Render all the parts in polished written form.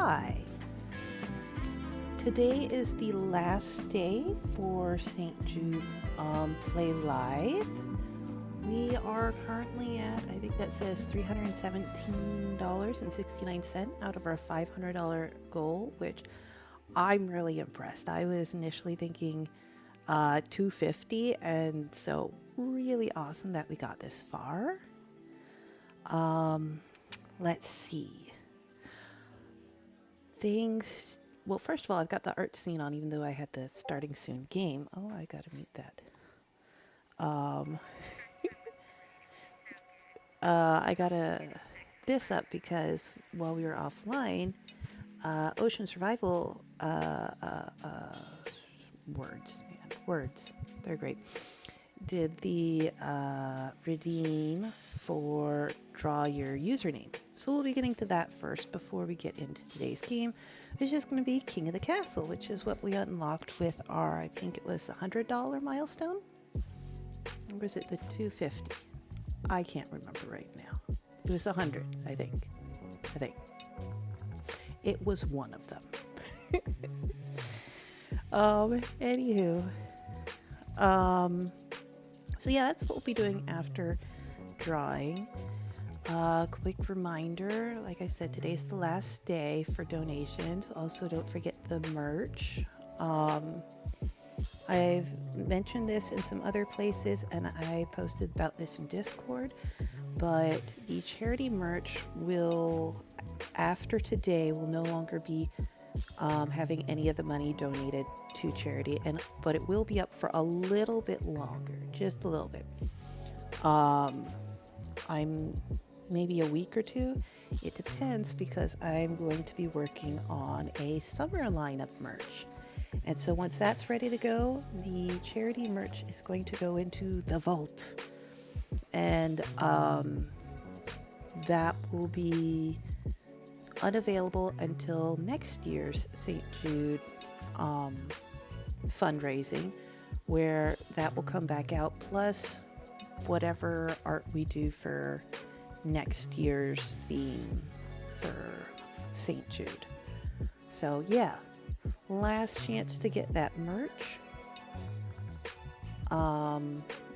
Hi. Today is the last day for St. Jude Play Live. We are currently at, I think that says $317.69 out of our $500 goal, which I'm really impressed. I was initially thinking $250, and so really awesome that we got this far. Let's see. Well, first of all, I've got the art scene on, even though I had the starting soon game. Oh, I gotta mute that. I gotta this up because while we were offline, Ocean Survival words, they're great. Did the redeem for draw your username. So we'll be getting to that first before we get into today's game. It's just going to be King of the Castle, which is what we unlocked with our, I think it was the $100 milestone? Or was it the $250? I can't remember right now. It was the 100, I think. It was one of them. Anywho. So yeah, that's what we'll be doing after drawing. Quick reminder, like I said, today's the last day for donations. Also, don't forget the merch. I've mentioned this in some other places, and I posted about this in Discord, but the charity merch will, after today, will no longer be having any of the money donated to charity, but it will be up for a little bit longer, just a little bit. I'm maybe a week or two. It depends, because I'm going to be working on a summer line of merch. And so once that's ready to go, the charity merch is going to go into the vault. And that will be unavailable until next year's St. Jude fundraising, where that will come back out, plus whatever art we do for next year's theme for St. Jude. So yeah, last chance to get that merch.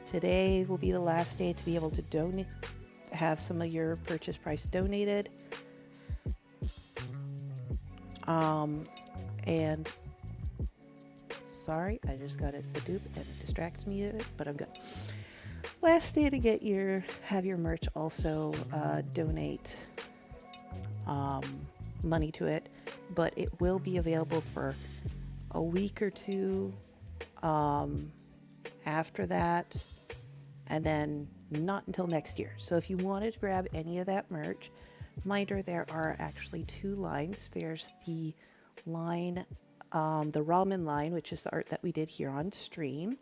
Today will be the last day to be able to have some of your purchase price donated. And sorry, I just got it Hadoop and it distracts me a bit, but I'm good. Last day to have your merch also donate money to it, but it will be available for a week or two after that, and then not until next year. So if you wanted to grab any of that merch, reminder, there are actually two lines. There's the line, the ramen line, which is the art that we did here on stream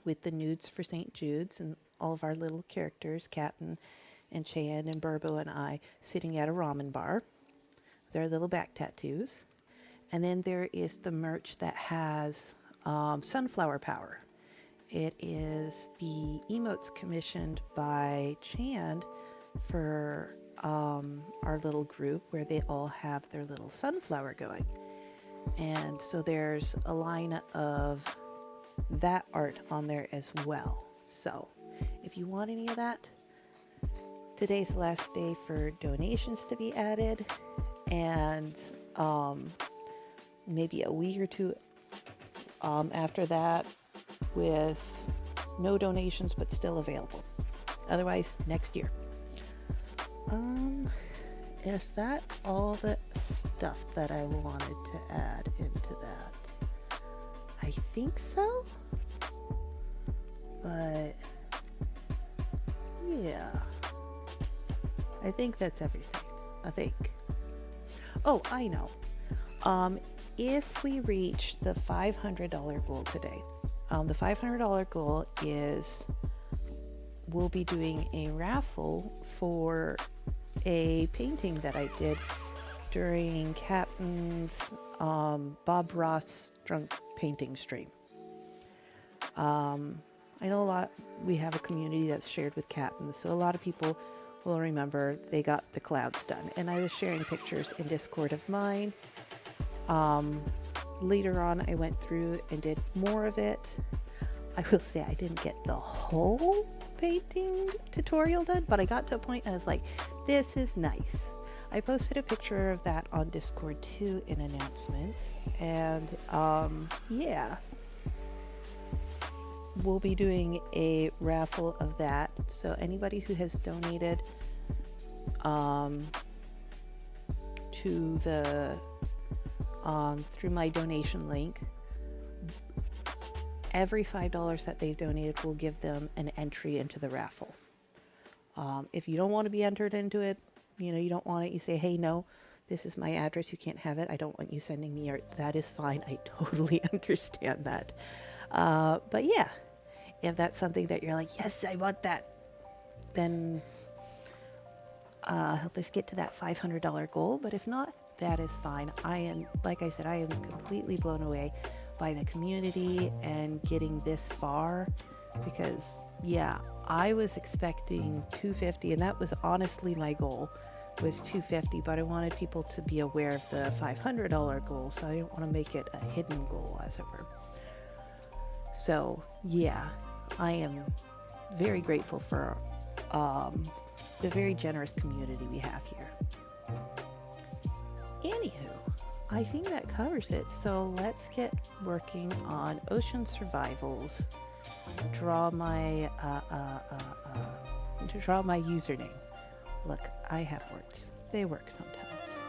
with the nudes for St. Jude's and all of our little characters, Captain and Chan and Burbo and I, sitting at a ramen bar. Their little back tattoos. And then there is the merch that has sunflower power. It is the emotes commissioned by Chan for our little group, where they all have their little sunflower going. And so there's a line of that art on there as well. So if you want any of that, today's the last day for donations to be added, and maybe a week or two after that with no donations but still available. Otherwise, next year. Is that all the stuff that I wanted to add into that? I think so. But yeah, I think that's everything. I think. Oh, I know. If we reach the $500 goal today, the $500 goal is we'll be doing a raffle for a painting that I did during Captain's Bob Ross drunk painting stream. I know we have a community that's shared with Captain, so a lot of people will remember they got the clouds done. And I was sharing pictures in Discord of mine. Later on, I went through and did more of it. I will say I didn't get the whole painting tutorial done, but I got to a point and I was like, this is nice. I posted a picture of that on Discord too in announcements, and yeah, we'll be doing a raffle of that. So anybody who has donated to the through my donation link, every $5 that they've donated will give them an entry into the raffle. If you don't want to be entered into it, you don't want it, you say, hey, no, this is my address, you can't have it, I don't want you sending me art. That is fine. I totally understand that. But yeah, if that's something that you're like, yes, I want that, then help us get to that $500 goal. But if not, that is fine. Like I said, I am completely blown away by the community and getting this far, because yeah, I was expecting 250, and that was honestly my goal, was 250, but I wanted people to be aware of the $500 goal, so I didn't want to make it a hidden goal, as it were. So yeah, I am very grateful for the very generous community we have here. Anywho, I think that covers it. So let's get working on Ocean Survivals. Draw my username. Look, I have words. They work sometimes.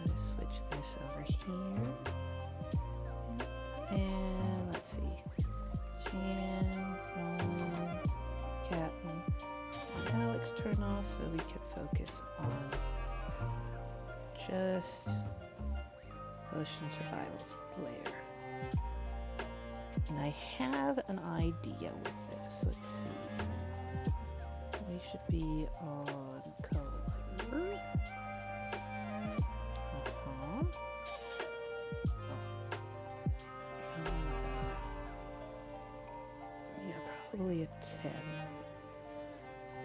Let's switch this over here. And let's see. Jan, Roland, Captain, and Alex turn off so we can focus on just Ocean Survivals layer. And I have an idea with this. Let's see. We should be on color. Yeah, probably a 10.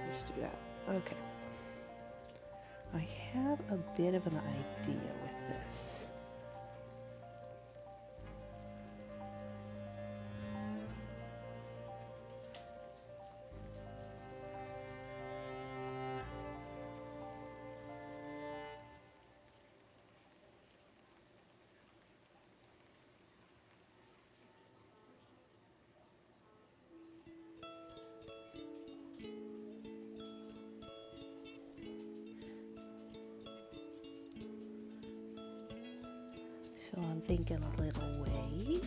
Let's do that. Okay. I have a bit of an idea with this. So I'm thinking a little weight.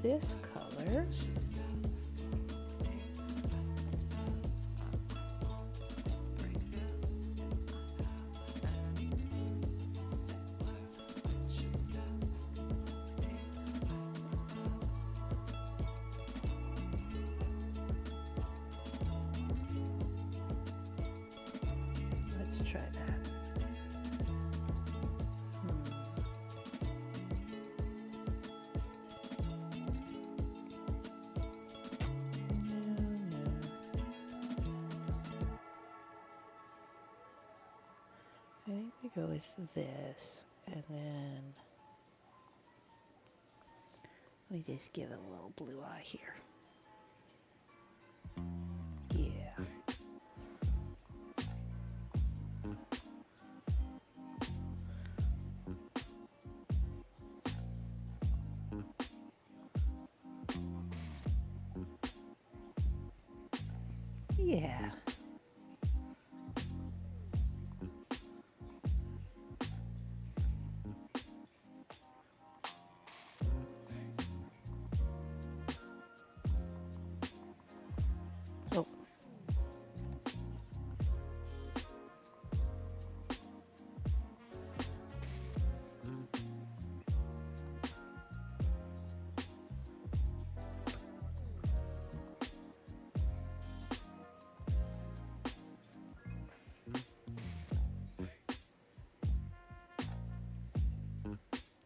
this color. Let's try that. I think we go with this, and then we just give it a little blue eye here. Yeah. Yeah. Oh.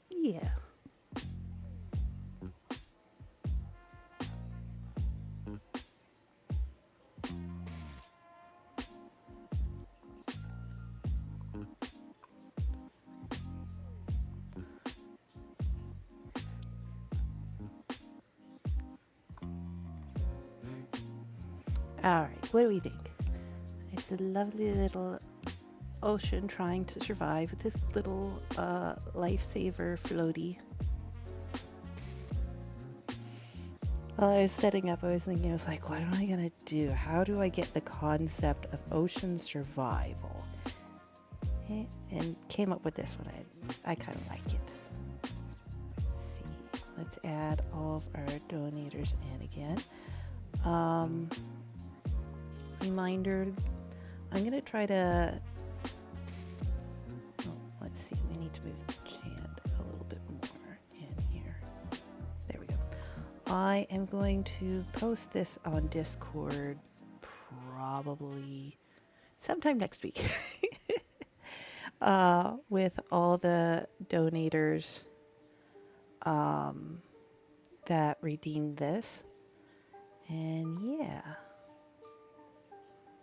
Yeah. All right, what do we think? It's a lovely little ocean trying to survive with this little lifesaver floaty. While I was setting up, I was thinking, I was like, what am I going to do? How do I get the concept of ocean survival? And came up with this one. I kind of like it. Let's see. Let's add all of our donators in again. Reminder, I'm going to try to, let's see, we need to move Chand a little bit more in here. There we go. I am going to post this on Discord probably sometime next week with all the donators that redeemed this. And yeah,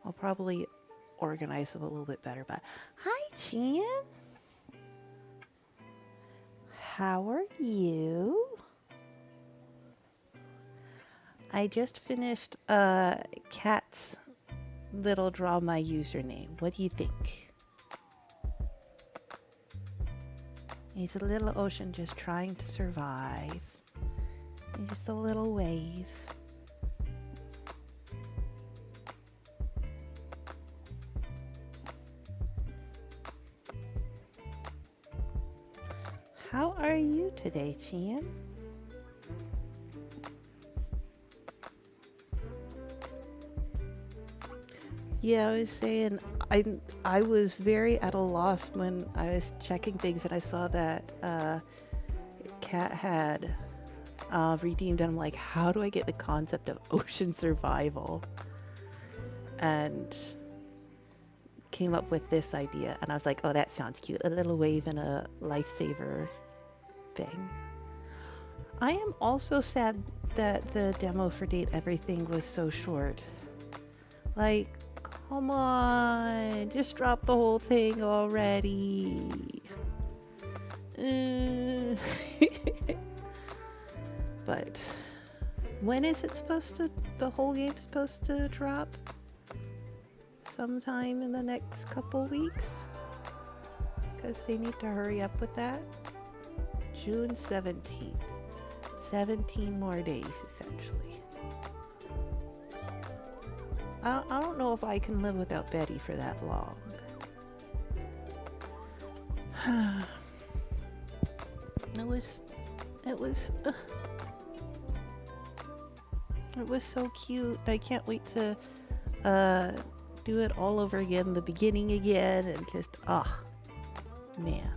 I'll probably organize them a little bit better. But hi, Chan. How are you? I just finished Cat's little draw my username. What do you think? He's a little ocean just trying to survive. He's just a little wave. How are you today, Chan? Yeah, I was saying I was very at a loss when I was checking things and I saw that Cat had redeemed, and I'm like, how do I get the concept of ocean survival? And came up with this idea, and I was like, oh, that sounds cute. A little wave and a lifesaver thing. I am also sad that the demo for Date Everything was so short. Like, come on, just drop the whole thing already. But when is it supposed to, the whole game's supposed to drop? Sometime in the next couple weeks? Because they need to hurry up with that. June 17th. 17 more days, essentially. I don't know if I can live without Betty for that long. It was It was so cute. I can't wait to do it all over again, the beginning again, and just, oh, man.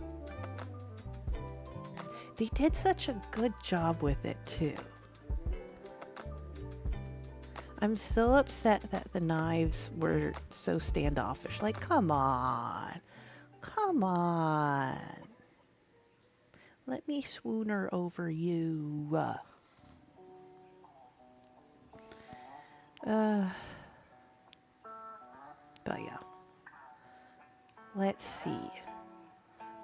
They did such a good job with it, too. I'm still upset that the knives were so standoffish. Like, come on. Come on. Let me swoon her over you. But yeah. Let's see.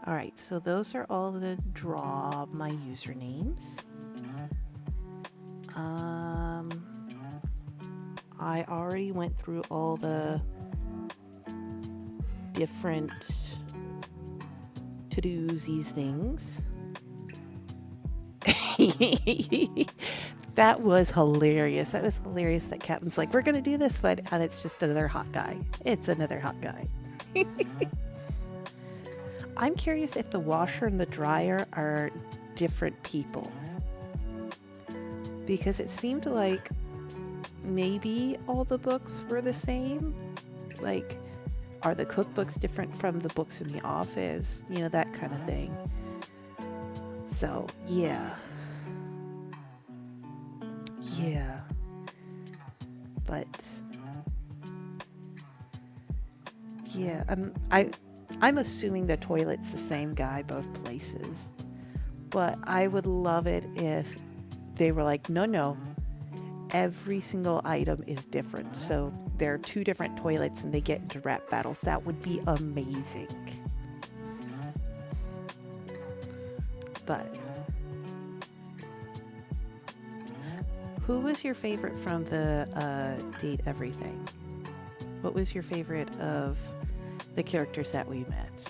Alright, so those are all the draw my usernames. I already went through all the different to-dos, these things. That was hilarious. That was hilarious that Captain's like, we're going to do this one. And it's just another hot guy. It's another hot guy. I'm curious if the washer and the dryer are different people. Because it seemed like maybe all the books were the same. Like, are the cookbooks different from the books in the office? You know, that kind of thing. So, yeah. Yeah. But yeah, I'm assuming the toilet's the same guy both places. But I would love it if they were like, no, every single item is different. So there are 2 different toilets and they get into rap battles. That would be amazing. But who was your favorite from the Date Everything? What was your favorite of the characters that we met?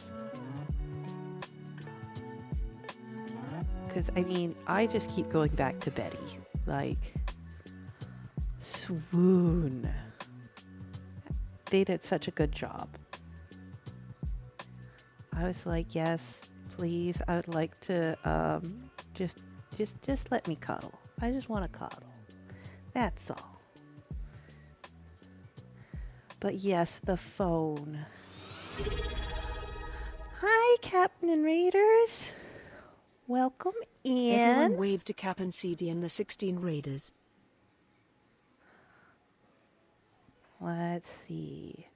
Because, I mean, I just keep going back to Betty. Like, swoon. They did such a good job. I was like, yes, please. I would like to just let me cuddle. I just want to cuddle. That's all. But yes, the phone. Hi, Captain and Raiders. Welcome in. Everyone waved to Cap and CD and the 16 Raiders. Let's see.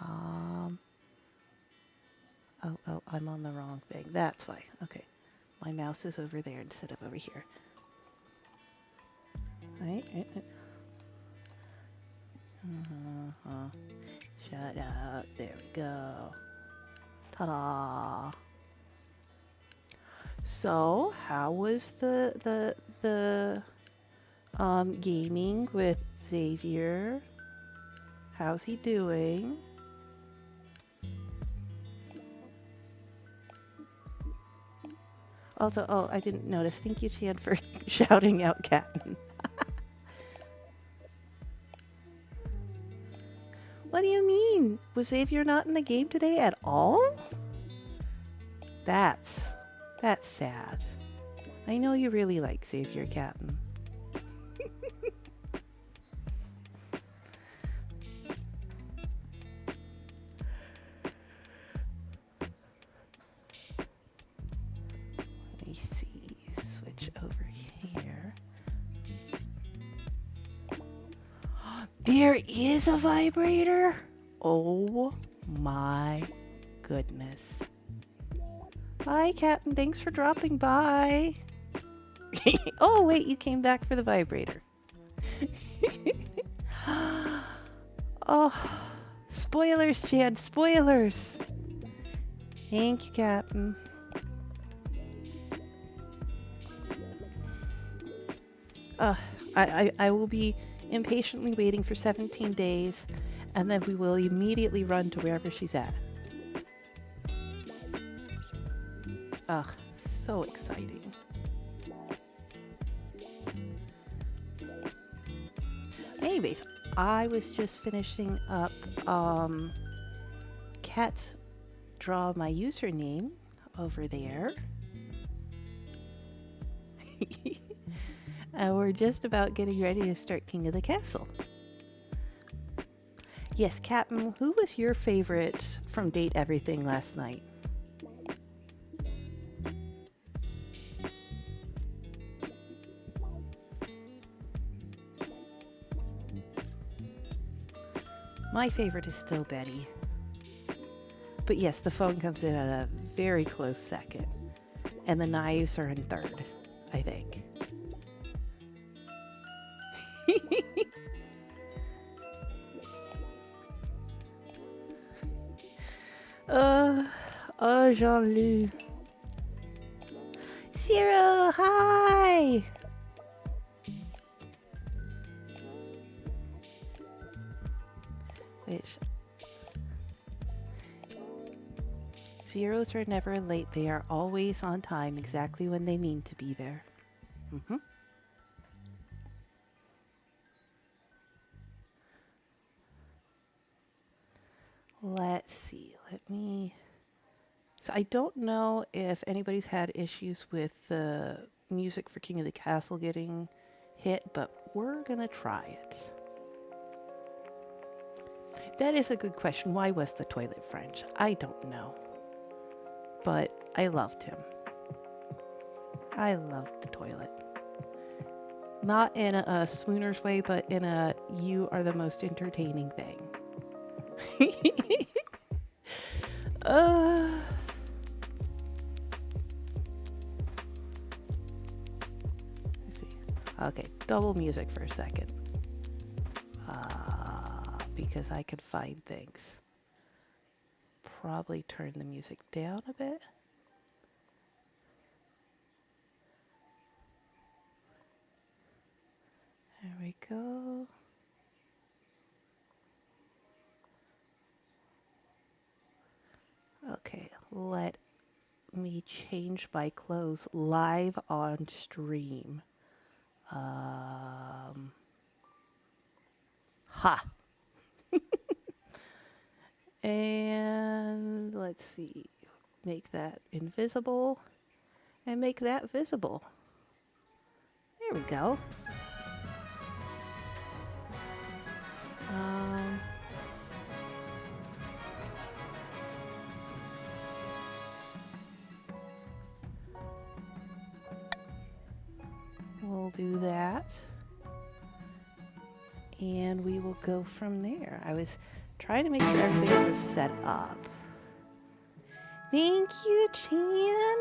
Oh, I'm on the wrong thing. That's why. Okay. My mouse is over there instead of over here. Right? Shut up. There we go. Ta-da. So, how was the gaming with Xavier? How's he doing? Also, oh, I didn't notice. Thank you, Chan, for shouting out Captain. What do you mean? Was Xavier not in the game today at all? That's sad. I know you really like Xavier, Captain. Let me see. Switch over here. There is a vibrator? Oh my goodness. Hi, Captain. Thanks for dropping by. Oh, wait, you came back for the vibrator. Oh, spoilers, Chad. Spoilers. Thank you, Captain. I will be impatiently waiting for 17 days, and then we will immediately run to wherever she's at. Ugh, so exciting. Anyways, I was just finishing up Cat Draw My Username over there. And we're just about getting ready to start King of the Castle. Yes, Captain, who was your favorite from Date Everything last night? My favorite is still Betty. But yes, the phone comes in at a very close second. And the knives are in third, I think. uh, oh, Jean-Luc. Zero, hi! Which, zeros are never late. They are always on time, exactly when they mean to be there. Mm-hmm. Let's see. So I don't know if anybody's had issues with the music for King of the Castle getting hit, but we're going to try it. That is a good question. Why was the toilet French? I don't know. But I loved him. I loved the toilet. Not in a swooners way, but in a you are the most entertaining thing. uh, let's see. Okay, double music for a second. Because I could find things. Probably turn the music down a bit. There we go. Okay, let me change my clothes live on stream. Ha! And let's see. Make that invisible and make that visible. There we go. We'll do that. And we will go from there. I was trying to make sure everything was set up. Thank you, Chan.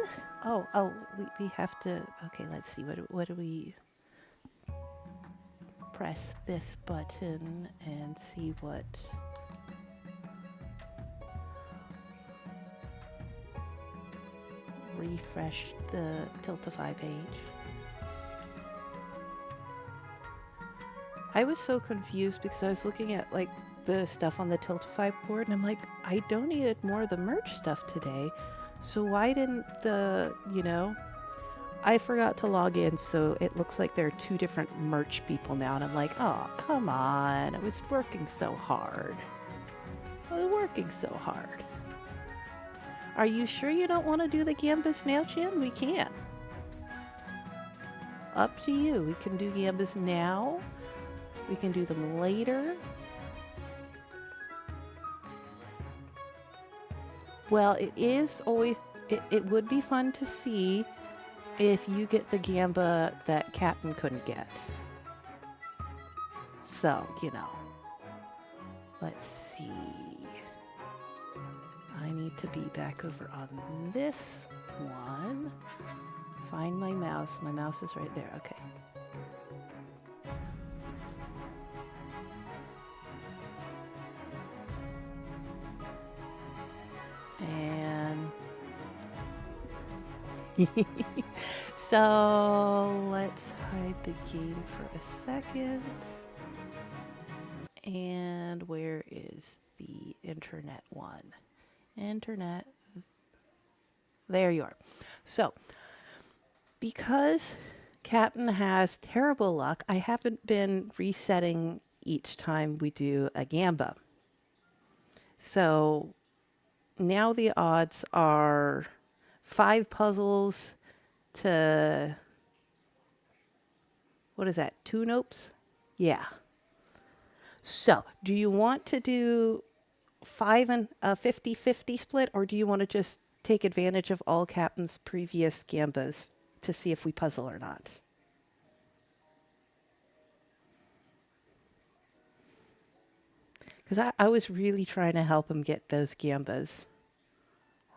Oh, we have to. Okay, let's see. What do we press this button and see what. Refresh the Tiltify page. I was so confused because I was looking at like the stuff on the Tiltify board and I'm like, I donated more of the merch stuff today. So why didn't I forgot to log in, so it looks like there are two different merch people now. And I'm like, oh, come on. I was working so hard. Are you sure you don't want to do the Gambas now, Chan? We can. Up to you. We can do Gambas now. We can do them later. Well, it would be fun to see if you get the Gamba that Captain couldn't get. So, let's see. I need to be back over on this one. Find my mouse. My mouse is right there. Okay. And so let's hide the game for a second. And where is the internet one? Internet. There you are. So, because Captain has terrible luck, I haven't been resetting each time we do a Gamba. So now the odds are 5 puzzles to What is that? 2 nopes? Yeah. So, do you want to do 5 and a 50-50 split, or do you want to just take advantage of all Captain's previous gambas to see if we puzzle or not? Because I was really trying to help him get those gambas.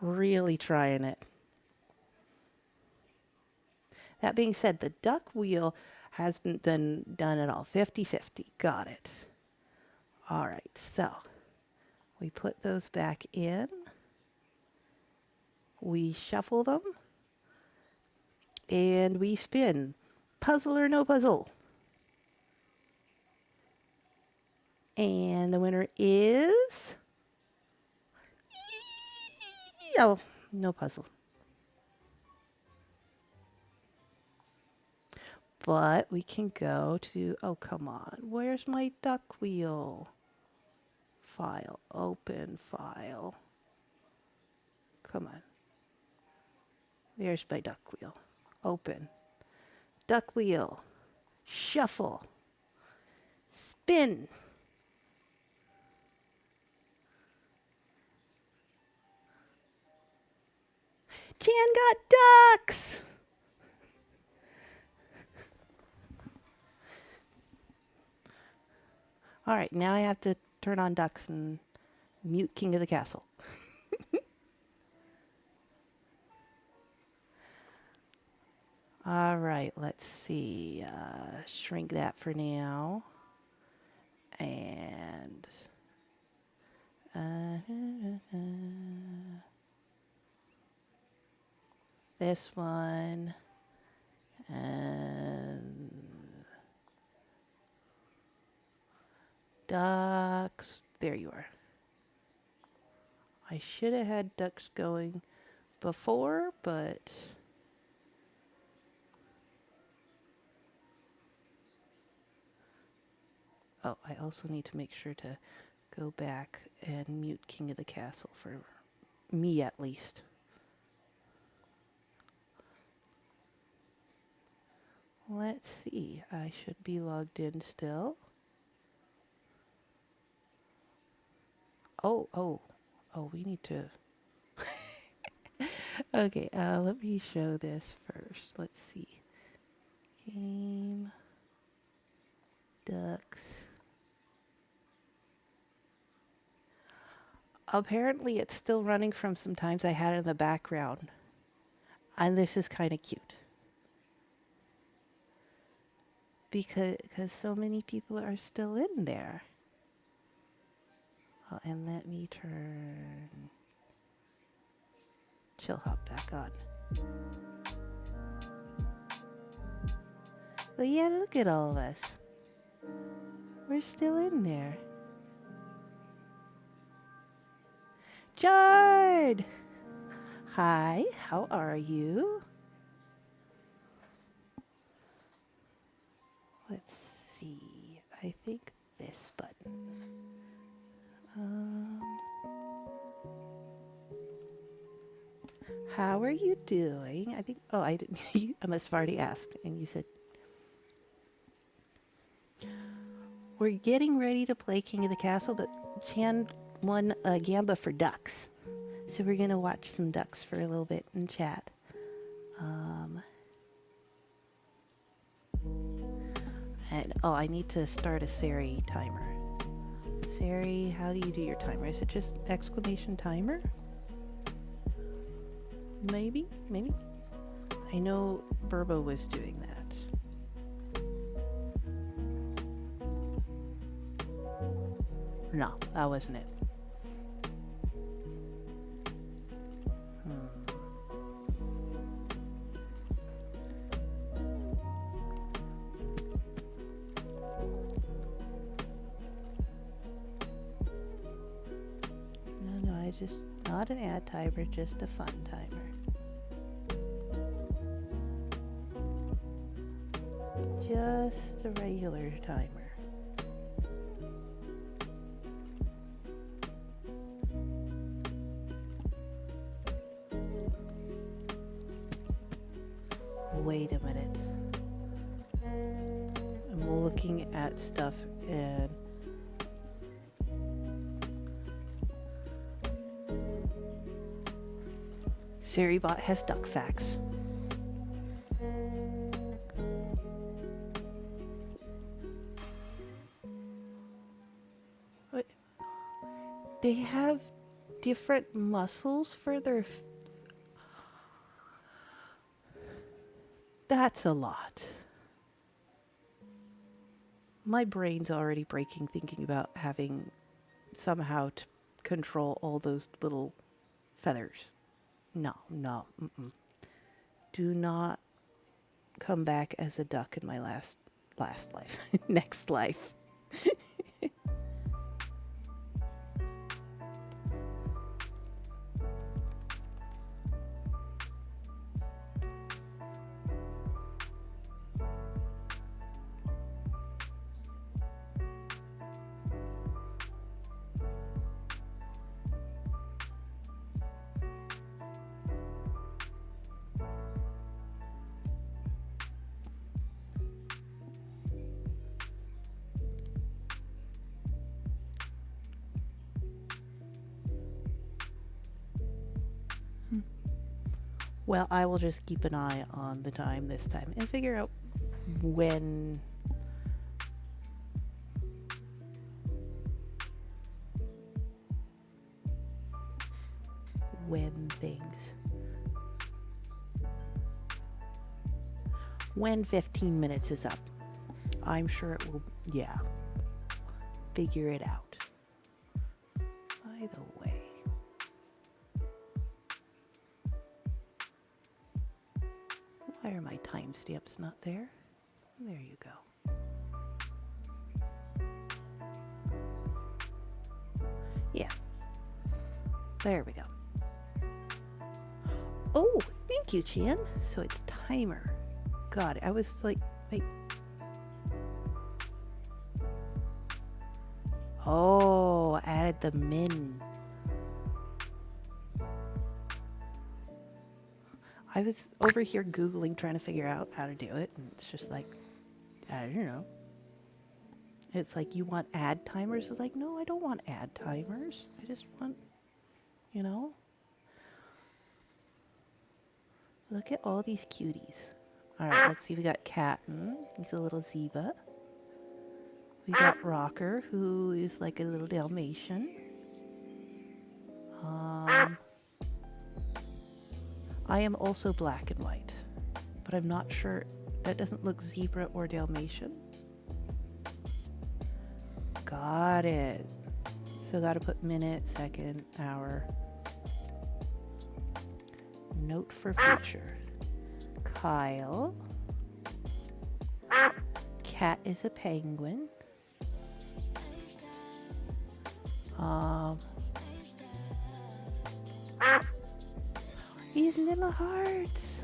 Really trying it. That being said, the duck wheel has been done it all. 50-50. Got it. All right, so we put those back in. We shuffle them. And we spin. Puzzle or no puzzle? And the winner is... Oh, no puzzle. But we can go to... Oh, come on. Where's my duck wheel? File. Open file. Come on. There's my duck wheel. Open. Duck wheel. Shuffle. Spin. Jan got ducks! All right, now I have to turn on ducks and mute King of the Castle. All right, let's see. Shrink that for now. And... this one. And... ducks. There you are. I should have had ducks going before, but... Oh, I also need to make sure to go back and mute King of the Castle for me at least. Let's see. I should be logged in still. Oh, we need to... Okay, let me show this first. Let's see. Game. Ducks. Apparently it's still running from some times I had it in the background. And this is kind of cute. Because so many people are still in there. Oh, and let me turn Chill Hop back on. But yeah, look at all of us. We're still in there. Jard! Hi, how are you? Let's see. I think this button. How are you doing? I think, oh, I didn't, I must have already asked. And you said, we're getting ready to play King of the Castle, but Chan won a gamba for ducks. So we're going to watch some ducks for a little bit and chat. And, oh, I need to start a Sari timer. Sari, how do you do your timer? Is it just exclamation timer? Maybe? I know Burbo was doing that. No, that wasn't it. No, I just, not an ad timer, just a fun timer. Just a regular timer. Wait a minute. looking at stuff and SiriBot has duck facts. What? They have different muscles for their... That's a lot. My brain's already breaking thinking about having somehow to control all those little feathers. No. Do not come back as a duck in my last life. Next life. Well, I will just keep an eye on the time this time and figure out when when 15 minutes is up. I'm sure it will, yeah, figure it out. By the way, why are my timestamps not there? There you go. Yeah. There we go. Oh, thank you, Chan. So it's timer. God, I was like, wait. Oh, added the min. I was over here Googling, trying to figure out how to do it, and it's just like, I don't know. It's like, you want add timers? It's like, no, I don't want add timers. I just want, you know. Look at all these cuties. All right, let's see. We got Captain. He's a little Zeba. We got Rocker, who is like a little Dalmatian. I am also black and white, but I'm not sure. That doesn't look zebra or Dalmatian. Got it. So got to put minute, second, hour. Note for future. Kyle. Cat is a penguin. These little hearts.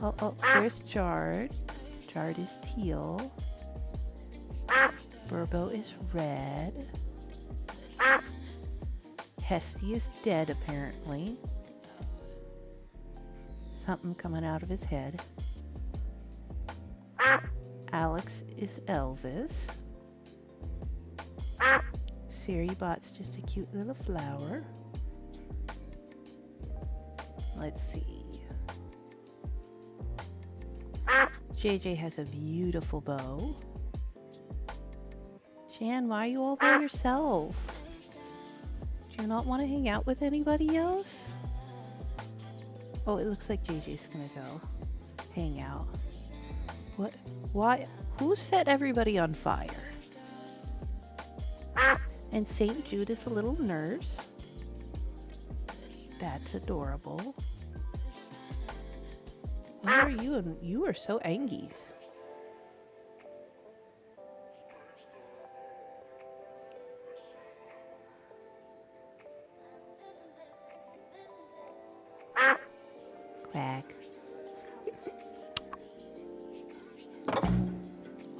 Oh, there's Jard. Jard is teal. Burbo is red. Hesty is dead, apparently. Something coming out of his head. Alex is Elvis. SiriBot's just a cute little flower. Let's see. JJ has a beautiful bow. Shan, why are you all by yourself? Do you not want to hang out with anybody else? Oh, it looks like JJ's gonna go hang out. What? Why? Who set everybody on fire? And St Jude is a little nurse. That's adorable. What are you? And you are so Angies. Quack.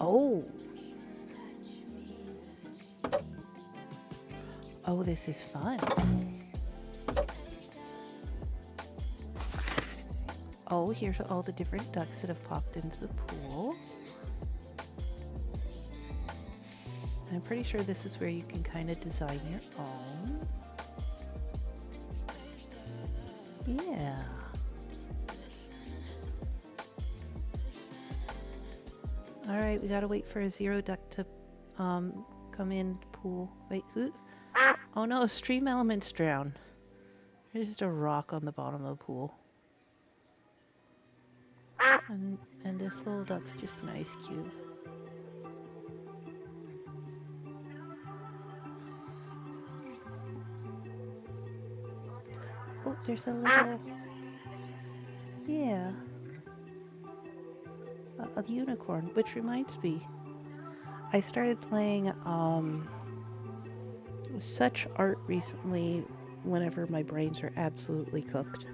Oh. Oh, this is fun. Oh, here's all the different ducks that have popped into the pool. I'm pretty sure this is where you can kind of design your own. Yeah. All right, we gotta wait for a zero duck to come in pool. Wait, who? Oh no, stream elements drown. There's just a rock on the bottom of the pool. And this little duck's just an ice cube. Oh, there's a little... Yeah. A unicorn, which reminds me. I started playing such art recently whenever my brains are absolutely cooked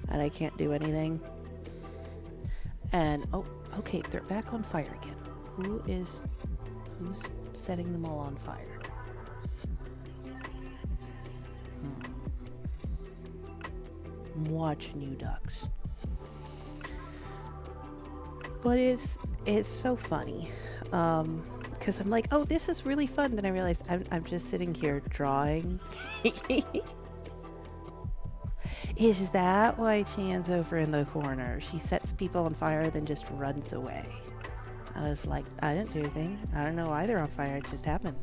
and I can't do anything. And, oh, okay, they're back on fire again. Who's setting them all on fire? I'm watching you ducks. But it's so funny. Because I'm like, oh, this is really fun. Then I realize I'm just sitting here drawing. Is that why Chan's over in the corner? She sets people on fire, then just runs away. I was like, I didn't do anything. I don't know why they're on fire. It just happened.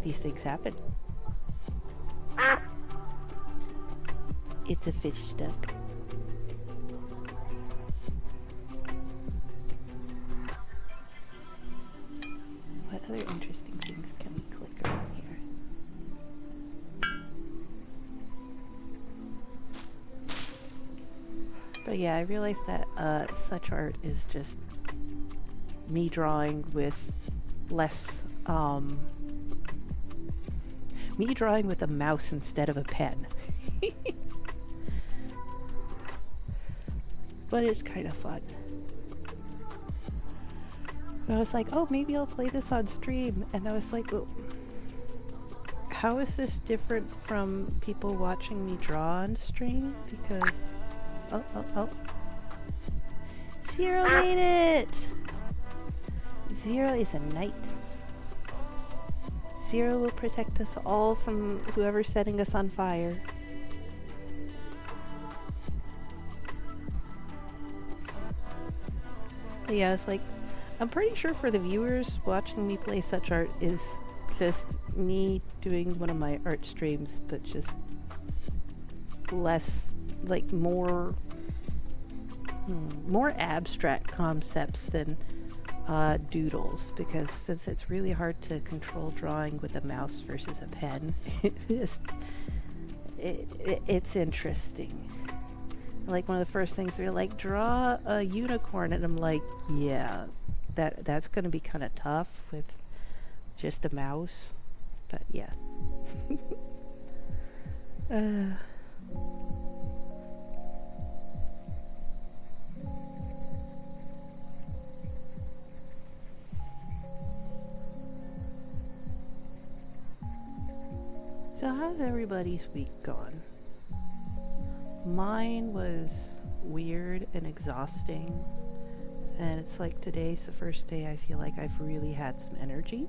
These things happen. It's a fish duck. What other interesting things can we click around here? But yeah, I realized that such art is just me drawing with less, me drawing with a mouse instead of a pen. But it's kind of fun. I was like, oh, maybe I'll play this on stream. And I was like, well, how is this different from people watching me draw on stream? Because, oh. Zero made it! Zero is a knight. Zero will protect us all from whoever's setting us on fire. But yeah, it's like, I'm pretty sure for the viewers watching me play such art is just me doing one of my art streams, but just less, like more abstract concepts than doodles, because since it's really hard to control drawing with a mouse versus a pen, it's interesting. Like one of the first things they're like, draw a unicorn, and I'm like, yeah, that's gonna be kind of tough with just a mouse, but yeah. So how's everybody's week gone? Mine was weird and exhausting, and it's like today's the first day I feel like I've really had some energy.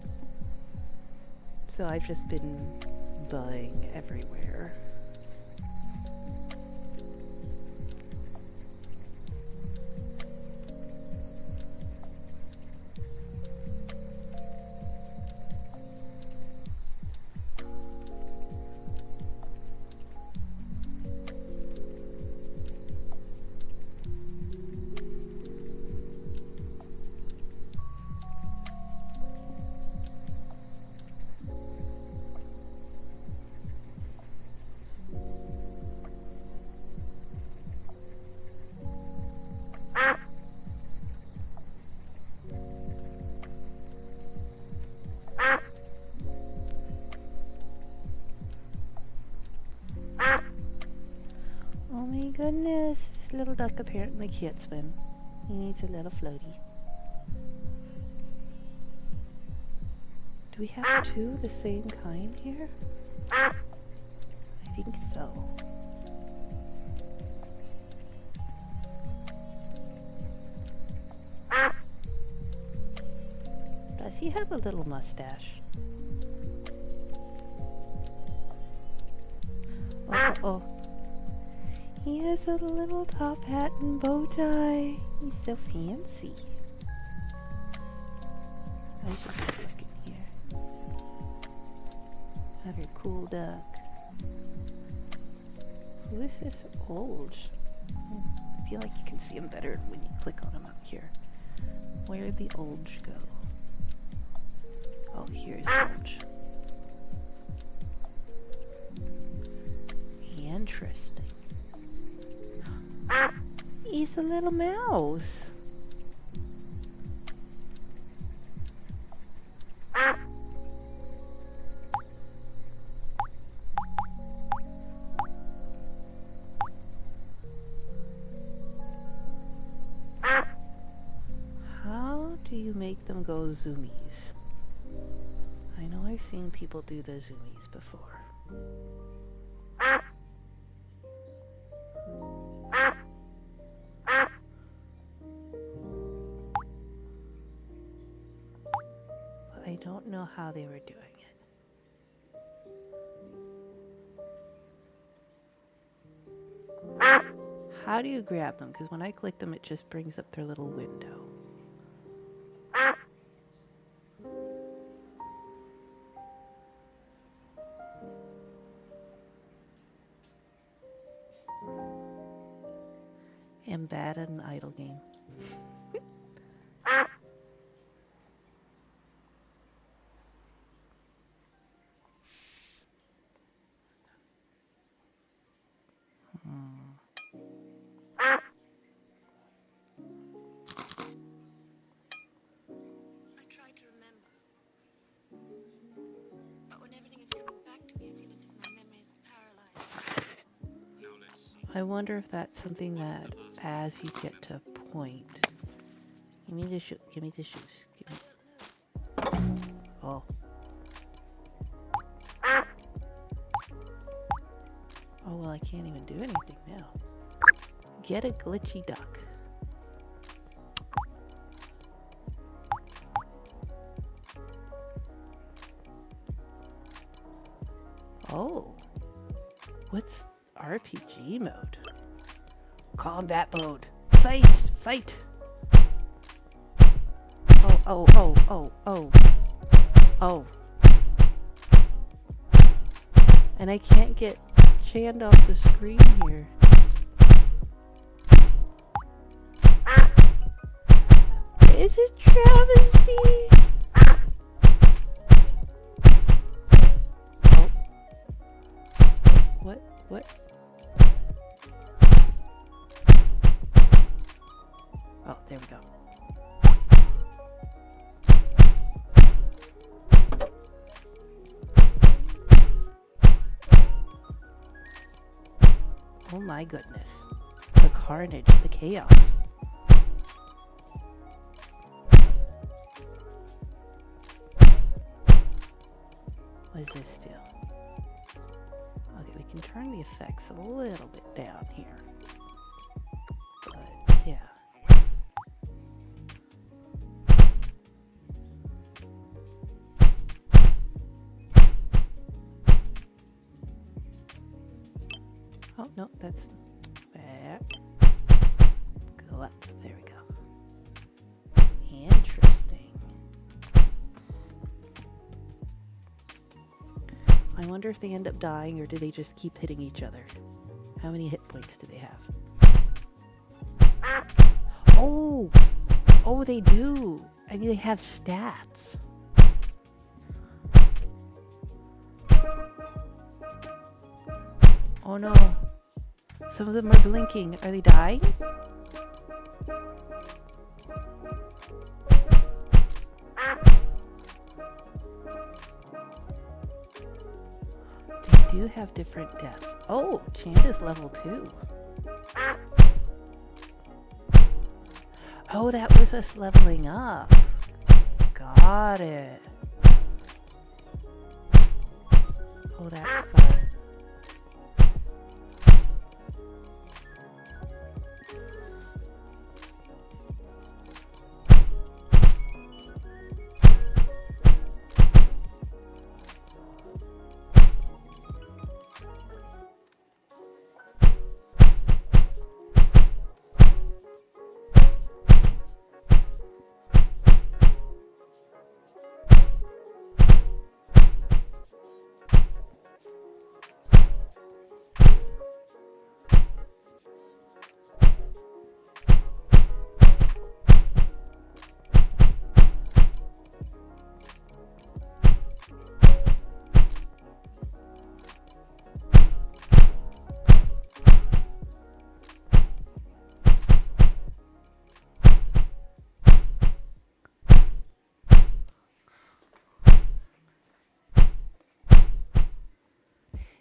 So I've just been buying everywhere. Oh my goodness, this little duck apparently can't swim. He needs a little floaty. Do we have two of the same kind here? I think so. Does he You have a little mustache. Oh. He has a little top hat and bow tie. He's so fancy. I should just look in here. Another cool duck. Who is this Olge? I feel like you can see him better when you click on him up here. Where'd the Olge go? Oh, here's Olge. Interesting. He's a little mouse. How do you make them go zoomies? I know I've seen people do the zoomies before. But I don't know how they were doing it. How do you grab them? Because when I click them, it just brings up their little window. I'm bad at an idle game. I wonder if that's something that as you get to a point. Give me the shoes. Give me the shoes. Give me. Oh. Oh, well, I can't even do anything now. Get a glitchy duck. Oh. What's RPG mode? Combat mode. Fight! Fight! Oh. And I can't get Chand off the screen here. It's a travesty! Oh. What? Oh, there we go. Oh my goodness. The carnage, the chaos. What does this do? Okay, we can turn the effects a little bit down here. But, yeah. Oh, no, that's back. Go up. There we go. Interesting. I wonder if they end up dying or do they just keep hitting each other? How many hit points do they have? Oh! Oh, they do! I mean, they have stats. Oh no. Some of them are blinking. Are they dying? They do have different deaths. Oh, Chand is level 2. Oh, that was us leveling up. Got it. Oh, that's fun.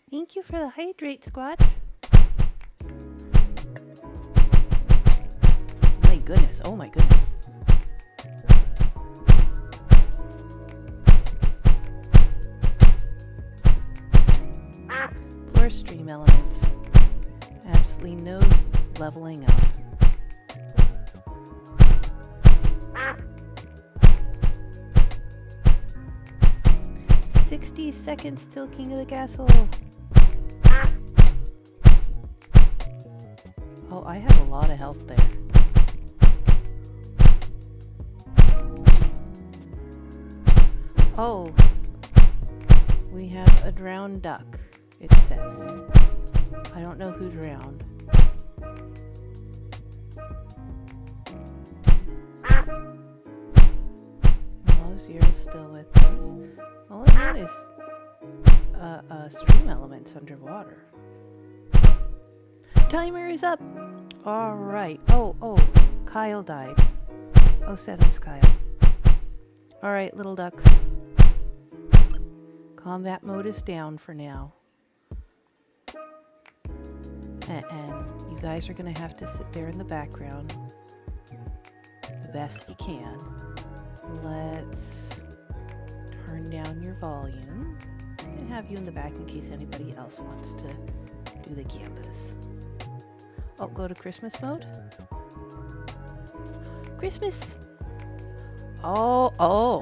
Thank you for the hydrate, Squatch. My goodness, oh my goodness. Poor stream elements. Absolutely no leveling up. "60 seconds till King of the Castle." Oh, I have a lot of health there. Oh, we have a drowned duck, it says. I don't know who drowned. Oh, Zero's still with us. All I want is stream elements underwater. Timer is up! Alright. Oh, Kyle died. 07's Kyle. Alright, little ducks. Combat mode is down for now. And you guys are going to have to sit there in the background the best you can. Let's turn down your volume and have you in the back in case anybody else wants to do the canvas. Oh, go to Christmas mode? Christmas! Oh.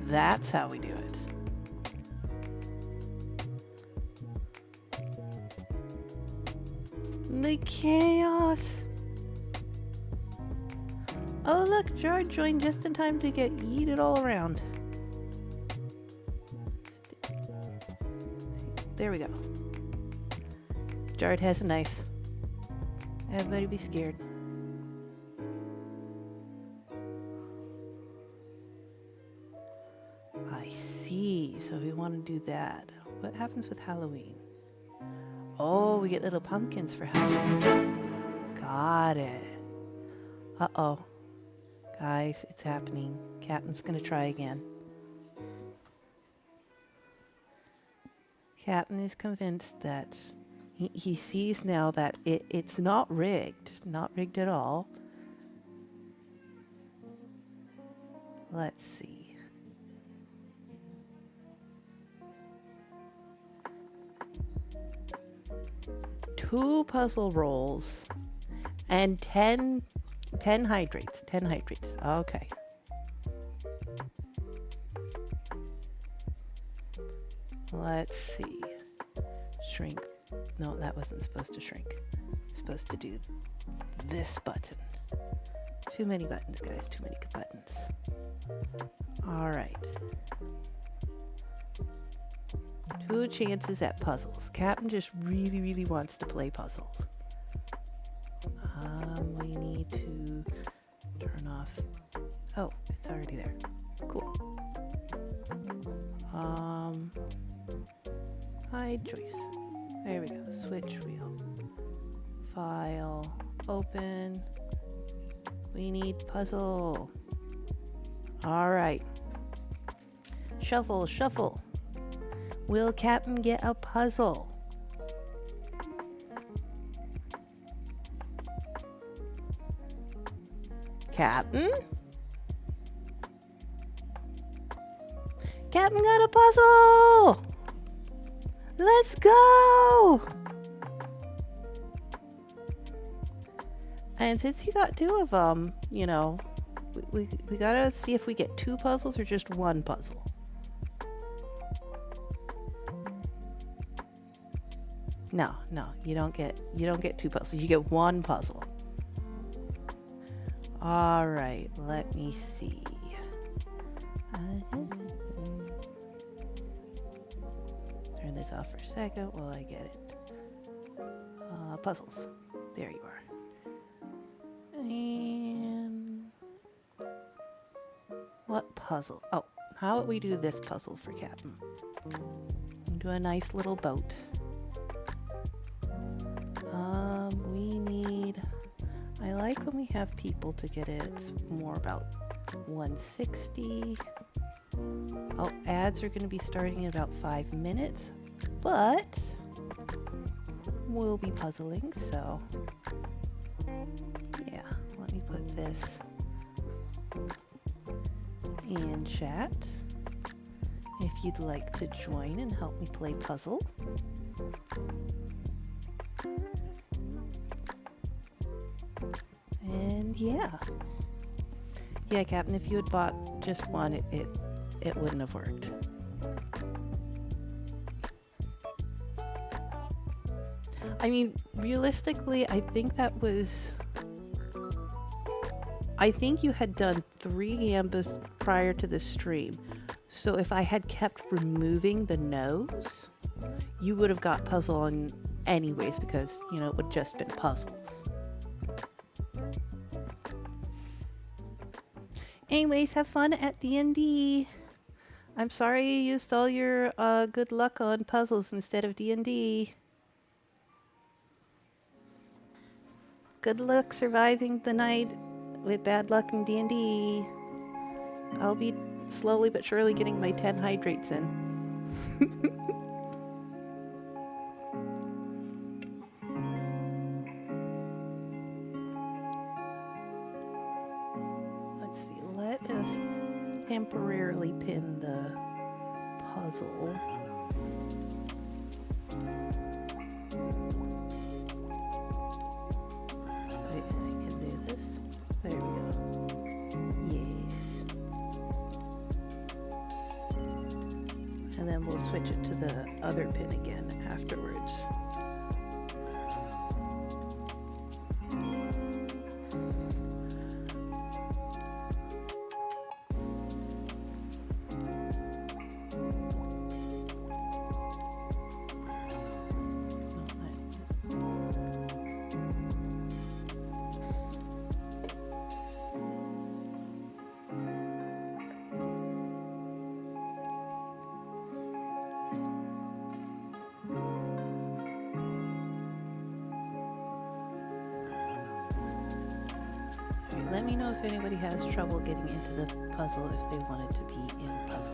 That's how we do it. The chaos! Oh look, Jard joined just in time to get yeeted all around. There we go. Jard has a knife. Everybody be scared. I see. So we want to do that. What happens with Halloween? Oh, we get little pumpkins for Halloween. Got it. Uh-oh. Guys, it's happening. Captain's gonna try again. Captain is convinced that he sees now that it's not rigged. Not rigged at all. Let's see. Two puzzle rolls and 10 hydrates. 10 hydrates. Okay. Let's see. Shrink. No, that wasn't supposed to shrink. Supposed to do this button. Too many buttons, guys. Too many buttons. All right. 2 chances at puzzles. Captain just really wants to play puzzles. We need to turn off. Oh, it's already there. Cool. Hide choice. There we go. Switch wheel. File. Open. We need puzzle. All right. Shuffle, shuffle. Will Captain get a puzzle? Captain? Captain got a puzzle! Let's go! And since you got 2 of them, you know, we gotta see if we get 2 puzzles or just 1 puzzle. No, you don't get 2 puzzles. You get 1 puzzle. All right, let me see. Turn this off for a second while I get it. Puzzles. There you are. And what puzzle? Oh, how about we do this puzzle for Captain? Do a nice little boat. We need. I like when we have people to get it. It's more about 160. Oh, ads are going to be starting in about 5 minutes. but we'll be puzzling, so yeah, let me put this in chat if you'd like to join and help me play puzzle. And yeah, Captain, if you had bought just one, it wouldn't have worked. I mean, realistically, I think you had done 3 gambas prior to the stream. So if I had kept removing the nose, you would have got puzzle on anyways, because, you know, it would have just been puzzles. Anyways, have fun at D&D. I'm sorry you used all your good luck on puzzles instead of D&D. Good luck surviving the night with bad luck in D&D. I'll be slowly but surely getting my 10 hydrates in. Let's see, let us temporarily pin the puzzle. I can do this. There we go. Yes. And then we'll switch it to the other pin again afterwards. Let me know if anybody has trouble getting into the puzzle if they wanted to be in puzzle.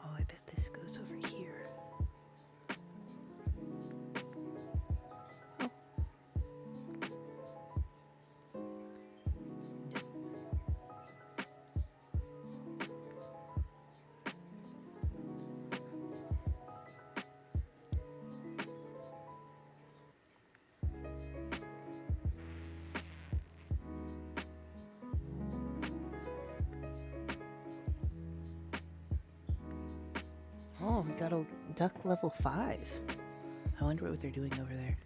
Oh, I bet this goes over here. Oh. Oh, we got a duck level 5. I wonder what they're doing over there.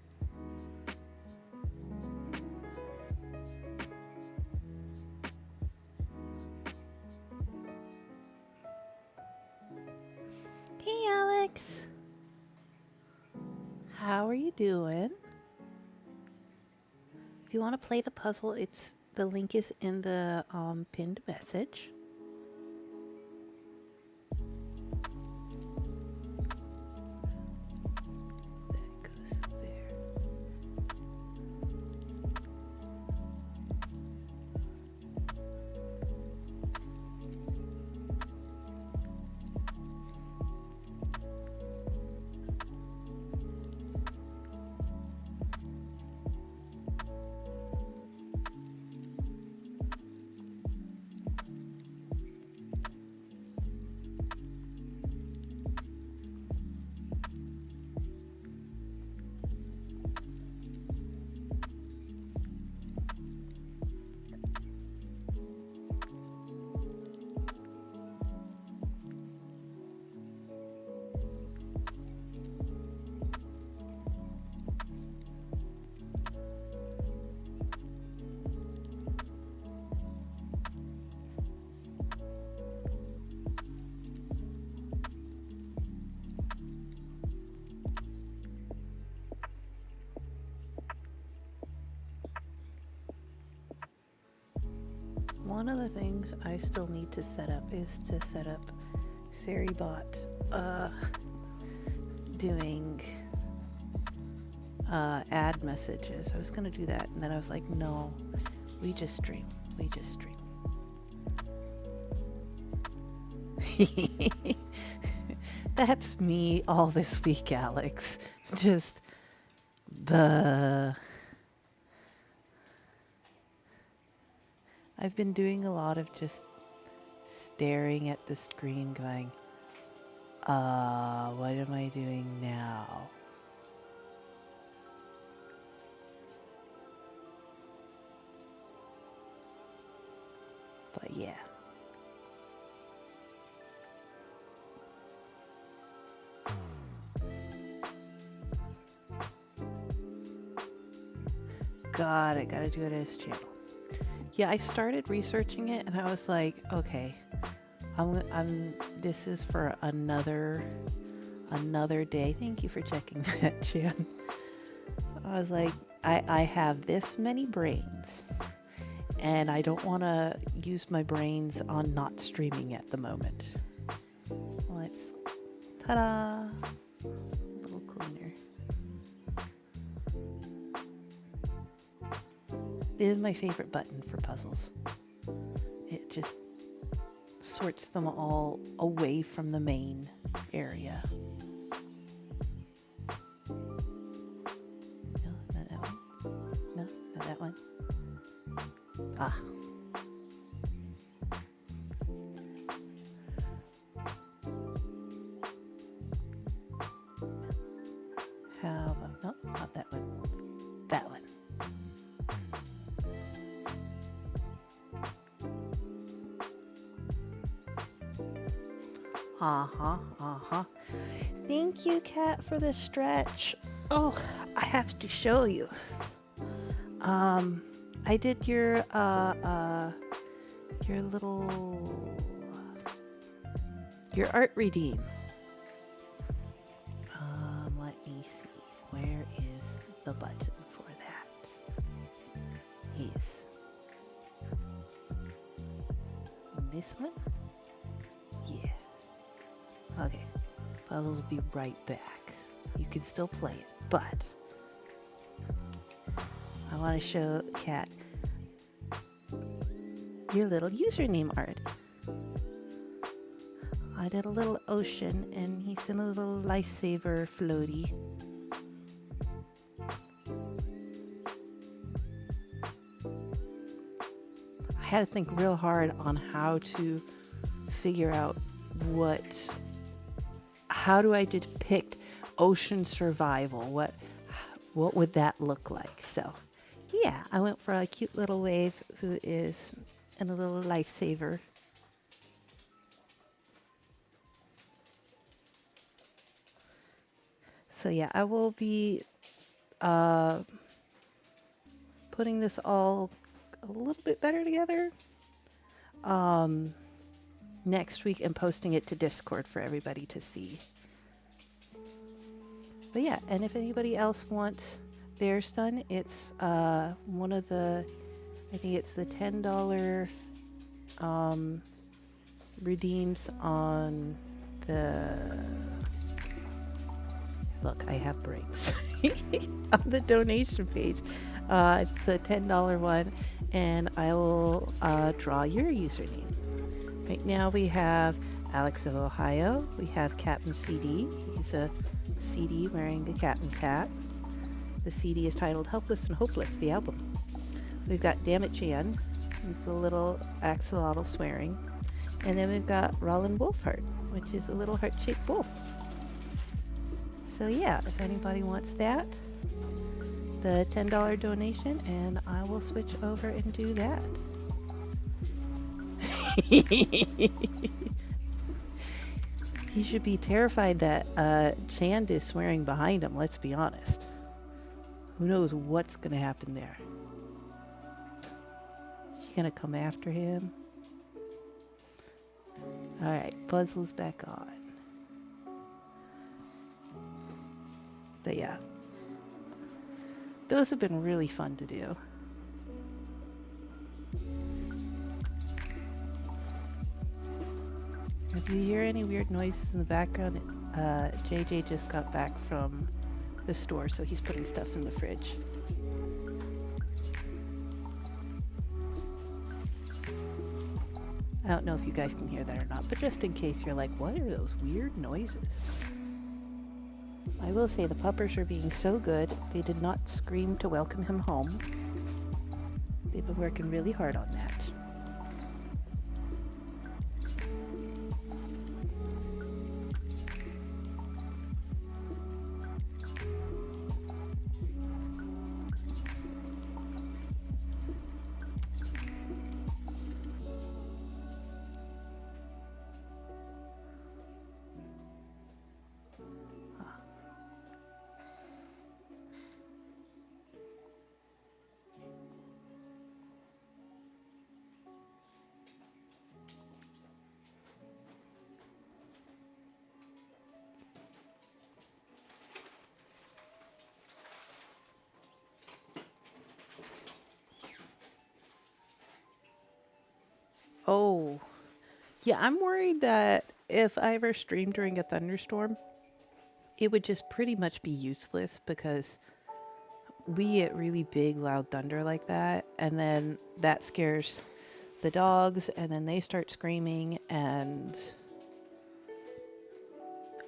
Hey, Alex. How are you doing? If you want to play the puzzle, the link is in the pinned message. one of the things I still need to set up is to set up Seribot doing ad messages. I was going to do that, and then I was like, no, we just stream. We just stream. That's me all this week, Alex. Just the... I've been doing a lot of just staring at the screen going, what am I doing now? But yeah. God, I gotta do it as channel. Yeah, I started researching it and I was like, okay, this is for another day. Thank you for checking that, Jan. I was like, I have this many brains and I don't want to use my brains on not streaming at the moment. Let's, ta-da, a little cleaner. This is my favorite button for puzzles. It just sorts them all away from the main area. No, not that one. No, not that one. Ah. How about, no, not that one. That one. Uh-huh. Thank you, Kat, for the stretch. Oh, I have to show you. I did your art redeem. Let me see. Where is the button for that? Yes. This one? Yeah. Okay, puzzles will be right back. You can still play it, but I want to show Kat your little username art. I did a little ocean and he's in a little lifesaver floaty. I had to think real hard on how to figure out how do I depict ocean survival? What would that look like? So, yeah, I went for a cute little wave who is in a little lifesaver. So yeah, I will be putting this all a little bit better together next week and posting it to Discord for everybody to see. But yeah, and if anybody else wants theirs done, it's one of the, I think it's the $10 redeems on the, look, I have breaks on the donation page. It's a $10 one, and I will draw your username. Right now we have Alex of Ohio. We have Captain CD. He's a CD wearing a captain's hat. The CD is titled Helpless and Hopeless, the album. We've got Dammit Jan. He's a little axolotl swearing. And then we've got Roland Wolfheart, which is a little heart-shaped wolf. So yeah, if anybody wants that, the $10 donation, and I will switch over and do that. He should be terrified that Chand is swearing behind him, let's be honest. Who knows what's going to happen there? Is she going to come after him? Alright, puzzle's back on. But yeah, those have been really fun to do. If you hear any weird noises in the background, JJ just got back from the store, so he's putting stuff in the fridge. I don't know if you guys can hear that or not, but just in case you're like, what are those weird noises? I will say the puppers are being so good. They did not scream to welcome him home. They've been working really hard on that. Oh, yeah, I'm worried that if I ever stream during a thunderstorm, it would just pretty much be useless because we get really big, loud thunder like that, and then that scares the dogs, and then they start screaming, and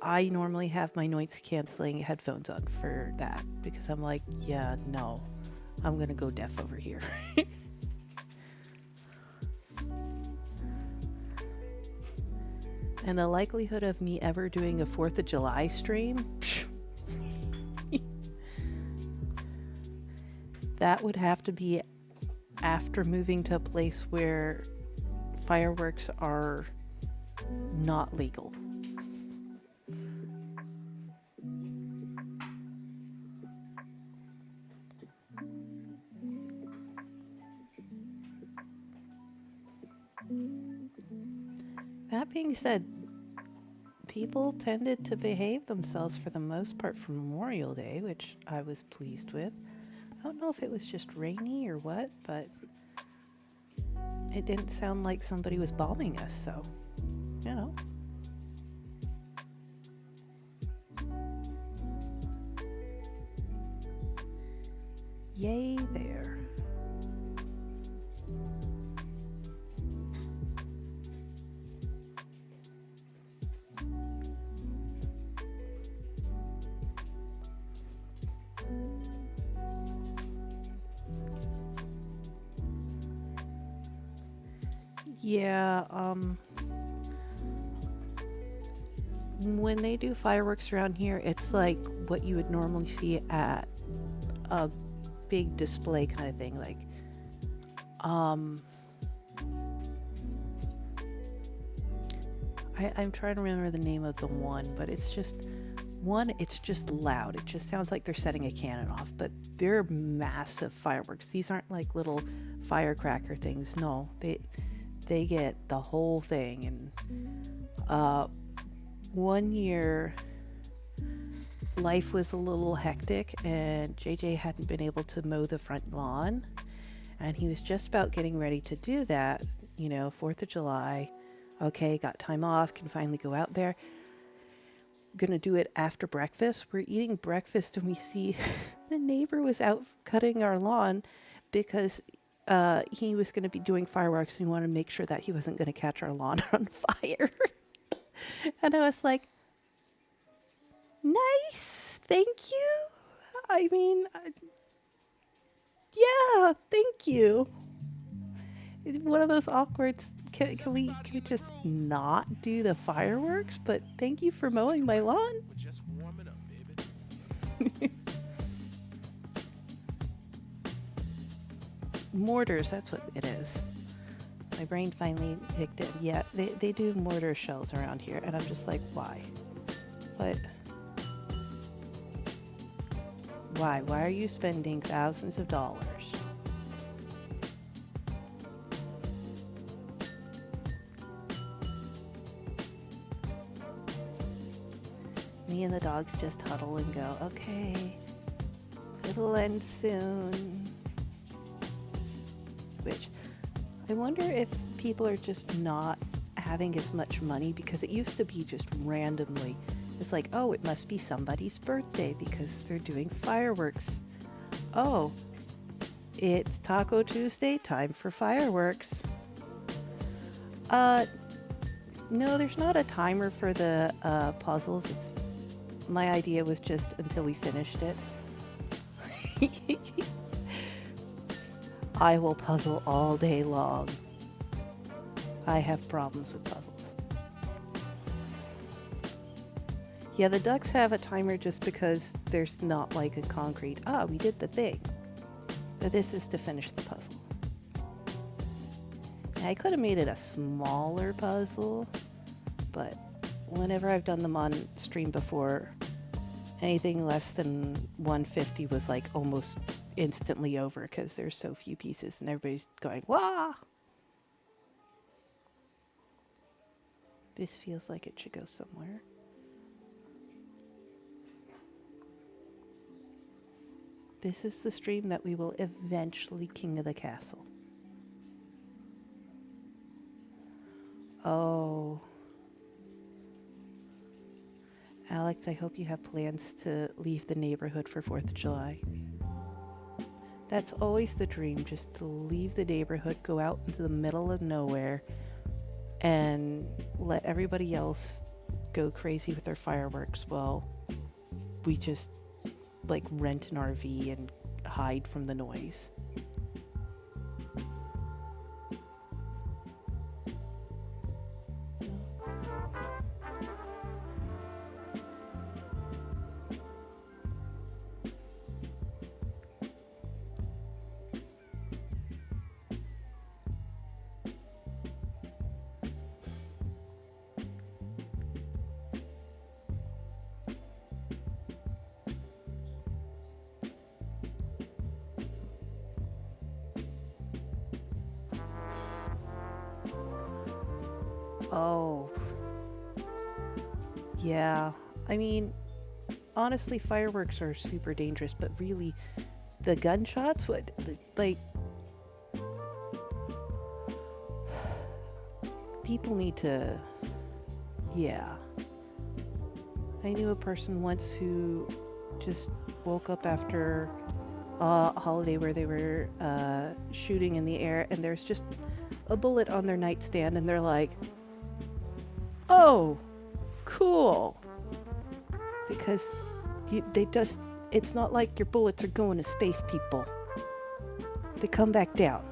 I normally have my noise canceling headphones on for that because I'm like, yeah, no, I'm gonna go deaf over here. And the likelihood of me ever doing a 4th of July stream, that would have to be after moving to a place where fireworks are not legal. That being said, people tended to behave themselves for the most part for Memorial Day, which I was pleased with. I don't know if it was just rainy or what, but it didn't sound like somebody was bombing us, so, you know. Yay there. Yeah, when they do fireworks around here, it's like what you would normally see at a big display kind of thing. Like, I'm trying to remember the name of the one, but it's just loud. It just sounds like they're setting a cannon off, but they're massive fireworks. These aren't like little firecracker things. No, they get the whole thing. And one year life was a little hectic and JJ hadn't been able to mow the front lawn, and he was just about getting ready to do that, 4th of July. Okay, got time off, can finally go out there. Gonna do it after breakfast. We're eating breakfast and we see the neighbor was out cutting our lawn because he was going to be doing fireworks and he wanted to make sure that he wasn't going to catch our lawn on fire. And I was like, nice, thank you. I mean, yeah, thank you. It's one of those awkward, can we just not do the fireworks? But thank you for mowing my lawn. We're just warming up, baby. Mortars, that's what it is. My brain finally picked it. Yeah, they do mortar shells around here, and I'm just like, why? What? Why? Why are you spending thousands of dollars? Me and the dogs just huddle and go, okay, it'll end soon. Which, I wonder if people are just not having as much money because it used to be just randomly. It's like, oh, it must be somebody's birthday because they're doing fireworks. Oh, it's Taco Tuesday, time for fireworks. No, there's not a timer for the puzzles. It's my idea was just until we finished it. I will puzzle all day long. I have problems with puzzles. Yeah, the ducks have a timer just because there's not like a concrete, we did the thing. But this is to finish the puzzle. I could have made it a smaller puzzle, but whenever I've done them on stream before, anything less than 150 was like almost instantly over because there's so few pieces and everybody's going, wah! This feels like it should go somewhere. This is the stream that we will eventually King of the Castle. Oh. Alex, I hope you have plans to leave the neighborhood for 4th of July. That's always the dream, just to leave the neighborhood, go out into the middle of nowhere, and let everybody else go crazy with their fireworks while we just like rent an RV and hide from the noise. Oh. Yeah. I mean, honestly, fireworks are super dangerous, but really, the gunshots would, like, people need to, yeah. I knew a person once who just woke up after a holiday where they were shooting in the air, and there's just a bullet on their nightstand, and they're like, oh, cool. Because it's not like your bullets are going to space, people. They come back down.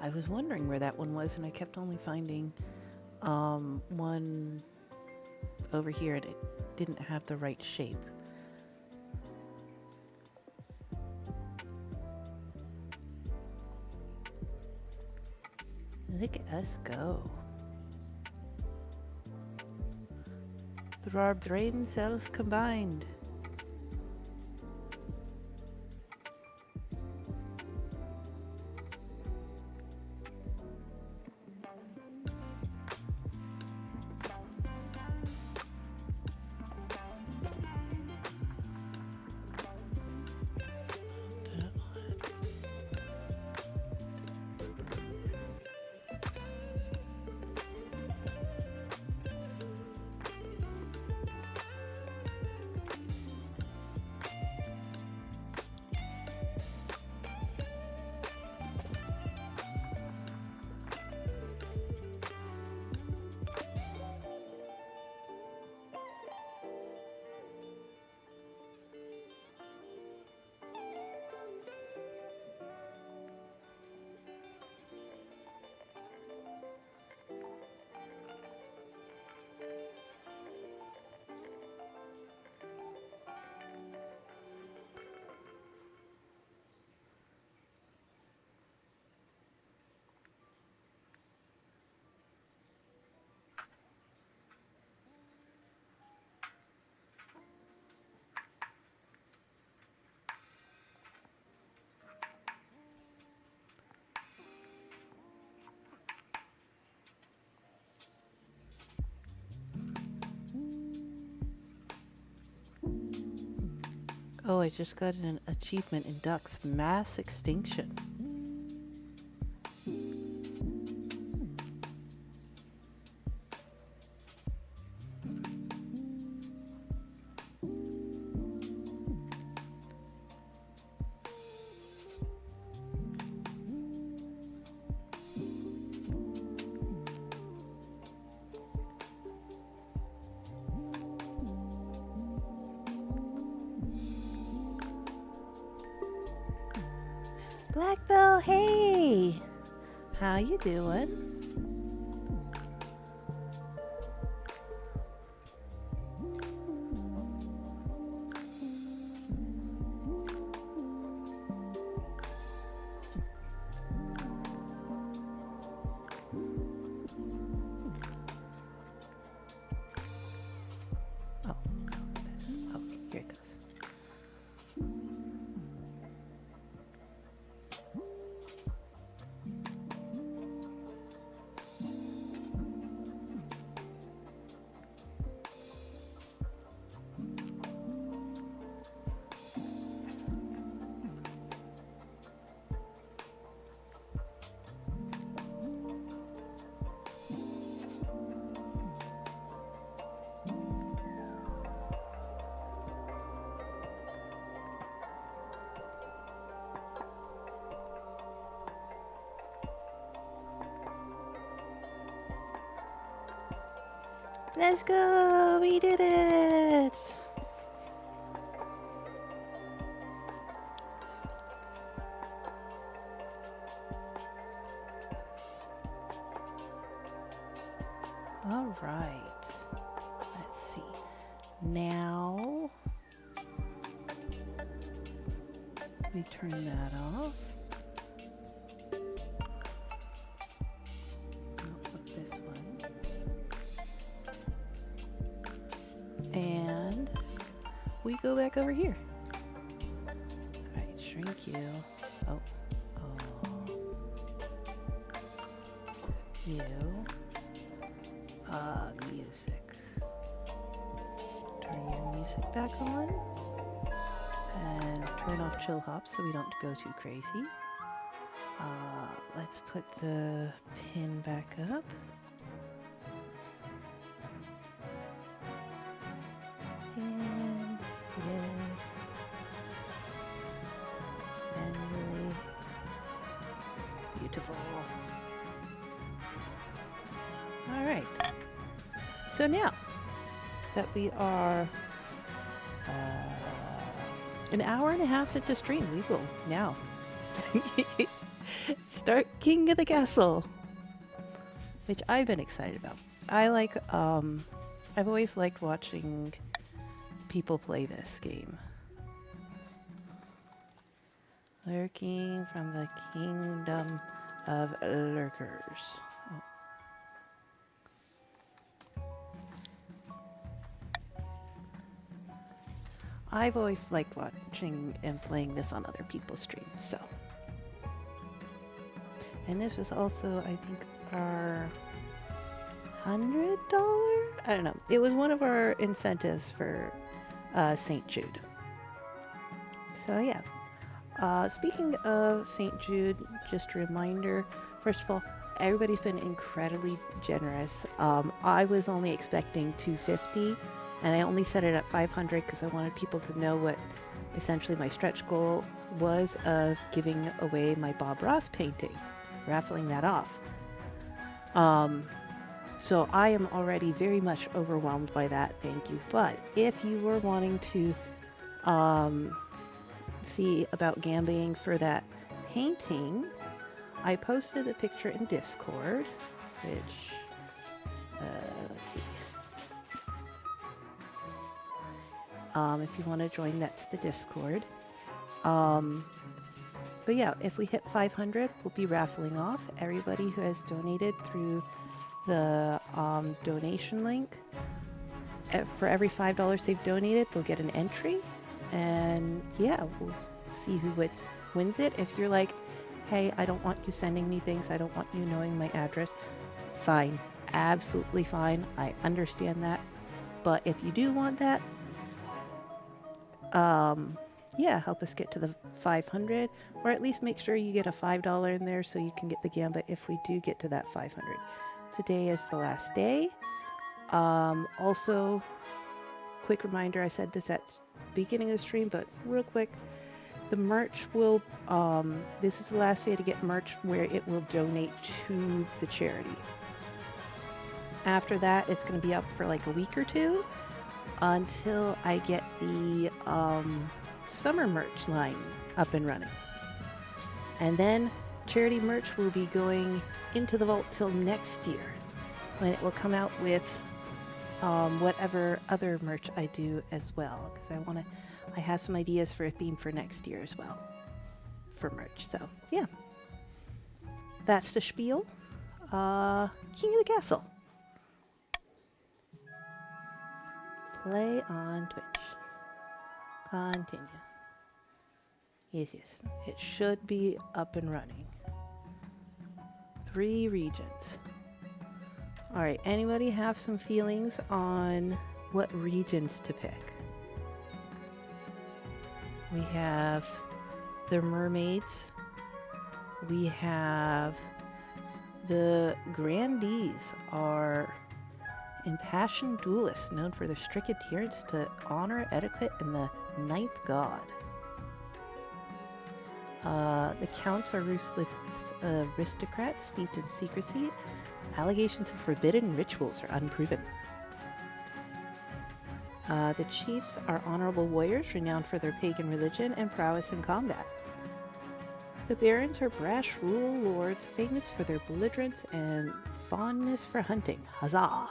I was wondering where that one was, and I kept only finding one over here, and it didn't have the right shape. Look at us go. Through our brain cells combined. Oh, I just got an achievement in ducks. Mass extinction. Black Bell, hey! How you doing? Oh, okay, here it goes. Let's go! We did it! All right. Let's see. Now we turn that off. I'll put this one. And we go back over here. All right, shrink you. Oh. You. Music. Turn your music back on. And turn off chill hop so we don't go too crazy. Let's put the pin back up. And yes. Manually. Beautiful. All right. So now that we are an hour and a half into stream, we will now Start King of the Castle, which I've been excited about. I've always liked watching people play this game. Lurking from the Kingdom of Lurkers. I've always liked watching and playing this on other people's streams, so. And this was also, I think, our $100? I don't know. It was one of our incentives for St. Jude. So yeah. Speaking of St. Jude, just a reminder, first of all, everybody's been incredibly generous. I was only expecting $250, and I only set it at $500 because I wanted people to know what essentially my stretch goal was of giving away my Bob Ross painting, raffling that off. So I am already very much overwhelmed by that, thank you. But if you were wanting to see about gambling for that painting, I posted a picture in Discord, which, let's see. If you want to join, that's the Discord. But yeah, if we hit 500, we'll be raffling off everybody who has donated through the donation link. For every $5 they've donated, they'll get an entry. And yeah, we'll see who wins it. If you're like, hey, I don't want you sending me things, I don't want you knowing my address, fine. Absolutely fine. I understand that. But if you do want that, yeah, help us get to the 500, or at least make sure you get a $5 in there so you can get the gambit if we do get to that 500. Today is the last day. Also, quick reminder, I said this at beginning of the stream, but real quick, the merch will, this is the last day to get merch where it will donate to the charity. After that, it's going to be up for like a week or two until I get the summer merch line up and running. And then charity merch will be going into the vault till next year, when it will come out with whatever other merch I do as well, because I have some ideas for a theme for next year as well for merch. So yeah, that's the spiel. King of the Castle. Play on Twitch. Continue. Yes, it should be up and running. 3 regions. All right, anybody have some feelings on what regions to pick? We have the mermaids. We have the grandees are impassioned duelists known for their strict adherence to honor, etiquette, and the ninth god. The counts are ruthless aristocrats steeped in secrecy. Allegations of forbidden rituals are unproven. The chiefs are honorable warriors renowned for their pagan religion and prowess in combat. The barons are brash rural lords famous for their belligerence and fondness for hunting. Huzzah!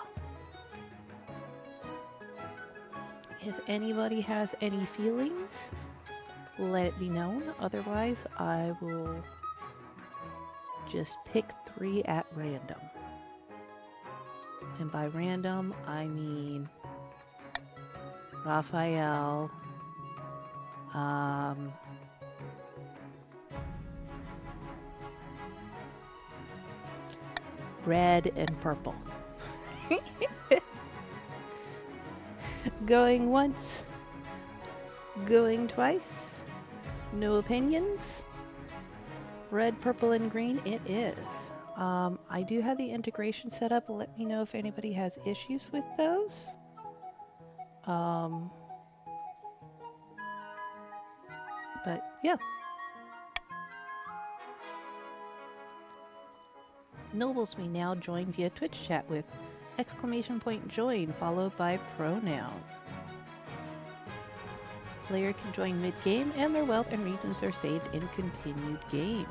If anybody has any feelings, let it be known. Otherwise, I will just pick 3 at random. And by random, I mean Raphael, red and purple. Going once, going twice, no opinions. Red, purple, and green it is. I do have the integration set up. Let me know if anybody has issues with those. But yeah. Nobles may now join via Twitch chat with !join followed by pronoun. Player can join mid-game and their wealth and regions are saved in continued games.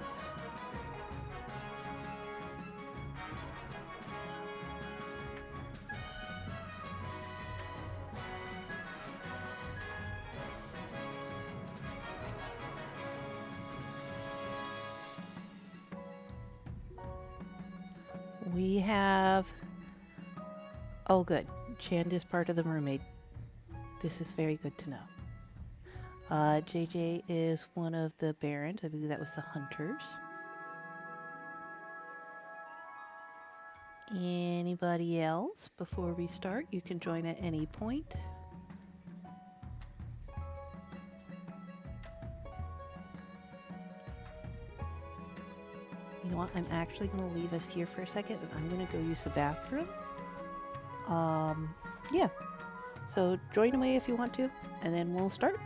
We have... Oh, good. Chand is part of the mermaid. This is very good to know. JJ is one of the barons. I believe that was the hunters. Anybody else? Before we start, you can join at any point. You know what? I'm actually going to leave us here for a second, and I'm going to go use the bathroom. Yeah. So join away if you want to, and then we'll start.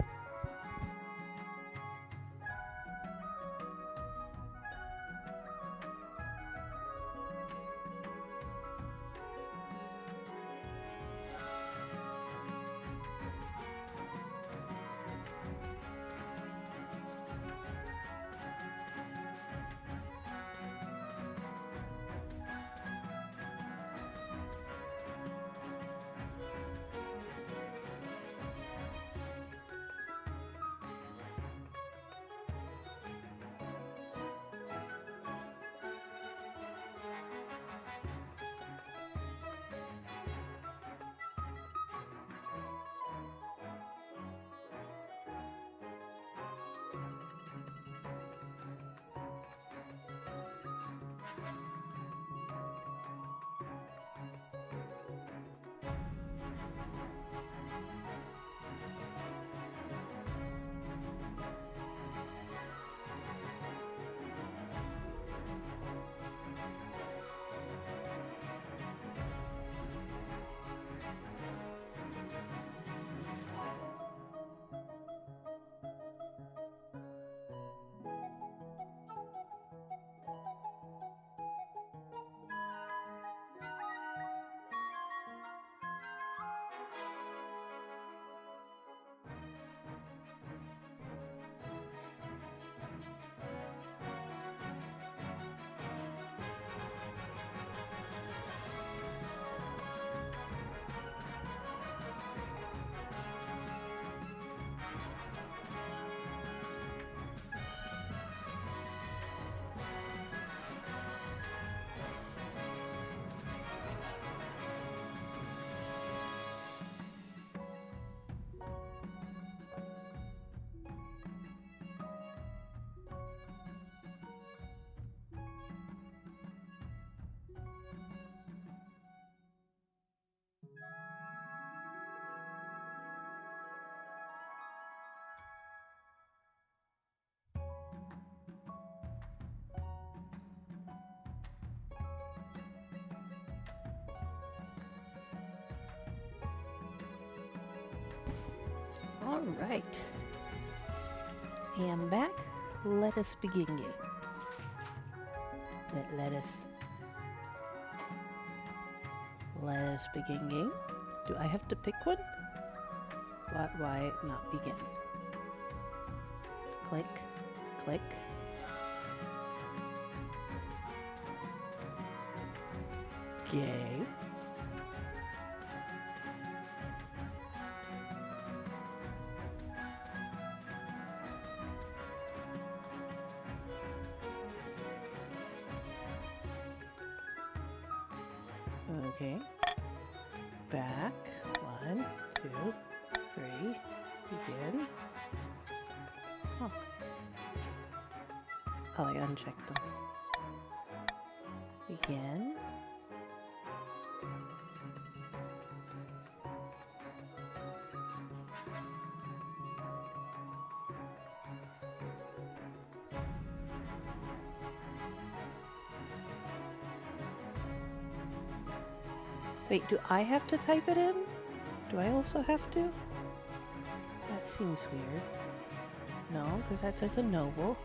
All right. And back. Let us begin game. Let us begin game. Do I have to pick one? Why not begin? Click, click. Game. Okay. Back. 1, 2, 3. Begin. Oh. Oh, I unchecked them. Begin. Wait, do I have to type it in? Do I also have to? That seems weird. No, because that says a noble.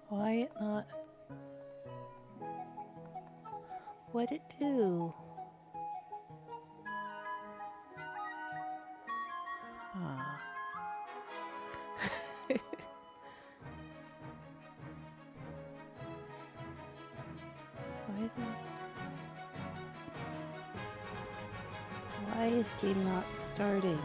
Why it not? What'd it do? Ah. Why is game not starting?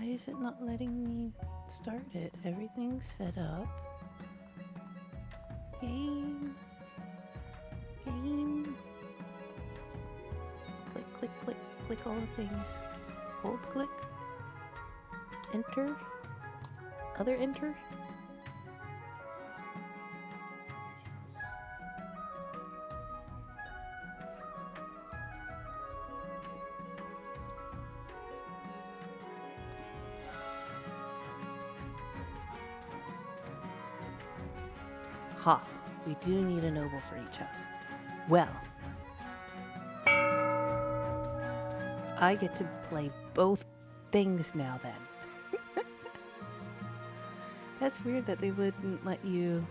is it not letting me start it? Everything's set up. Game. Game. Click, click, click, click all the things. Hold click. Enter. Other enter. Ha! We do need a noble for each house. Well, I get to play both things now then. That's weird that they wouldn't let you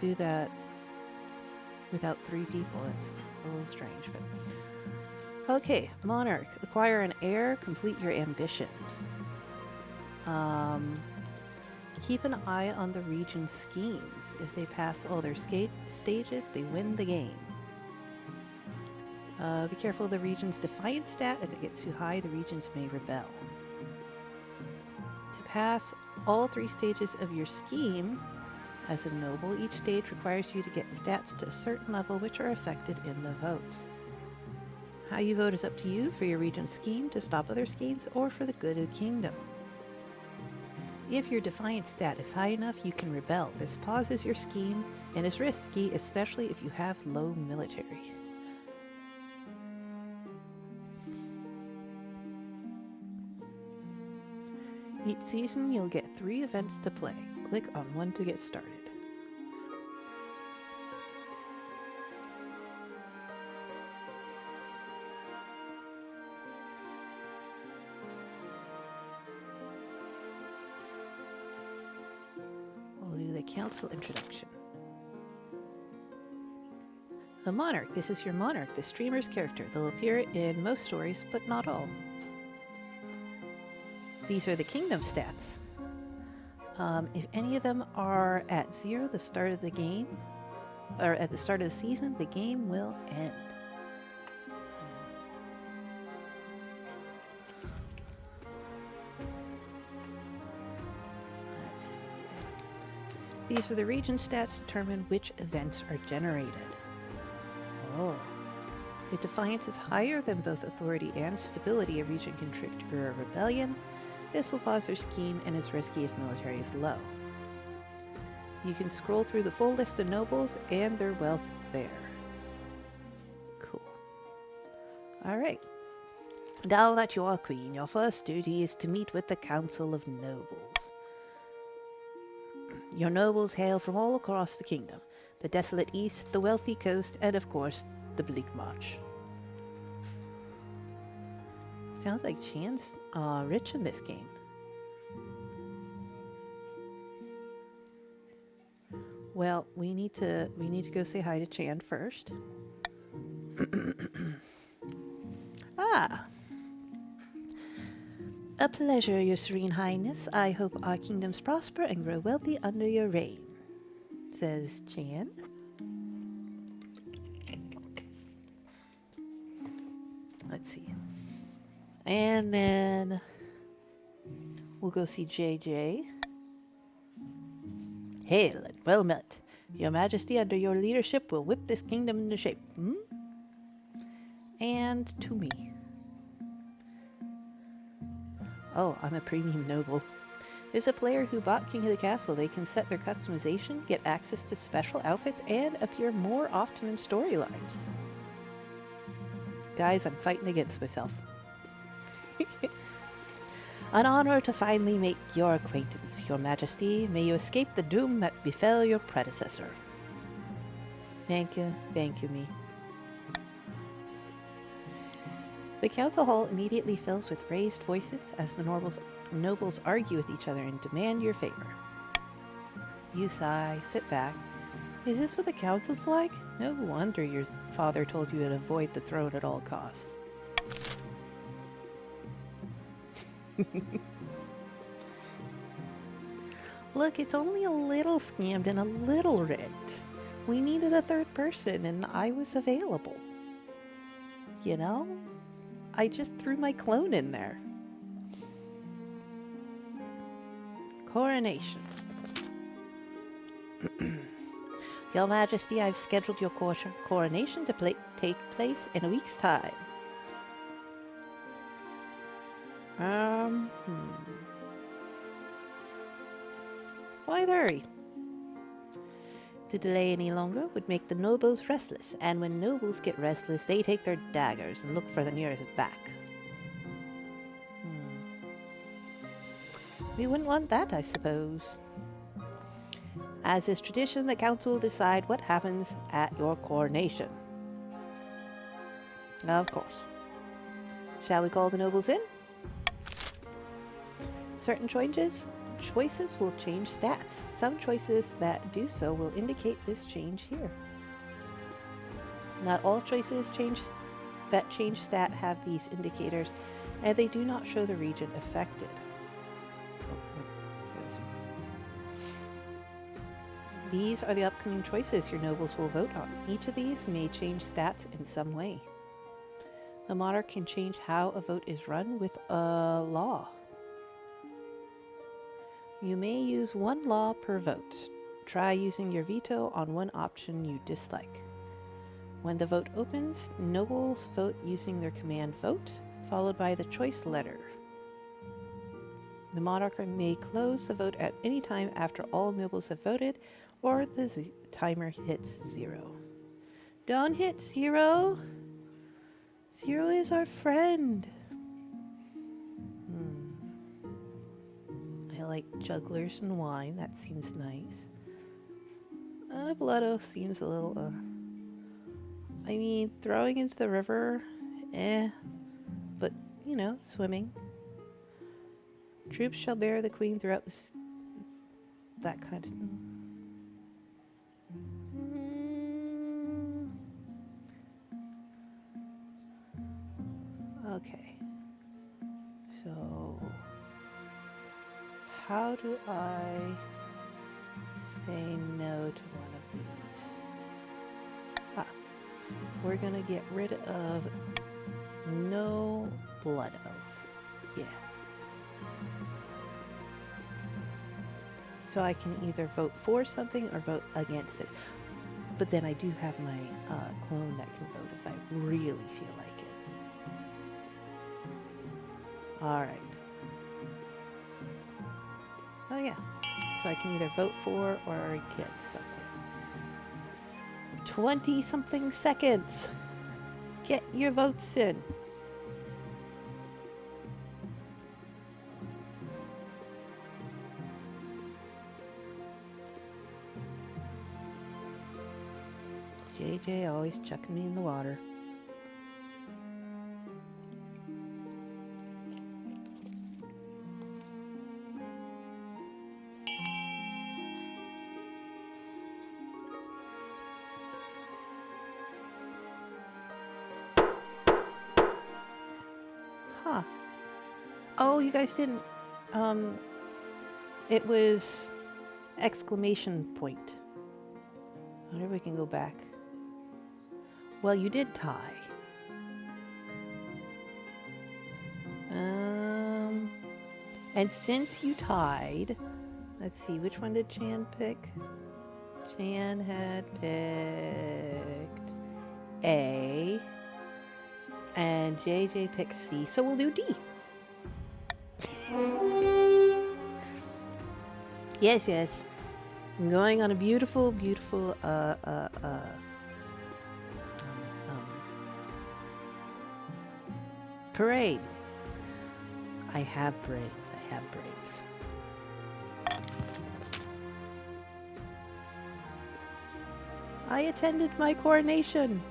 do that without 3 people. That's a little strange, but... Okay, Monarch. Acquire an heir, complete your ambition. Keep an eye on the region's schemes. If they pass all their stages, they win the game. Be careful of the region's defiant stat. If it gets too high, the regions may rebel. To pass all 3 stages of your scheme as a noble, each stage requires you to get stats to a certain level which are affected in the votes. How you vote is up to you for your region's scheme, to stop other schemes, or for the good of the kingdom. If your defiant stat is high enough, you can rebel. This pauses your scheme and is risky, especially if you have low military. Each season, you'll get 3 events to play. Click on one to get started. We'll do the council introduction. The Monarch. This is your Monarch, the streamer's character. They'll appear in most stories, but not all. These are the kingdom stats. If any of them are at 0 the start of the game, or at the start of the season, the game will end. Let's see. These are the region stats to determine which events are generated. Oh. If defiance is higher than both authority and stability, a region can trigger a rebellion. This will pause their scheme and is risky if military is low. You can scroll through the full list of nobles and their wealth there. Cool. Alright. Now that you are queen, your first duty is to meet with the Council of Nobles. Your nobles hail from all across the kingdom. The desolate east, the wealthy coast, and of course, the bleak march. Sounds like Chan's rich in this game. Well, we need to go say hi to Chan first. Ah. A pleasure, Your Serene Highness. I hope our kingdoms prosper and grow wealthy under your reign, says Chan. Let's see. And then we'll go see JJ. Hail and well met. Your Majesty, under your leadership, will whip this kingdom into shape. And to me. Oh, I'm a premium noble. There's a player who bought King of the Castle. They can set their customization, get access to special outfits, and appear more often in storylines. Guys, I'm fighting against myself. An honor to finally make your acquaintance, Your Majesty. May you escape the doom that befell your predecessor. Thank you, me. The council hall immediately fills with raised voices as the nobles argue with each other and demand your favor. You sigh, sit back. Is this what the council's like? No wonder your father told you to avoid the throne at all costs. Look, it's only a little scammed and a little rigged. We needed a third person and I was available. You know? I just threw my clone in there. Coronation. Your Majesty, I've scheduled your coronation to take place in a week's time. Why hurry? To delay any longer would make the nobles restless, and when nobles get restless, they take their daggers and look for the nearest back. We wouldn't want that, I suppose. As is tradition, the council will decide what happens at your coronation. Of course. Shall we call the nobles in? Certain choices will change stats. Some choices that do so will indicate this change here. Not all choices that change stat have these indicators, and they do not show the region affected. These are the upcoming choices your nobles will vote on. Each of these may change stats in some way. The monarch can change how a vote is run with a law. You may use one law per vote. Try using your veto on one option you dislike. When the vote opens, nobles vote using their command vote, followed by the choice letter. The monarch may close the vote at any time after all nobles have voted, or the timer hits 0. Don't hit 0. 0 is our friend. I like jugglers and wine. That seems nice. Blood oath seems a little, I mean, throwing into the river, but, you know, swimming. Troops shall bear the queen throughout that kind of... Okay. So, how do I say no to one of these? We're gonna get rid of no blood oath. Yeah. So I can either vote for something or vote against it. But then I do have my clone that can vote if I really feel like it. Alright. Oh yeah. So I can either vote for or against something. 20-something seconds. Get your votes in. JJ always chucking me in the water. Huh. Oh, you guys didn't. It was exclamation point. I wonder if we can go back. Well, you did tie. And since you tied, let's see, which one did Chan pick? Chan had picked A, and JJ picked C, so we'll do D. Yes, yes. I'm going on a beautiful, beautiful, parade. I have braids. I have braids. I attended my coronation.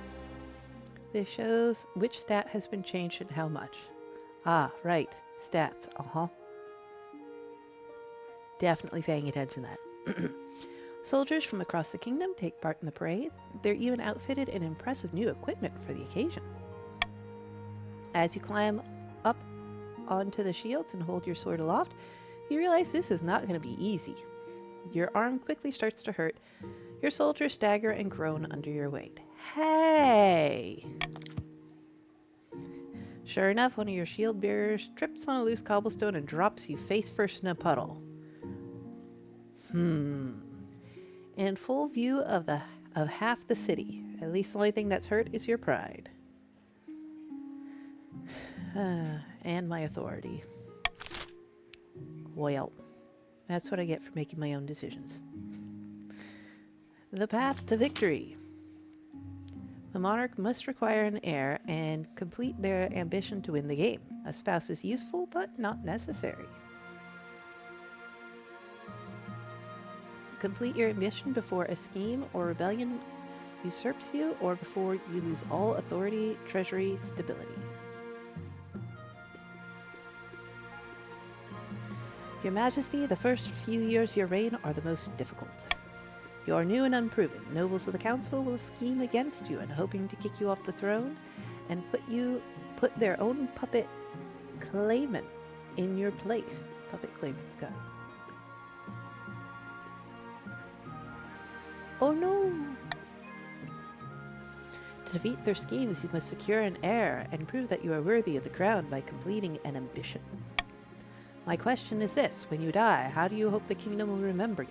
This shows which stat has been changed and how much. Ah, right. Stats. Definitely paying attention to that. Soldiers from across the kingdom take part in the parade. They're even outfitted in impressive new equipment for the occasion. As you climb up onto the shields and hold your sword aloft, you realize this is not going to be easy. Your arm quickly starts to hurt. Your soldiers stagger and groan under your weight. Hey! Sure enough, one of your shield bearers trips on a loose cobblestone and drops you face first in a puddle. In full view of half the city. At least the only thing that's hurt is your pride. And my authority. Well, that's what I get for making my own decisions. The path to victory. The monarch must require an heir and complete their ambition to win the game. A spouse is useful, but not necessary. Complete your ambition before a scheme or rebellion usurps you, or before you lose all authority, treasury, stability. Your Majesty, the first few years of your reign are the most difficult. You are new and unproven. Nobles of the council will scheme against you and hoping to kick you off the throne and put their own puppet claimant in your place. Puppet claimant, got it. Oh no! To defeat their schemes, you must secure an heir and prove that you are worthy of the crown by completing an ambition. My question is this: when you die, how do you hope the kingdom will remember you?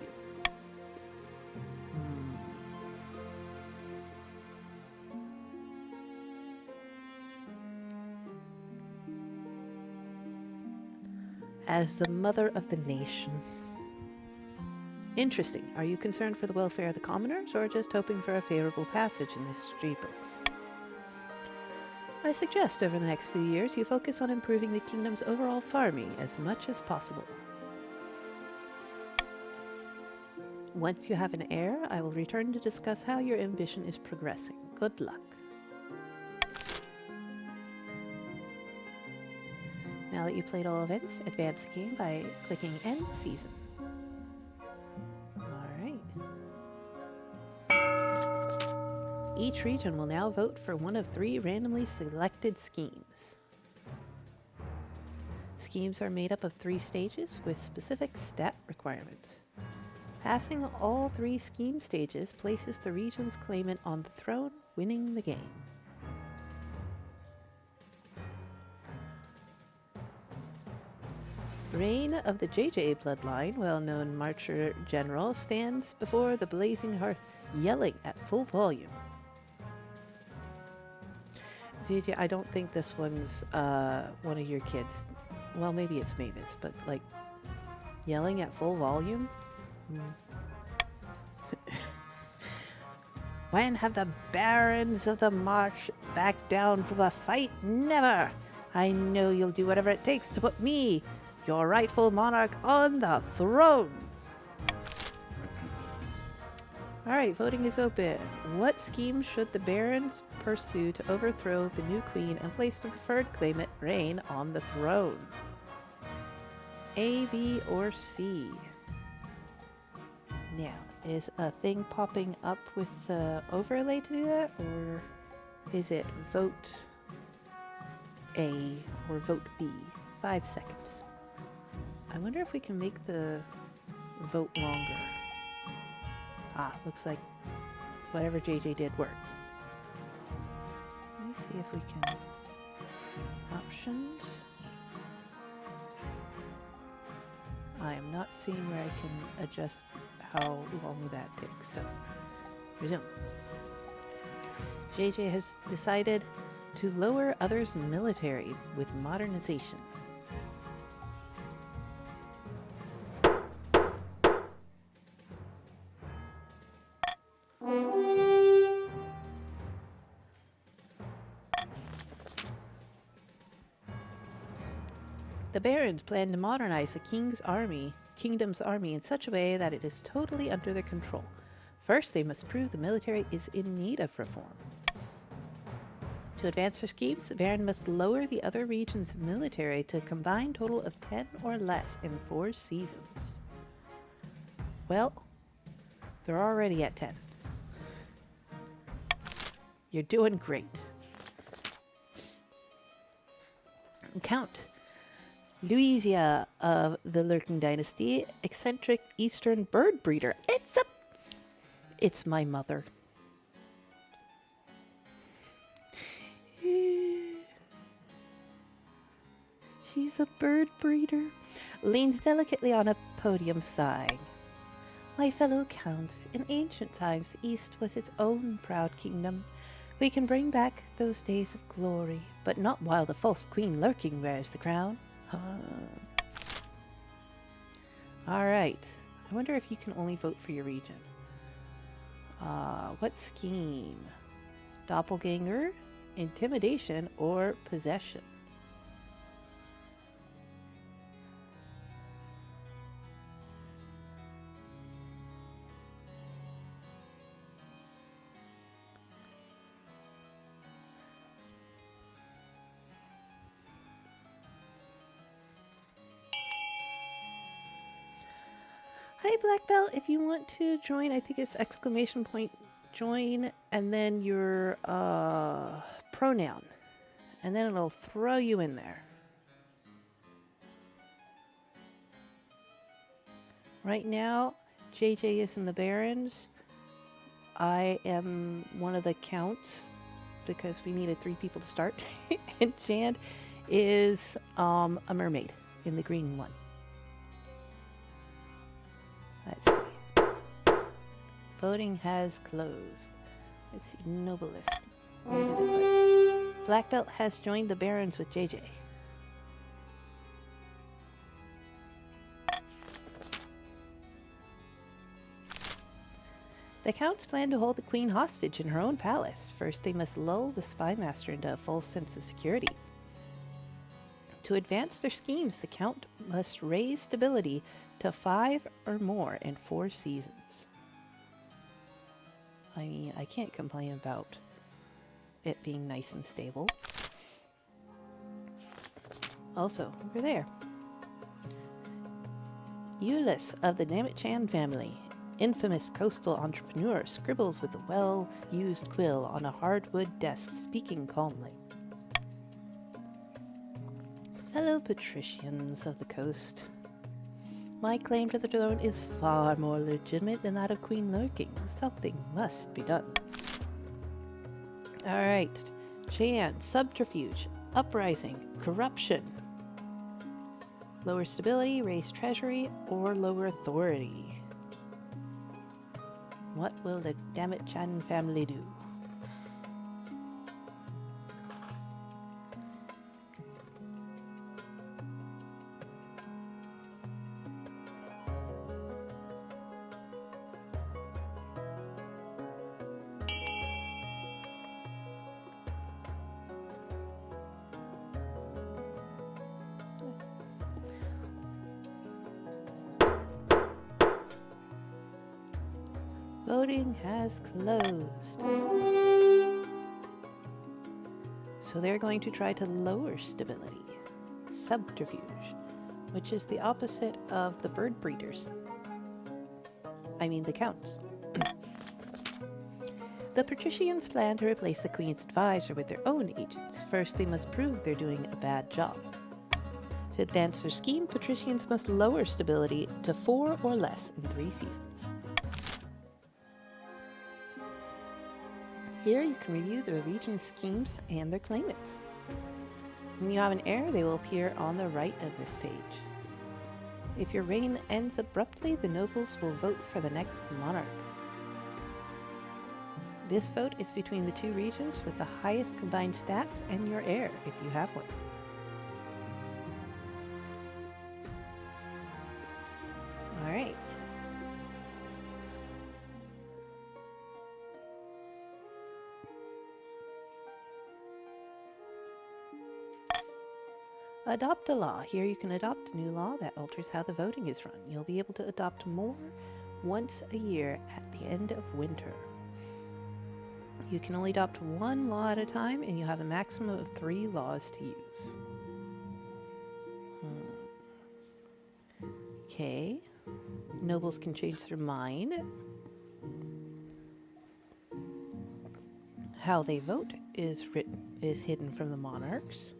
As the mother of the nation. Interesting. Are you concerned for the welfare of the commoners, or just hoping for a favorable passage in the history books? I suggest over the next few years you focus on improving the kingdom's overall farming as much as possible. Once you have an heir, I will return to discuss how your ambition is progressing. Good luck. Now that you played all events, advance the game by clicking End Season. Each region will now vote for one of 3 randomly selected schemes. Schemes are made up of 3 stages with specific stat requirements. Passing all 3 scheme stages places the region's claimant on the throne, winning the game. Reign of the JJ bloodline, well-known Marcher General, stands before the blazing hearth, yelling at full volume. JJ, I don't think this one's one of your kids. Well, maybe it's Mavis, but like yelling at full volume? When have the barons of the march backed down from a fight? Never! I know you'll do whatever it takes to put me, your rightful monarch, on the throne! Alright, voting is open. What scheme should the barons pursue to overthrow the new queen and place the preferred claimant, Reign, on the throne? A, B, or C? Now, is a thing popping up with the overlay to do that? Or is it vote A or vote B? 5 seconds. I wonder if we can make the vote longer. Ah, looks like whatever JJ did worked. Let me see if we can... Options. I am not seeing where I can adjust how long that takes. So, resume. JJ has decided to lower others' military with modernization. The barons plan to modernize the kingdom's army in such a way that it is totally under their control. First, they must prove the military is in need of reform. To advance their schemes, the baron must lower the other region's military to a combined total of 10 or less in 4 seasons. Well, they're already at 10. You're doing great. Count. Louisia of the Lurking Dynasty, eccentric eastern bird breeder. It's my mother. She's a bird breeder. Leans delicately on a podium, sighing. My fellow counts, in ancient times the East was its own proud kingdom. We can bring back those days of glory, but not while the false queen lurking wears the crown. Alright. I wonder if you can only vote for your region. What scheme? Doppelganger, intimidation, or possession? Hi, Black Belt. If you want to join, I think it's exclamation point join and then your pronoun. And then it'll throw you in there. Right now, JJ is in the Barrens. I am one of the counts because we needed 3 people to start. And Chand is a mermaid in the green one. Let's see. Voting has closed. Let's see. Noblest. Where did it put? Black Belt has joined the Barrens with JJ. The counts plan to hold the queen hostage in her own palace. First, they must lull the spy master into a false sense of security. To advance their schemes, the count must raise stability to 5 or more in 4 seasons. I mean, I can't complain about it being nice and stable. Also, over there. Euless of the Namit-Chan family, infamous coastal entrepreneur, scribbles with a well-used quill on a hardwood desk, speaking calmly. Fellow patricians of the coast, my claim to the throne is far more legitimate than that of Queen Lurking. Something must be done. Alright. Chan, subterfuge, uprising, corruption. Lower stability, raise treasury, or lower authority. What will the Namit-Chan family do? Voting has closed. So they're going to try to lower stability. Subterfuge, which is the opposite of the bird breeders. I mean the counts. The patricians plan to replace the queen's advisor with their own agents. First, they must prove they're doing a bad job. To advance their scheme, patricians must lower stability to 4 or less in 3 seasons. Here you can review the region's schemes and their claimants. When you have an error, they will appear on the right of this page. If your reign ends abruptly, the nobles will vote for the next monarch. This vote is between the 2 regions with the highest combined stats and your heir, if you have one. Alright. Adopt a law. Here you can adopt a new law that alters how the voting is run. You'll be able to adopt more once a year at the end of winter. You can only adopt 1 law at a time, and you have a maximum of 3 laws to use. Okay. Nobles can change their mind. How they vote is hidden from the monarchs.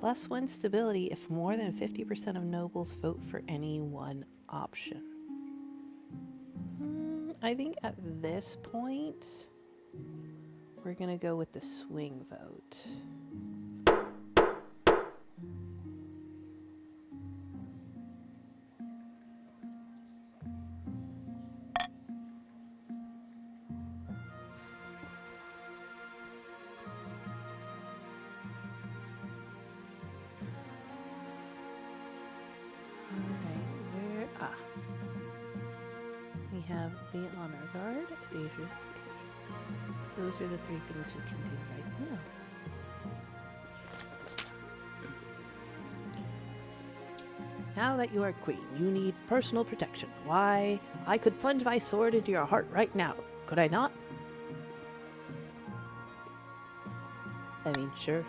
+1 stability if more than 50% of nobles vote for any one option. I think at this point, we're going to go with the swing vote. have the honor guard, danger. Those are the three things you can do right now. Now that you are queen, you need personal protection. Why, I could plunge my sword into your heart right now. Could I not? I mean, sure.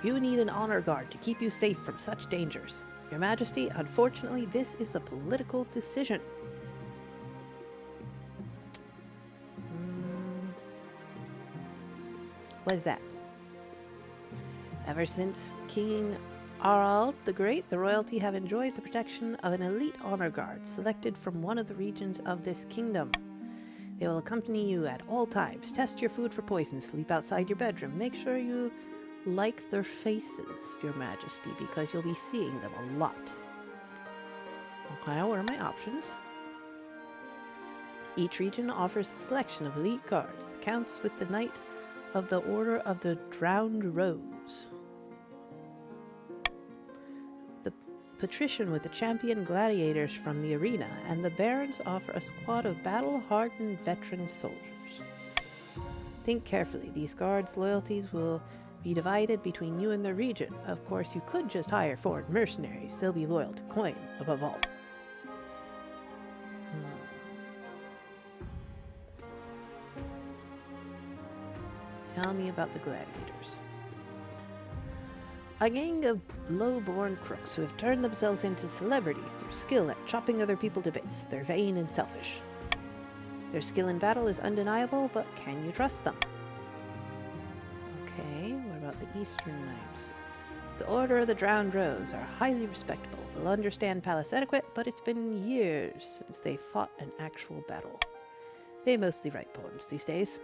You need an honor guard to keep you safe from such dangers. Your Majesty, unfortunately, this is a political decision. What is that? Ever since King Harald the Great, the royalty have enjoyed the protection of an elite honor guard selected from one of the regions of this kingdom. They will accompany you at all times, test your food for poison, sleep outside your bedroom. Make sure you like their faces, Your Majesty, because you'll be seeing them a lot. Okay, what are my options? Each region offers a selection of elite guards. The counts with the Knight of the Order of the Drowned Rose. The Patrician with the champion gladiators from the arena, and the Barons offer a squad of battle-hardened veteran soldiers. Think carefully. These guards' loyalties will be divided between you and the region. Of course, you could just hire foreign mercenaries. They'll be loyal to coin, above all. Tell me about the gladiators. A gang of low-born crooks who have turned themselves into celebrities through skill at chopping other people to bits. They're vain and selfish. Their skill in battle is undeniable, but can you trust them? Okay, what about the Eastern Knights? The Order of the Drowned Rose are highly respectable. They'll understand palace etiquette, but it's been years since they fought an actual battle. They mostly write poems these days.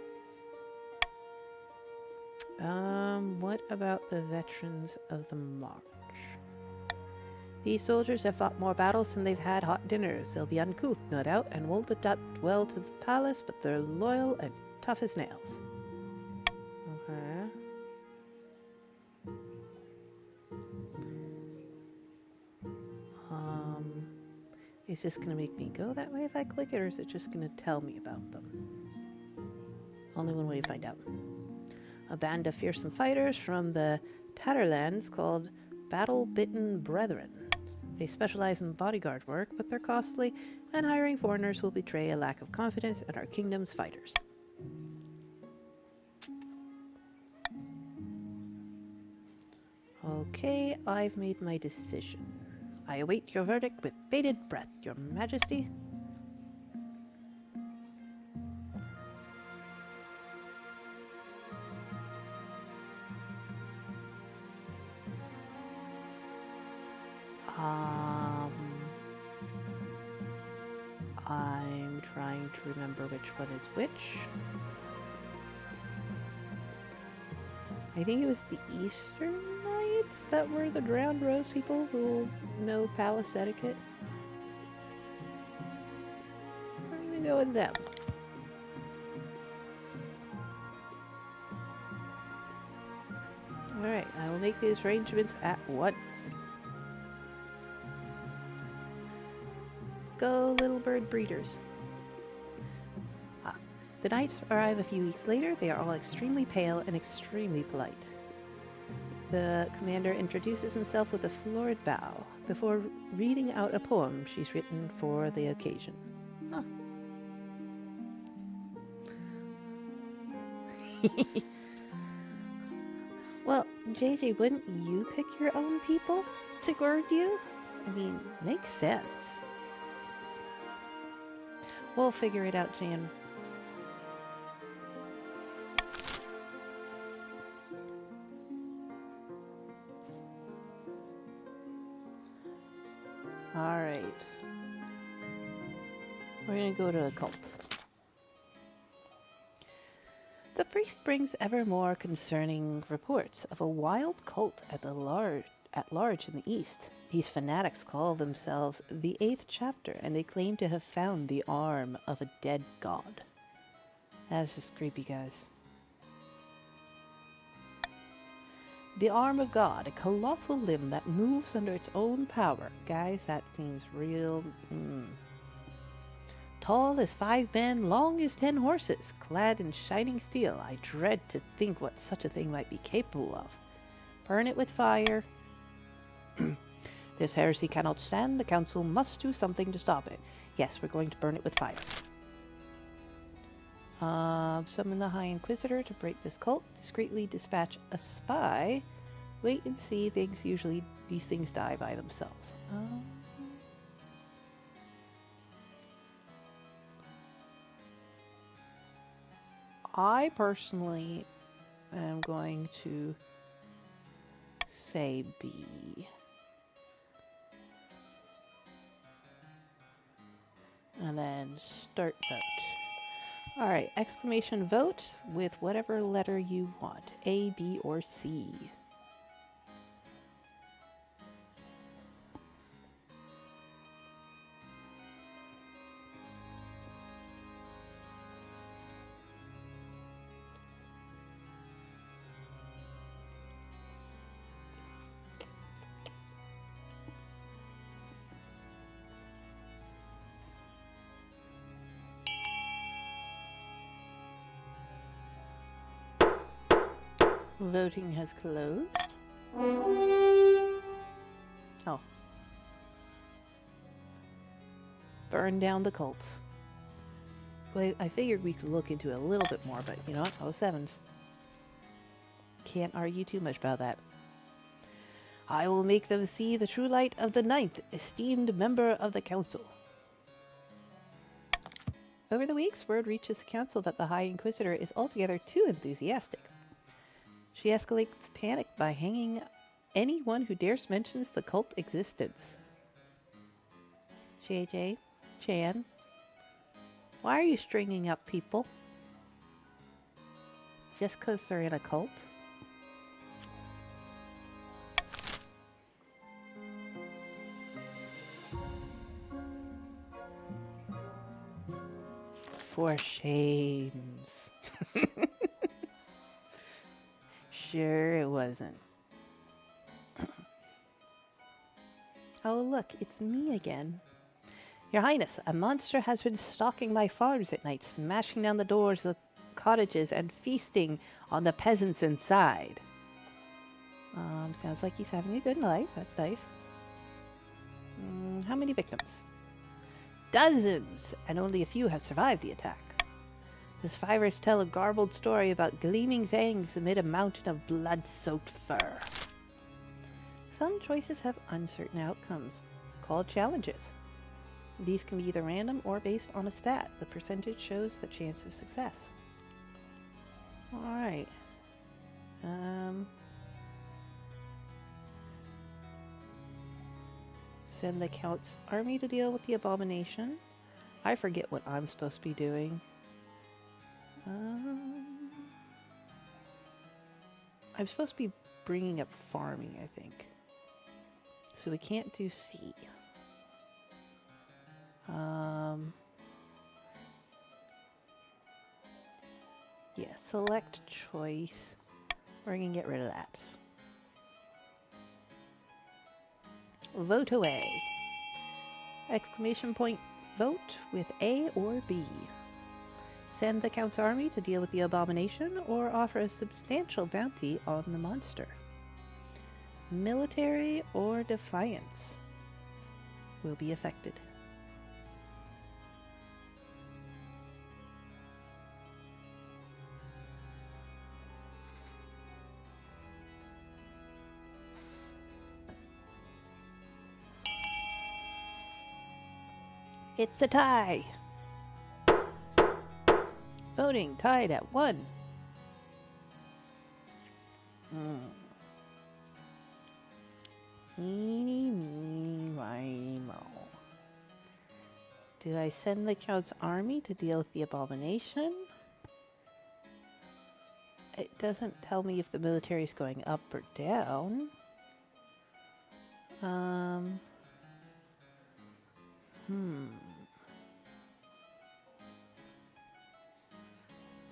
What about the veterans of the March? These soldiers have fought more battles than they've had hot dinners. They'll be uncouth, no doubt, and won't adapt well to the palace, but they're loyal and tough as nails. Okay. Is this going to make me go that way if I click it, or is it just going to tell me about them? Only one way to find out. A band of fearsome fighters from the Tatterlands called Battle-Bitten Brethren. They specialize in bodyguard work, but they're costly, and hiring foreigners will betray a lack of confidence in our kingdom's fighters. Okay, I've made my decision. I await your verdict with bated breath, Your Majesty. I'm trying to remember which one is which. I think it was the Eastern Knights that were the Drowned Rose people who know palace etiquette. I'm gonna go with them. Alright, I will make these arrangements at once. Go, little bird breeders. The knights arrive a few weeks later. They are all extremely pale and extremely polite. The commander introduces himself with a florid bow before reading out a poem she's written for the occasion. Huh. Well, JJ, wouldn't you pick your own people to guard you? I mean, makes sense. We'll figure it out, Jan. Alright. We're gonna go to a cult. The priest brings ever more concerning reports of a wild cult at large in the east. These fanatics call themselves the 8th chapter, and they claim to have found the arm of a dead god. That's just creepy, guys. The arm of God, a colossal limb that moves under its own power. Guys, that seems real... Tall as 5 men, long as 10 horses, clad in shining steel. I dread to think what such a thing might be capable of. Burn it with fire. This heresy cannot stand. The council must do something to stop it. Yes, we're going to burn it with fire. Summon the High Inquisitor to break this cult. Discreetly dispatch a spy. Wait and see. These things die by themselves. I personally am going to say B. And then start vote. Alright, exclamation vote with whatever letter you want. A, B, or C. Voting has closed. Oh. Burn down the cult. Well, I figured we could look into it a little bit more, but you know what? Oh, sevens. Can't argue too much about that. I will make them see the true light of the 9th, esteemed member of the council. Over the weeks, word reaches the council that the High Inquisitor is altogether too enthusiastic. She escalates panic by hanging anyone who dares mentions the cult existence. JJ, Chan, why are you stringing up people? Just 'cause they're in a cult? For shames. Sure it wasn't. Oh look, it's me again. Your Highness, a monster has been stalking my farms at night, smashing down the doors of the cottages and feasting on the peasants inside. Sounds like he's having a good life. That's nice. How many victims? Dozens! And only a few have survived the attack. The survivors tell a garbled story about gleaming fangs amid a mountain of blood-soaked fur. Some choices have uncertain outcomes, called challenges. These can be either random or based on a stat. The percentage shows the chance of success. Alright. Send the Count's army to deal with the abomination. I forget what I'm supposed to be doing. I'm supposed to be bringing up farming, I think. So we can't do C. Yeah, select choice. We're going to get rid of that. Vote away. Exclamation point vote with A or B. Send the Count's army to deal with the abomination or offer a substantial bounty on the monster. Military or defiance will be affected. It's a tie. Voting tied at 1. Eeny, meeny, miny, moe. Do I send the Count's army to deal with the abomination? It doesn't tell me if the military is going up or down.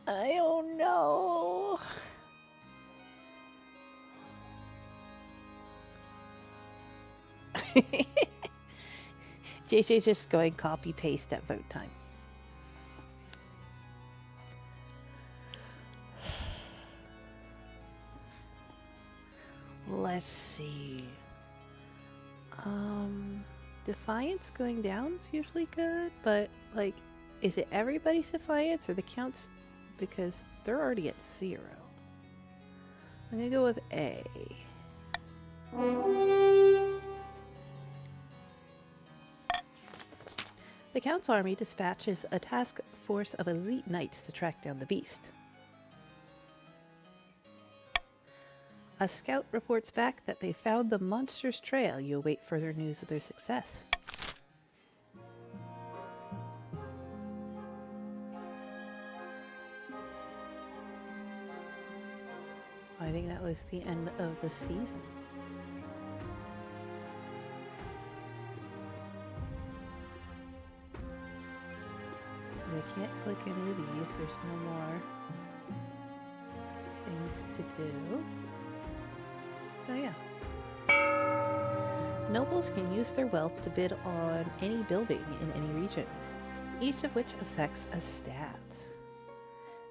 I don't know. JJ's just going copy paste at vote time. let's see. Defiance going down is usually good, but like, is it everybody's defiance or the counts? Because they're already at 0. I'm gonna go with A. The Count's army dispatches a task force of elite knights to track down the beast. A scout reports back that they found the monster's trail. You await further news of their success. I think that was the end of the season. I can't click any of these. There's no more things to do. Oh yeah. Nobles can use their wealth to bid on any building in any region, each of which affects a stat.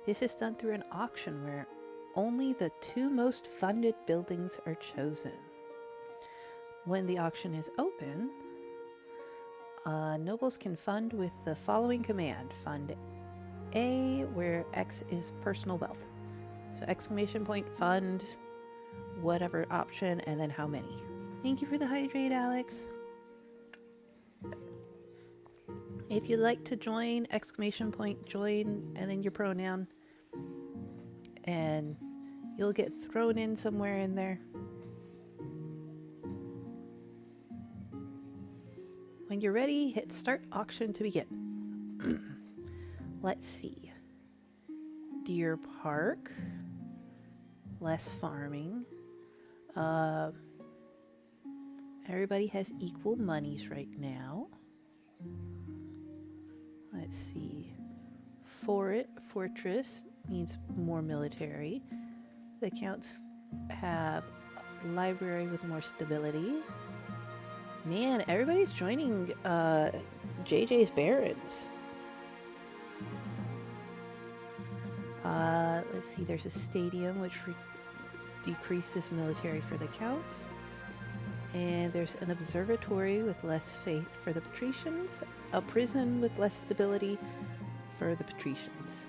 This is done through an auction where only the 2 most funded buildings are chosen. When the auction is open, nobles can fund with the following command. Fund A, where X is personal wealth. So exclamation point, fund, whatever option, and then how many. Thank you for the hydrate, Alex. If you'd like to join, exclamation point, join, and then your pronoun. And you'll get thrown in somewhere in there. When you're ready, hit start auction to begin. Let's see. Deer Park. Less farming. Everybody has equal monies right now. Let's see. Fortress needs more military. The Counts have a library with more stability. Man, everybody's joining JJ's Barons. Let's see, there's a stadium which decreases military for the Counts. And there's an observatory with less faith for the patricians. A prison with less stability for the patricians.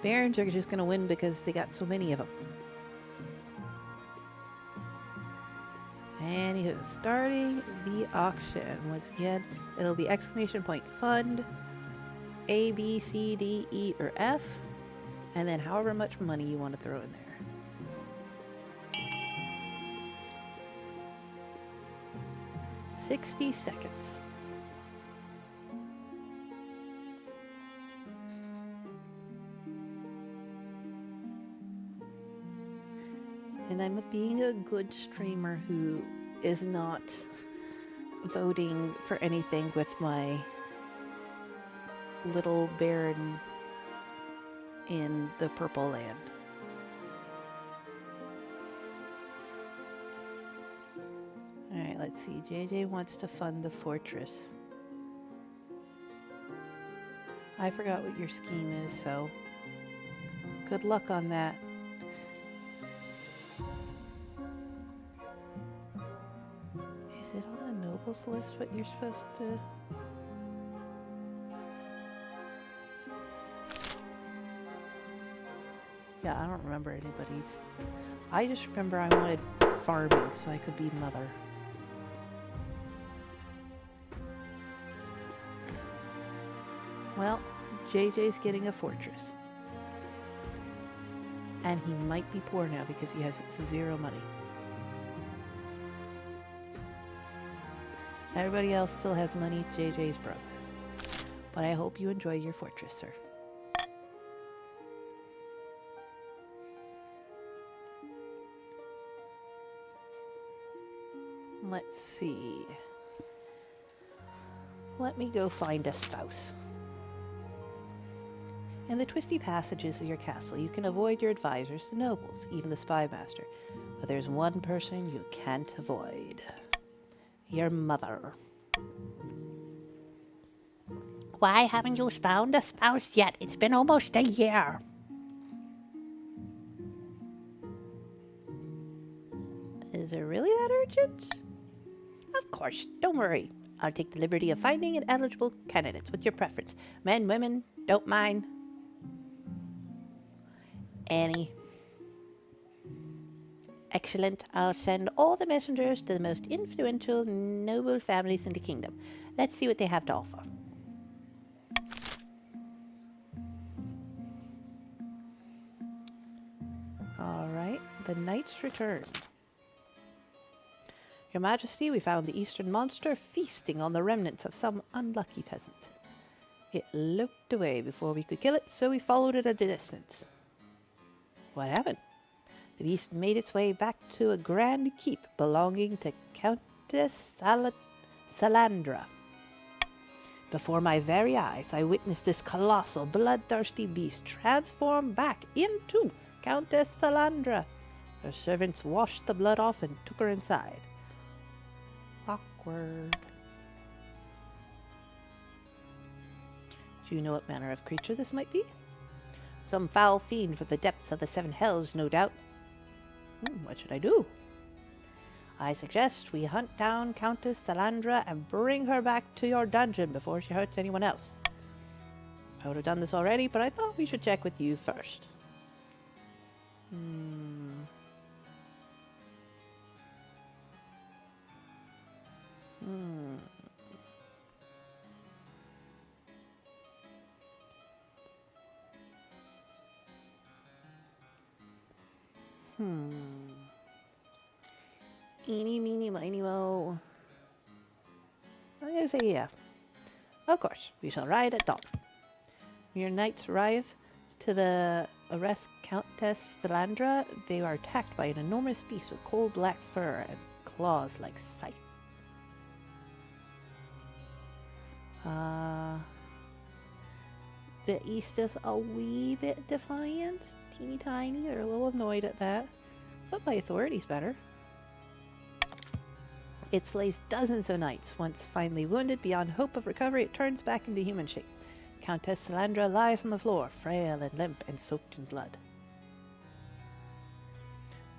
Barons are just going to win because they got so many of them. Anywho, starting the auction. Once again, it'll be exclamation point fund, A, B, C, D, E, or F, and then however much money you want to throw in there. $60 seconds. And I'm being a good streamer who is not voting for anything with my little baron in the purple land. Alright, let's see. JJ wants to fund the fortress. I forgot what your scheme is, so good luck on that. Is it on the nobles list what you're supposed to... Yeah, I don't remember anybody's. I just remember I wanted farming so I could be mother. Well, JJ's getting a fortress. And he might be poor now because he has 0 money. Everybody else still has money. JJ's broke. But I hope you enjoy your fortress, sir. Let's see. Let me go find a spouse. In the twisty passages of your castle, you can avoid your advisors, the nobles, even the spy master. But there's one person you can't avoid. Your mother. Why haven't you found a spouse yet? It's been almost a year. Is it really that urgent? Of course, don't worry. I'll take the liberty of finding an eligible candidates. What's your preference? Men, women, don't mind. Any. Excellent. I'll send all the messengers to the most influential, noble families in the kingdom. Let's see what they have to offer. All right, the knights return. Your Majesty, we found the eastern monster feasting on the remnants of some unlucky peasant. It looked away before we could kill it, so we followed it at a distance. What happened? The beast made its way back to a grand keep belonging to Countess Salandra. Before my very eyes, I witnessed this colossal, bloodthirsty beast transform back into Countess Salandra. Her servants washed the blood off and took her inside. Awkward. Do you know what manner of creature this might be? Some foul fiend from the depths of the seven hells, no doubt. What should I do? I suggest we hunt down Countess Salandra and bring her back to your dungeon before she hurts anyone else. I would have done this already, but I thought we should check with you first. Eeny, meeny, miny, mo. I'm gonna say yeah. Of course, we shall ride at dawn. When your knights arrive to arrest Countess Salandra, they are attacked by an enormous beast with coal black fur and claws like scythe. The east is a wee bit defiant, teeny tiny. They're a little annoyed at that, but my authority's better. It slays dozens of knights. Once finally wounded beyond hope of recovery, it turns back into human shape. Countess Salandra lies on the floor, frail and limp and soaked in blood.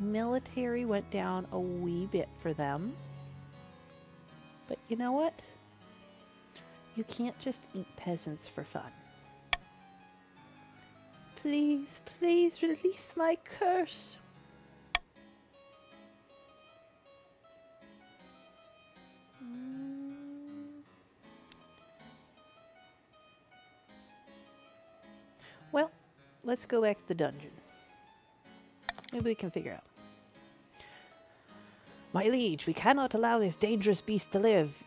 Military went down a wee bit for them. But you know what? You can't just eat peasants for fun. Please, please release my curse. Well, let's go back to the dungeon. Maybe we can figure out. My liege, we cannot allow this dangerous beast to live.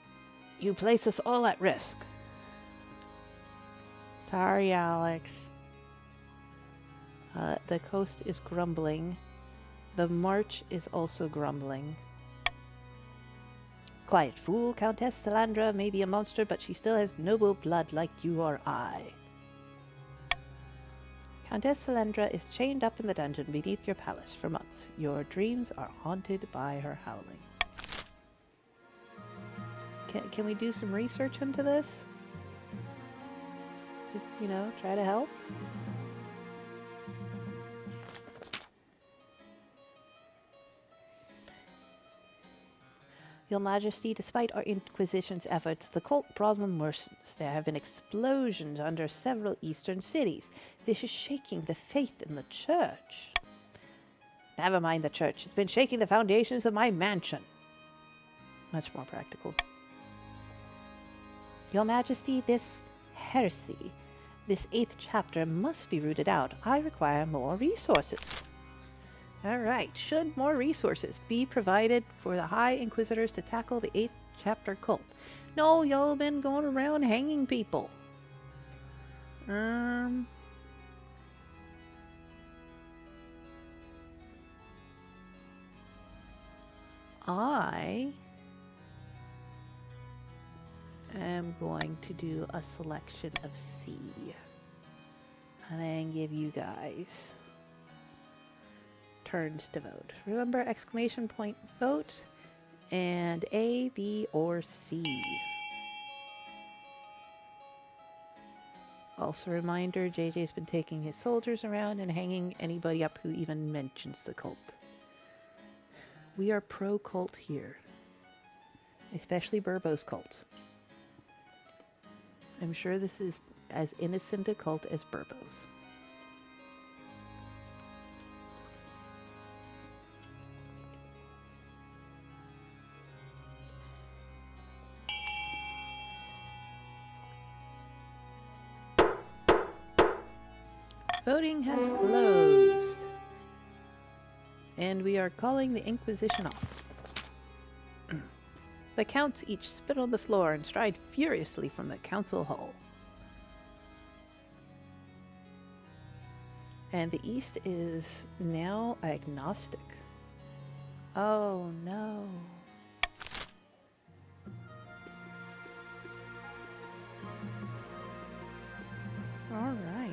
You place us all at risk. Sorry, Alex. The coast is grumbling. The march is also grumbling. Quiet, fool. Countess Salandra may be a monster, but she still has noble blood like you or I. Countess Salandra is chained up in the dungeon beneath your palace for months. Your dreams are haunted by her howling. Can we do some research into this? Just, try to help? Your Majesty, despite our Inquisition's efforts, the cult problem worsens. There have been explosions under several eastern cities. This is shaking the faith in the church. Never mind the church. It's been shaking the foundations of my mansion. Much more practical. Your Majesty, this heresy, this 8th chapter must be rooted out. I require more resources. Alright, should more resources be provided for the High Inquisitors to tackle the 8th chapter cult? No, y'all been going around hanging people. I am going to do a selection of C. And then give you guys turns to vote. Remember, exclamation point vote and A, B, or C. Also reminder, JJ's been taking his soldiers around and hanging anybody up who even mentions the cult. We are pro-cult here. Especially Burbo's cult. I'm sure this is as innocent a cult as Burbo's. Voting has closed. And we are calling the Inquisition off. The counts each spit on the floor and stride furiously from the council hall. And the East is now agnostic. Oh no. All right.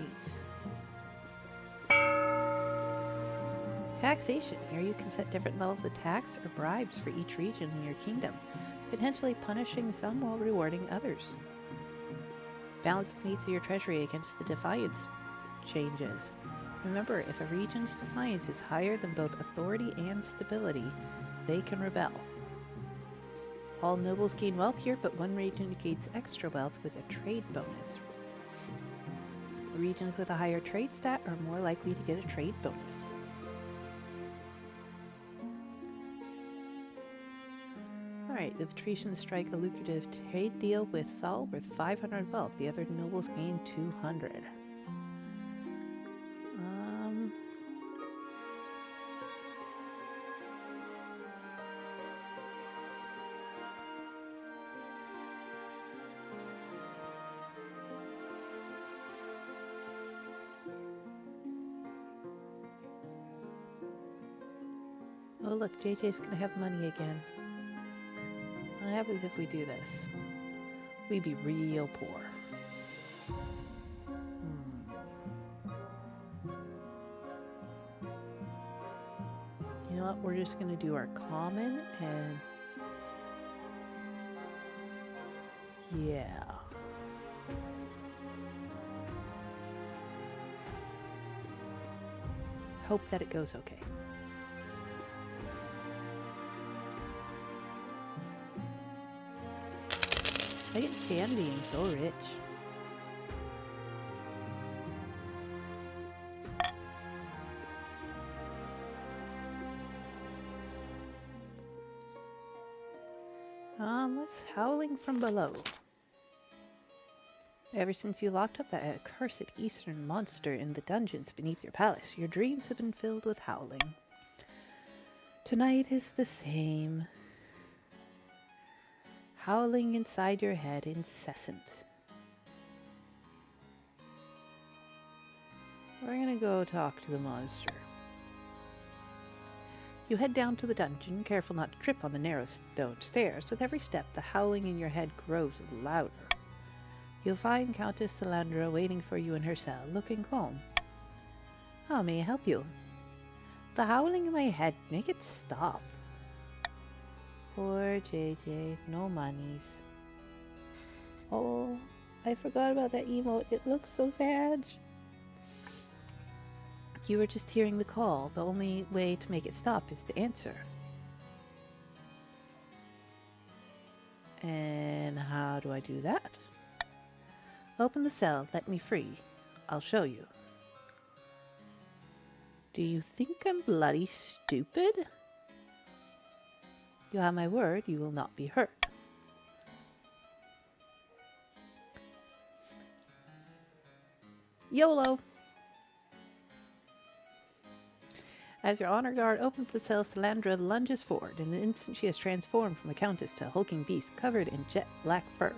Taxation. Here you can set different levels of tax or bribes for each region in your kingdom, potentially punishing some while rewarding others. Balance the needs of your treasury against the defiance changes. Remember, if a region's defiance is higher than both authority and stability, they can rebel. All nobles gain wealth here, but one region gains extra wealth with a trade bonus. Regions with a higher trade stat are more likely to get a trade bonus. Alright, the patricians strike a lucrative trade deal with Saul worth 500 wealth. The other nobles gain 200. Oh look, JJ's gonna have money again. What happens if we do this? We'd be real poor. You know what? We're just gonna do our common and... yeah. Hope that it goes okay. Look at Shan being so rich. Less howling from below. Ever since you locked up that accursed eastern monster in the dungeons beneath your palace, your dreams have been filled with howling. Tonight is the same. Howling inside your head, incessant. We're gonna go talk to the monster. You head down to the dungeon, careful not to trip on the narrow stone stairs. With every step, the howling in your head grows louder. You'll find Countess Salandra waiting for you in her cell, looking calm. How may I help you? The howling in my head, make it stop. Poor JJ, no monies. Oh, I forgot about that emote. It looks so sad. You were just hearing the call. The only way to make it stop is to answer. And how do I do that? Open the cell, let me free. I'll show you. Do you think I'm bloody stupid? You have my word, you will not be hurt. YOLO! As your honor guard opens the cell, Salandra lunges forward. In an instant, she has transformed from a countess to a hulking beast covered in jet black fur.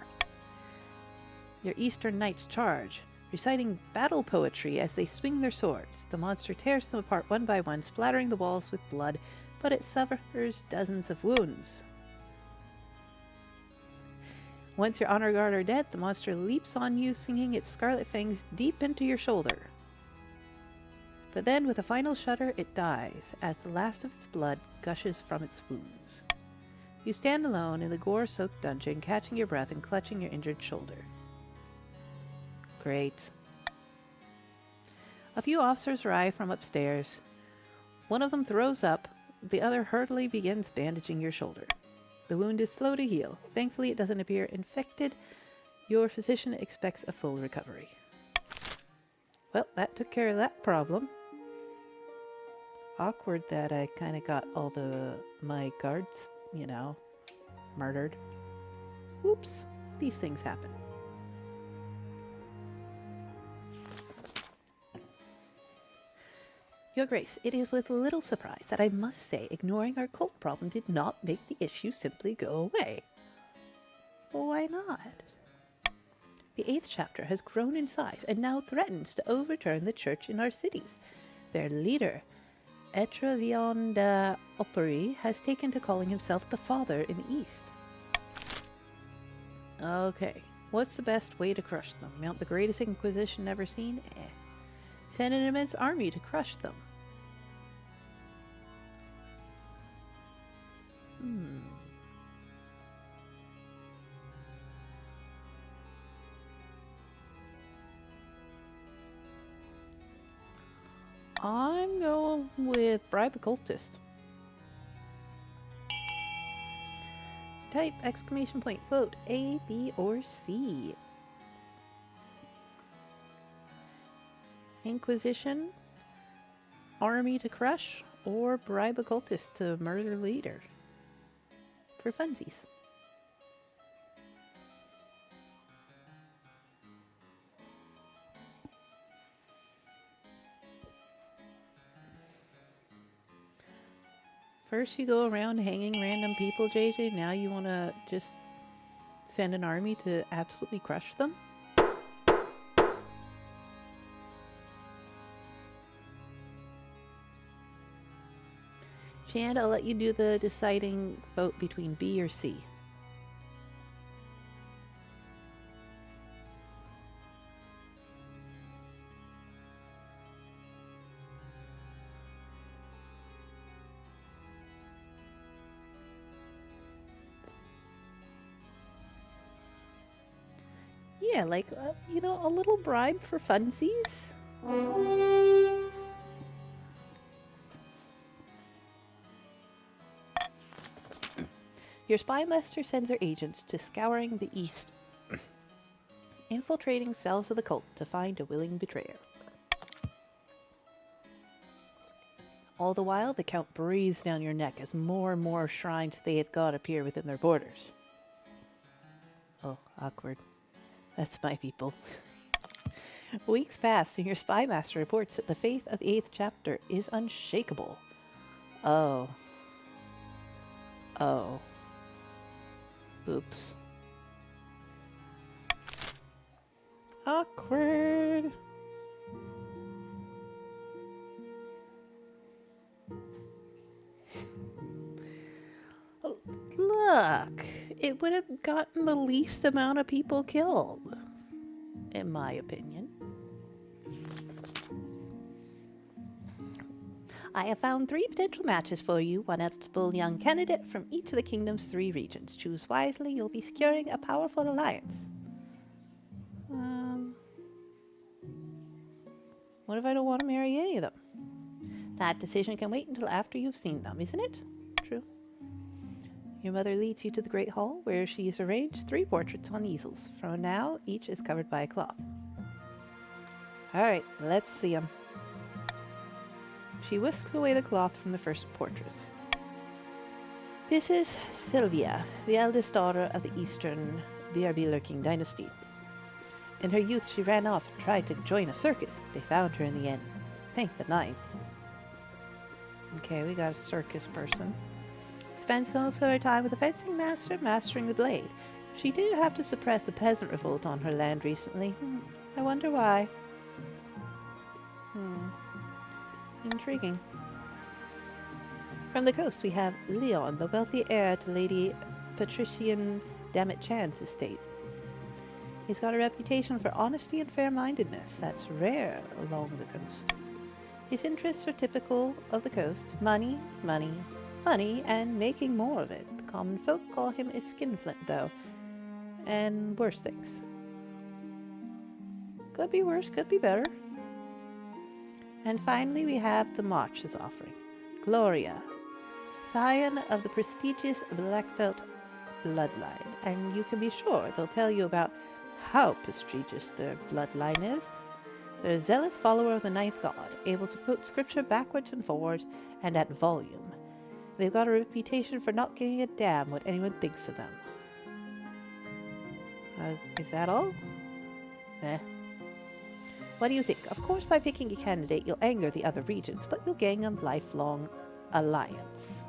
Your Eastern Knights charge, reciting battle poetry as they swing their swords. The monster tears them apart one by one, splattering the walls with blood, but it suffers dozens of wounds. Once your honor guard are dead, the monster leaps on you, sinking its scarlet fangs deep into your shoulder. But then, with a final shudder, it dies, as the last of its blood gushes from its wounds. You stand alone in the gore-soaked dungeon, catching your breath and clutching your injured shoulder. Great. A few officers arrive from upstairs. One of them throws up, The other hurriedly begins bandaging your shoulder. The wound is slow to heal. Thankfully, it doesn't appear infected. Your physician expects a full recovery. Well, that took care of that problem. Awkward that I kind of got all my guards, murdered. Oops, these things happen. Your Grace, it is with little surprise that I must say ignoring our cult problem did not make the issue simply go away. Why not? The 8th chapter has grown in size and now threatens to overturn the church in our cities. Their leader, Etravion de Operi, has taken to calling himself the Father in the East. Okay, what's the best way to crush them? Mount the greatest inquisition ever seen? Send an immense army to crush them. I'm going with bribe a cultist. Type exclamation point. Vote A, B, or C. Inquisition, army to crush, or bribe a cultist to murder leader. For funsies. First you go around hanging random people, JJ. Now you want to just send an army to absolutely crush them? Chand, I'll let you do the deciding vote between B or C. Yeah, like, a little bribe for funsies. Your spy master sends her agents to scouring the east, infiltrating cells of the cult to find a willing betrayer. All the while, the Count breathes down your neck as more and more shrines they have got appear within their borders. Oh, awkward. That's my people. Weeks pass, and your spy master reports that the faith of the 8th chapter is unshakable. Oh. Oops. Awkward. Look, it would have gotten the least amount of people killed, in my opinion. I have found 3 potential matches for you, one eligible young candidate from each of the kingdom's 3 regions. Choose wisely, you'll be securing a powerful alliance. What if I don't want to marry any of them? That decision can wait until after you've seen them, isn't it? True. Your mother leads you to the Great Hall, where she has arranged 3 portraits on easels. For now, each is covered by a cloth. Alright, let's see them. She whisks away the cloth from the first portrait. This is Sylvia, the eldest daughter of the Eastern Biarbi-lurking dynasty. In her youth, she ran off and tried to join a circus. They found her in the end. Thank the ninth. Okay, we got a circus person. Spends most of her time with a fencing master, mastering the blade. She did have to suppress a peasant revolt on her land recently. I wonder why. Intriguing. From the coast, we have Leon, the wealthy heir to Lady Patrician Dammit Chan's estate. He's got a reputation for honesty and fair-mindedness that's rare along the coast. His interests are typical of the coast: money, money, money, and making more of it. The common folk call him a skinflint, though, and worse things. Could be worse, could be better. And finally, we have the March's offering. Gloria, Scion of the prestigious Black Belt bloodline, and you can be sure they'll tell you about how prestigious their bloodline is. They're a zealous follower of the Ninth God, able to quote scripture backwards and forwards and at volume. They've got a reputation for not giving a damn what anyone thinks of them. Is that all? Eh. What do you think? Of course, by picking a candidate, you'll anger the other regions, but you'll gain a lifelong alliance.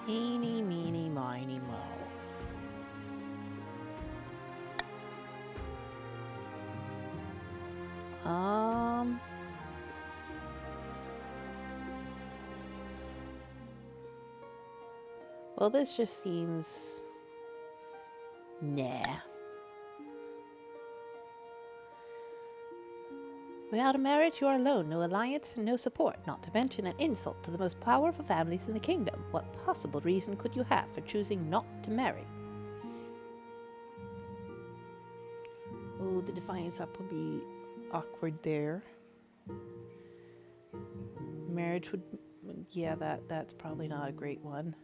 Eeny, meeny, miny, moe. Well, this just seems... Nah. Without a marriage, you are alone. No alliance, no support. Not to mention an insult to the most powerful families in the kingdom. What possible reason could you have for choosing not to marry? Oh, the Defiance up will be awkward there. Marriage would... Yeah, that's probably not a great one.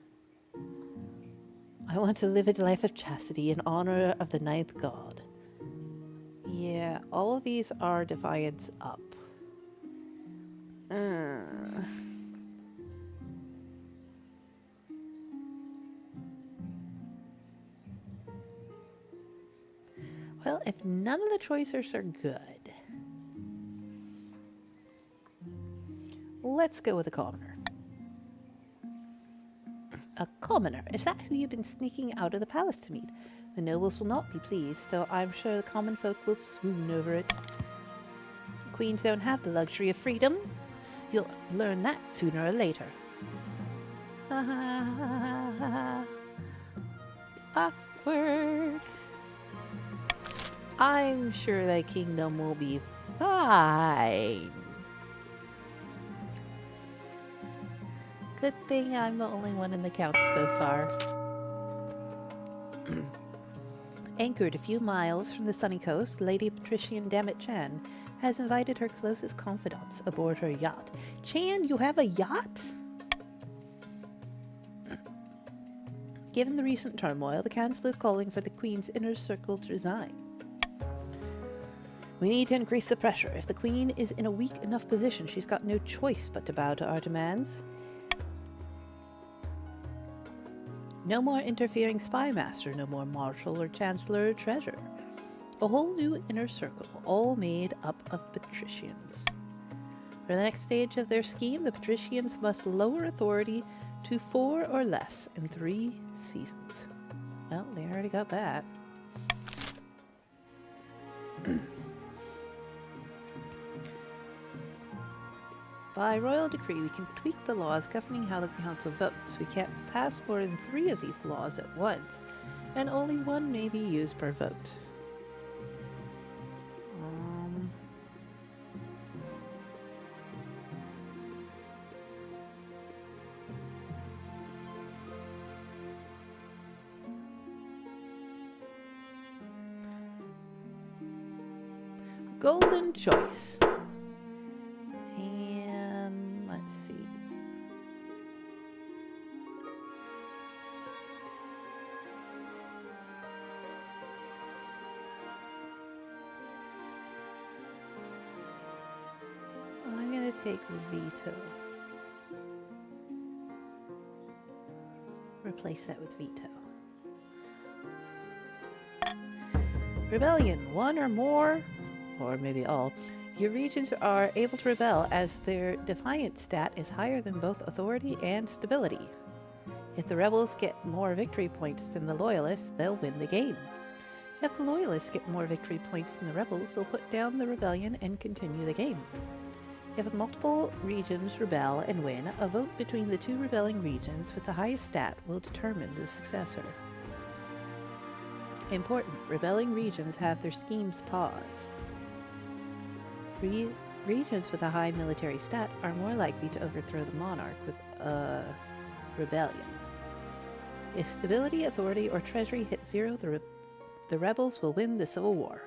I want to live a life of chastity in honor of the Ninth God. Yeah, all of these are Defiance up. Well, if none of the choices are good, let's go with a commoner. A commoner? Is that who you've been sneaking out of the palace to meet? The nobles will not be pleased, though I'm sure the common folk will swoon over it. Queens don't have the luxury of freedom. You'll learn that sooner or later. Awkward. I'm sure the kingdom will be fine. Good thing I'm the only one in the count so far. Anchored a few miles from the sunny coast, Lady Patrician Dammit Chan has invited her closest confidants aboard her yacht. Chan, you have a yacht? Given the recent turmoil, the Chancellor is calling for the Queen's inner circle to resign. We need to increase the pressure. If the Queen is in a weak enough position, she's got no choice but to bow to our demands. No more interfering spy master, no more marshal or chancellor or treasurer. A whole new inner circle, all made up of patricians. For the next stage of their scheme, the patricians must lower authority to 4 or less in 3 seasons. Well, they already got that. By royal decree, we can tweak the laws governing how the council votes. We can't pass more than 3 of these laws at once, and only 1 may be used per vote. Golden choice. And let's see. I'm going to take veto. Replace that with veto. Rebellion, 1 or more, or maybe all. Your regions are able to rebel as their defiance stat is higher than both authority and stability. If the rebels get more victory points than the loyalists, they'll win the game. If the loyalists get more victory points than the rebels, they'll put down the rebellion and continue the game. If multiple regions rebel and win, a vote between the 2 rebelling regions with the highest stat will determine the successor. Important, rebelling regions have their schemes paused. Regions with a high military stat are more likely to overthrow the monarch with a rebellion. If stability, authority, or treasury hit 0, the rebels will win the civil war.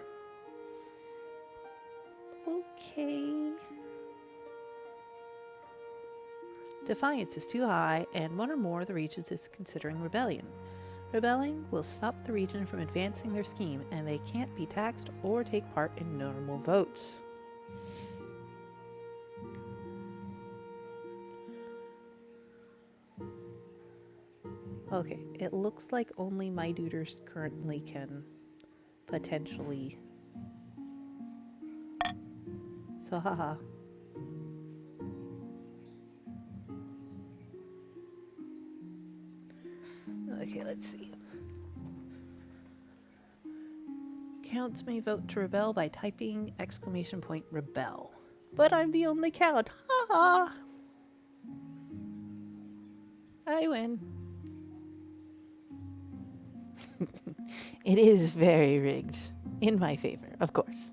Okay. Defiance is too high, and one or more of the regions is considering rebellion. Rebelling will stop the region from advancing their scheme, and they can't be taxed or take part in normal votes. Okay, it looks like only my duders currently can potentially. So, haha. Okay, let's see. Counts may vote to rebel by typing !rebel. But I'm the only count. Haha. I win. It is very rigged. In my favor, of course.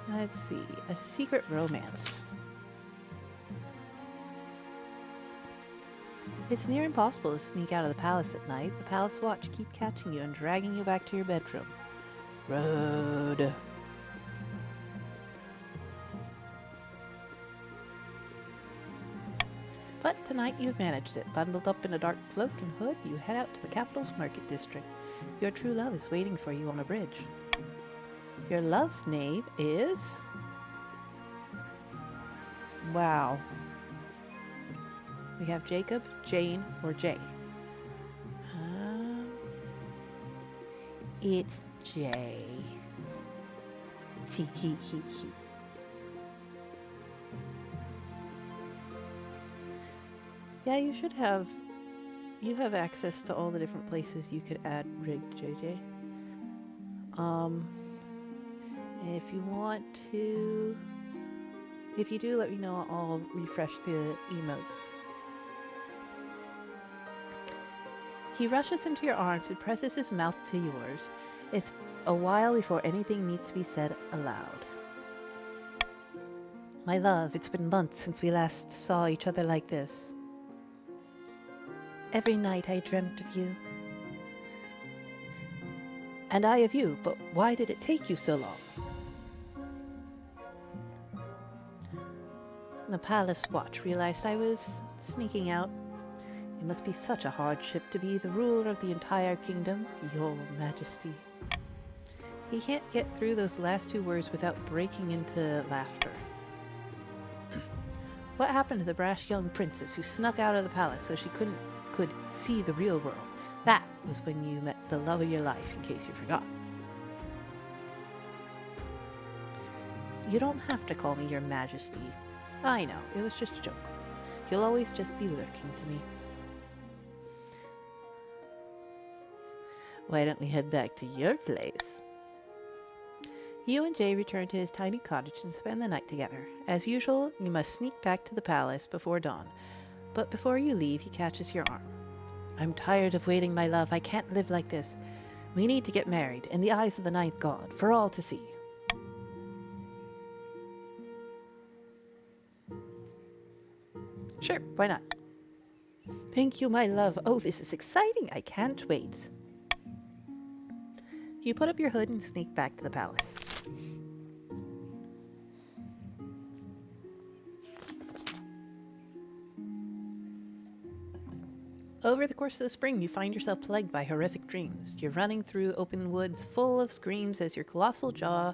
Let's see. A secret romance. It's near impossible to sneak out of the palace at night. The palace watch keep catching you and dragging you back to your bedroom. Road. But tonight you've managed it. Bundled up in a dark cloak and hood, you head out to the capital's market district. Your true love is waiting for you on a bridge. Your love's name is... Wow. We have Jacob, Jane, or Jay. It's Jay. Tee hee hee hee. Yeah, you should have... You have access to all the different places you could add rigged JJ. If you want to... If you do, let me know. I'll refresh the emotes. He rushes into your arms and presses his mouth to yours. It's a while before anything needs to be said aloud. My love, it's been months since we last saw each other like this. Every night I dreamt of you. And I of you, but why did it take you so long? The palace watch realized I was sneaking out. It must be such a hardship to be the ruler of the entire kingdom, Your Majesty. He can't get through those last two words without breaking into laughter. What happened to the brash young princess who snuck out of the palace so she could see the real world? That was when you met the love of your life, in case you forgot. You don't have to call me Your Majesty. I know, it was just a joke. You'll always just be lurking to me. Why don't we head back to your place? You and Jay return to his tiny cottage and spend the night together. As usual, you must sneak back to the palace before dawn. But before you leave, he catches your arm. I'm tired of waiting, my love. I can't live like this. We need to get married, in the eyes of the ninth god, for all to see. Sure, why not? Thank you, my love. Oh, this is exciting. I can't wait. You put up your hood and sneak back to the palace. Over the course of the spring, you find yourself plagued by horrific dreams. You're running through open woods full of screams as your colossal jaw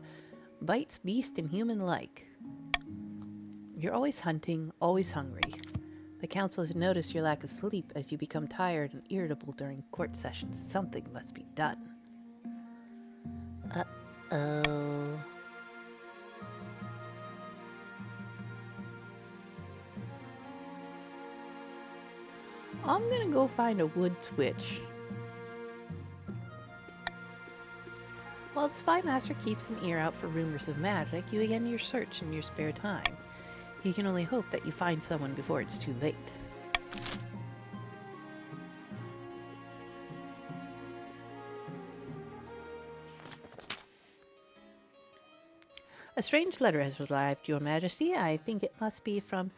bites beast and human-like. You're always hunting, always hungry. The council has noticed your lack of sleep as you become tired and irritable during court sessions. Something must be done. Uh-oh. I'm gonna go find a wood switch. While the spy master keeps an ear out for rumors of magic, you begin your search in your spare time. You can only hope that you find someone before it's too late. A strange letter has arrived, Your Majesty. I think it must be from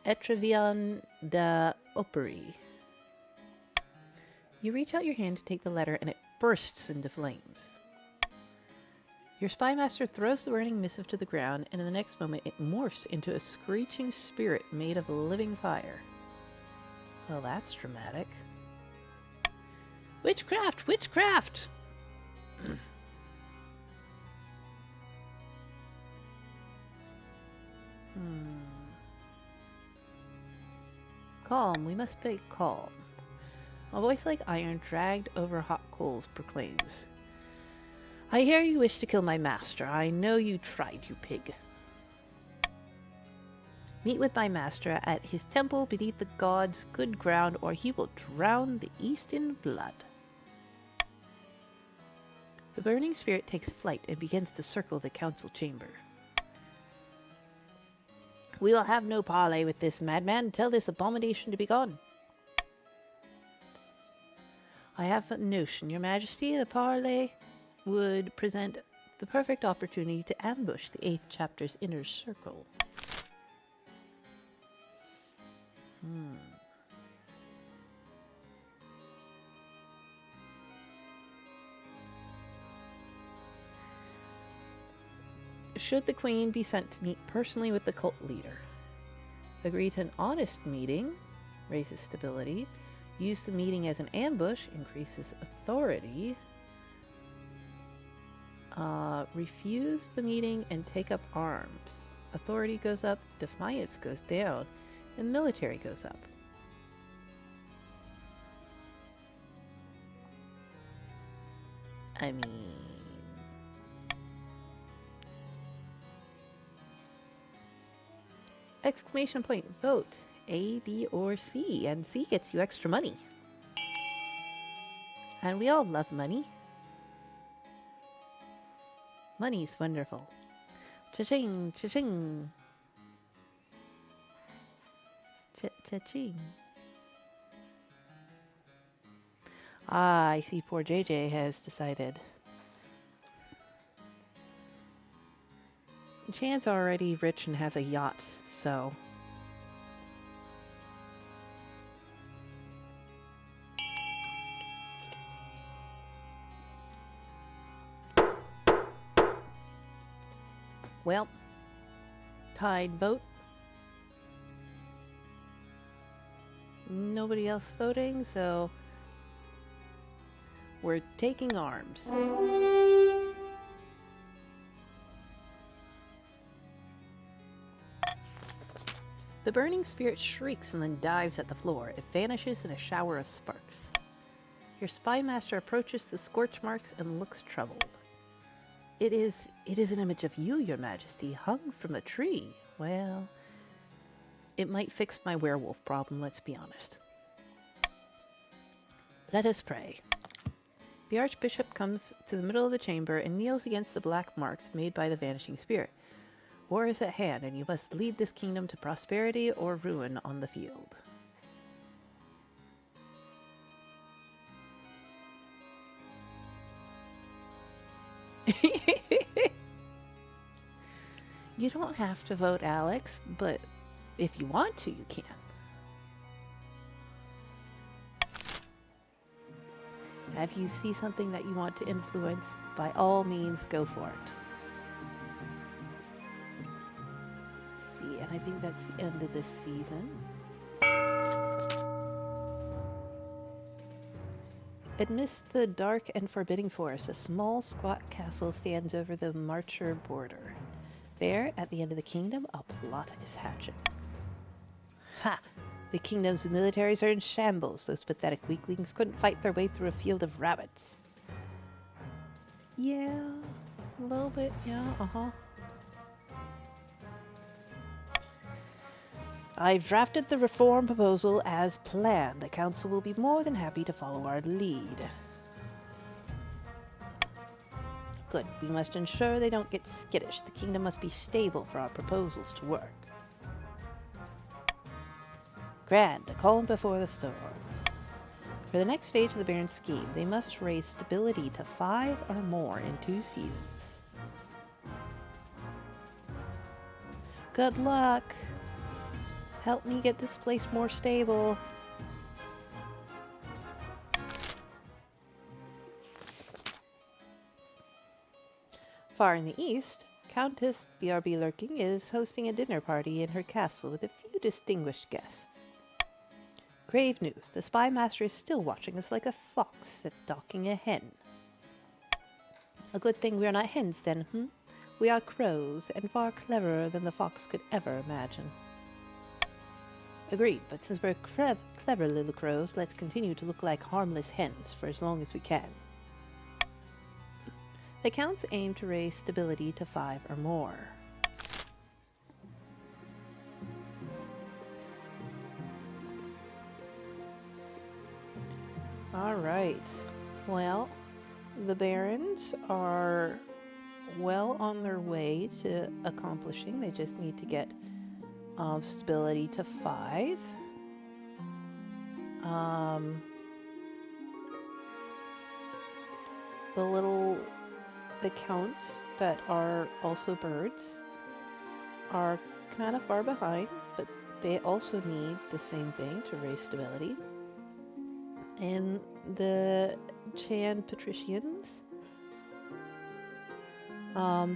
Etrevillon de Opry. You reach out your hand to take the letter, and it bursts into flames. Your spymaster throws the burning missive to the ground, and in the next moment it morphs into a screeching spirit made of living fire. Well, that's dramatic. Witchcraft! Witchcraft! Calm, we must be calm. A voice like iron dragged over hot coals proclaims. I hear you wish to kill my master. I know you tried, you pig. Meet with my master at his temple beneath the gods' good ground, or he will drown the east in blood. The burning spirit takes flight and begins to circle the council chamber. We will have no parley with this madman. Tell this abomination to be gone. I have a notion, Your Majesty. The parley would present the perfect opportunity to ambush the 8th chapter's inner circle. Should the Queen be sent to meet personally with the cult leader? Agree to an honest meeting, raises stability. Use the meeting as an ambush, increases authority. Refuse the meeting and take up arms. Authority goes up, defiance goes down, and military goes up. I mean... Exclamation point, vote. A, B, or C. And C gets you extra money. And we all love money. Money's wonderful. Cha-ching, cha-ching. Cha-ching. Ah, I see poor JJ has decided. Chan's already rich and has a yacht, so... Well, tied vote. Nobody else voting, so we're taking arms. The burning spirit shrieks and then dives at the floor. It vanishes in a shower of sparks. Your spymaster approaches the scorch marks and looks troubled. It is an image of you, Your Majesty, hung from a tree. Well, it might fix my werewolf problem, let's be honest. Let us pray. The Archbishop comes to the middle of the chamber and kneels against the black marks made by the vanishing spirit. War is at hand, and you must lead this kingdom to prosperity or ruin on the field. You don't have to vote, Alex, but if you want to, you can. If you see something that you want to influence, by all means, go for it. See, and I think that's the end of this season. Amidst the dark and forbidding forest, a small, squat castle stands over the Marcher border. There, at the end of the kingdom, a plot is hatching. Ha! The kingdom's militaries are in shambles. Those pathetic weaklings couldn't fight their way through a field of rabbits. Yeah, a little bit, yeah, I've drafted the reform proposal as planned. The council will be more than happy to follow our lead. Good. We must ensure they don't get skittish. The kingdom must be stable for our proposals to work. Grand, a calm before the storm. For the next stage of the Baron's scheme, they must raise stability to 5 or more in 2 seasons. Good luck. Help me get this place more stable. Far in the east, Countess BRB Lurking is hosting a dinner party in her castle with a few distinguished guests. Grave news. The spy master is still watching us like a fox stalking a hen. A good thing we're not hens then, We are crows, and far cleverer than the fox could ever imagine. Agreed, but since we're clever little crows, let's continue to look like harmless hens for as long as we can. The counts aim to raise stability to 5 or more. Alright, well, the barons are well on their way to accomplishing. They just need to get stability to 5. The counts that are also birds are kind of far behind, but they also need the same thing to raise stability. And the Chan patricians,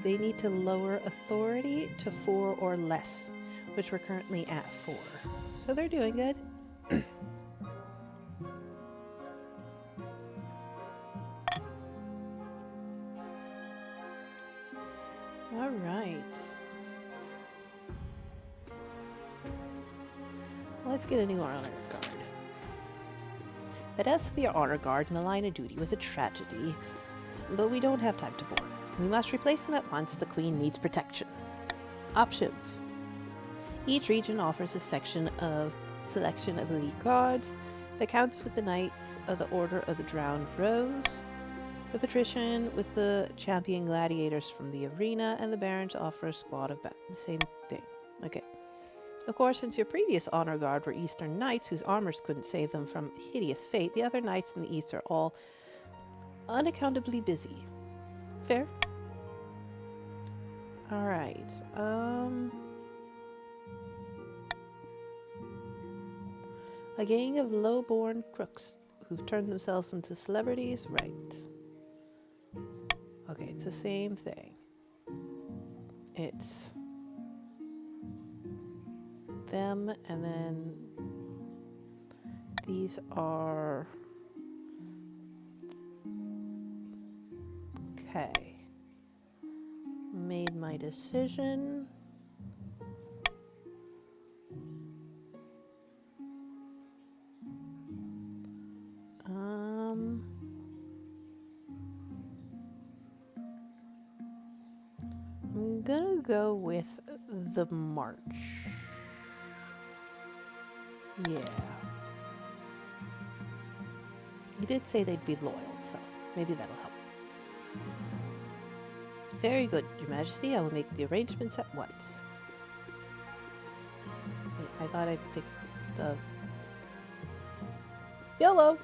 they need to lower authority to 4 or less, which we're currently at 4. So they're doing good. All right. Let's get a new honor guard. The death of your honor guard in the line of duty was a tragedy, but we don't have time to mourn. We must replace them at once. The Queen needs protection. Options. Each region offers a selection of elite guards. The counts with the Knights of the Order of the Drowned Rose, the Patrician with the champion gladiators from the arena, and the Barons offer a squad of the same thing. Okay. Of course, since your previous honor guard were Eastern Knights whose armors couldn't save them from hideous fate, the other knights in the East are all unaccountably busy. Fair? Alright, a gang of low-born crooks who've turned themselves into celebrities? Right. Okay, it's the same thing. It's them, and then these are... Okay. Made my decision. I'm gonna go with the march. Yeah. You did say they'd be loyal, so maybe that'll help. Very good, Your Majesty. I will make the arrangements at once. Wait, I thought I picked the... YOLO!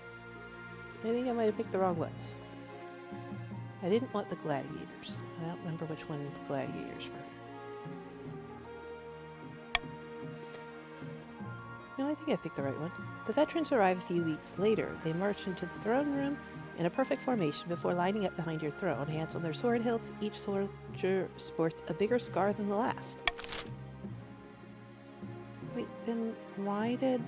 I think I might have picked the wrong ones. I didn't want the gladiators. I don't remember which one the gladiators were. No, I think I picked the right one. The veterans arrive a few weeks later. They march into the throne room in a perfect formation before lining up behind your throne, hands on their sword hilts. Each soldier sports a bigger scar than the last. Wait, then why did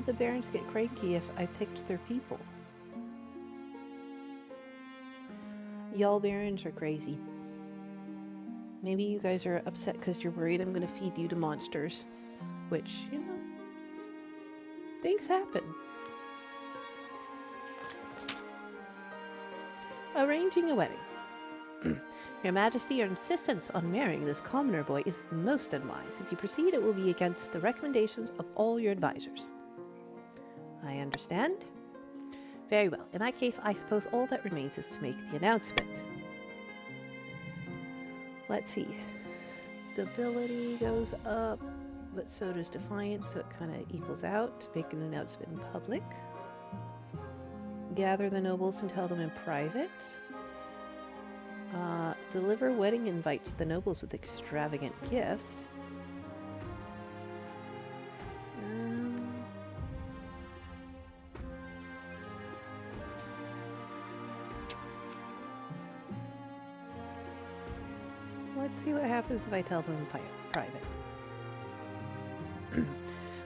the barons get cranky if I picked their people? Y'all barons are crazy. Maybe you guys are upset because you're worried I'm going to feed you to monsters. Which, you know, things happen. Arranging a wedding. Your Majesty, your insistence on marrying this commoner boy is most unwise. If you proceed, it will be against the recommendations of all your advisors. I understand. Very well. In that case, I suppose all that remains is to make the announcement. Let's see. Stability goes up, but so does defiance, so it kind of equals out. To make an announcement in public. Gather the nobles and tell them in private. Deliver wedding invites to the nobles with extravagant gifts. Let's see what happens if I tell them in private.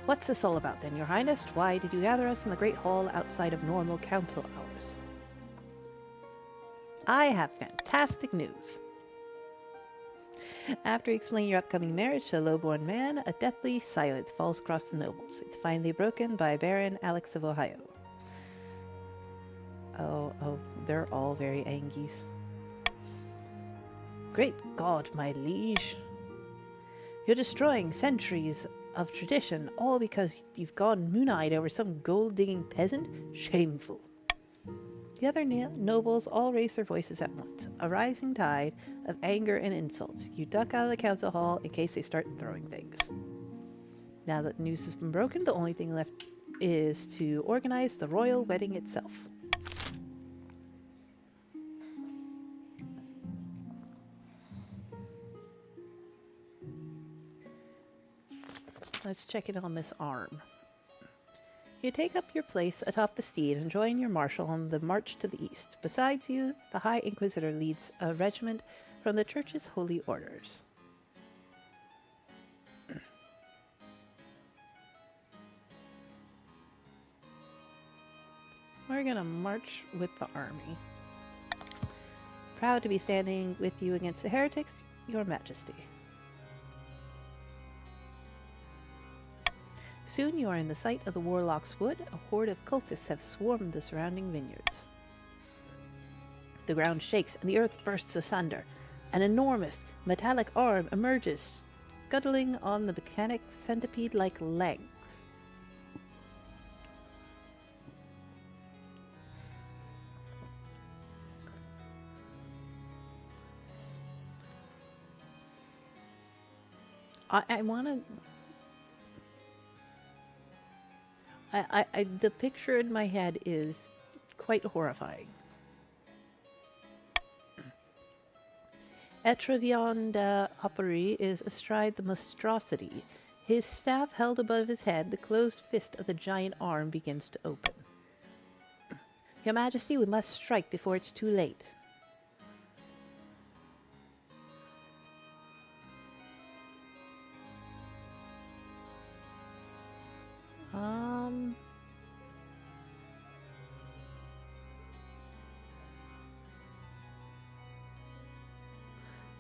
What's this all about then, Your Highness? Why did you gather us in the Great Hall outside of normal council hours? I have fantastic news. After explaining your upcoming marriage to a low-born man, a deathly silence falls across the nobles. It's finally broken by Baron Alex of Ohio. Oh, they're all very angies. Great God, my liege. You're destroying centuries of tradition, all because you've gone moon-eyed over some gold-digging peasant? Shameful. The other nobles all raise their voices at once, a rising tide of anger and insults. You duck out of the council hall in case they start throwing things. Now that the news has been broken, the only thing left is to organize the royal wedding itself. Let's check in on this arm. You take up your place atop the steed and join your marshal on the march to the east. Besides you, the High Inquisitor leads a regiment from the Church's holy orders. We're gonna march with the army. Proud to be standing with you against the heretics, Your Majesty. Soon you are in the sight of the Warlock's Wood. A horde of cultists have swarmed the surrounding vineyards. The ground shakes and the earth bursts asunder. An enormous metallic arm emerges, scuttling on the mechanic centipede-like legs. I want to... the picture in my head is quite horrifying. Etrevillon de Hoppery is astride the monstrosity. His staff held above his head, the closed fist of the giant arm begins to open. Your Majesty, we must strike before it's too late.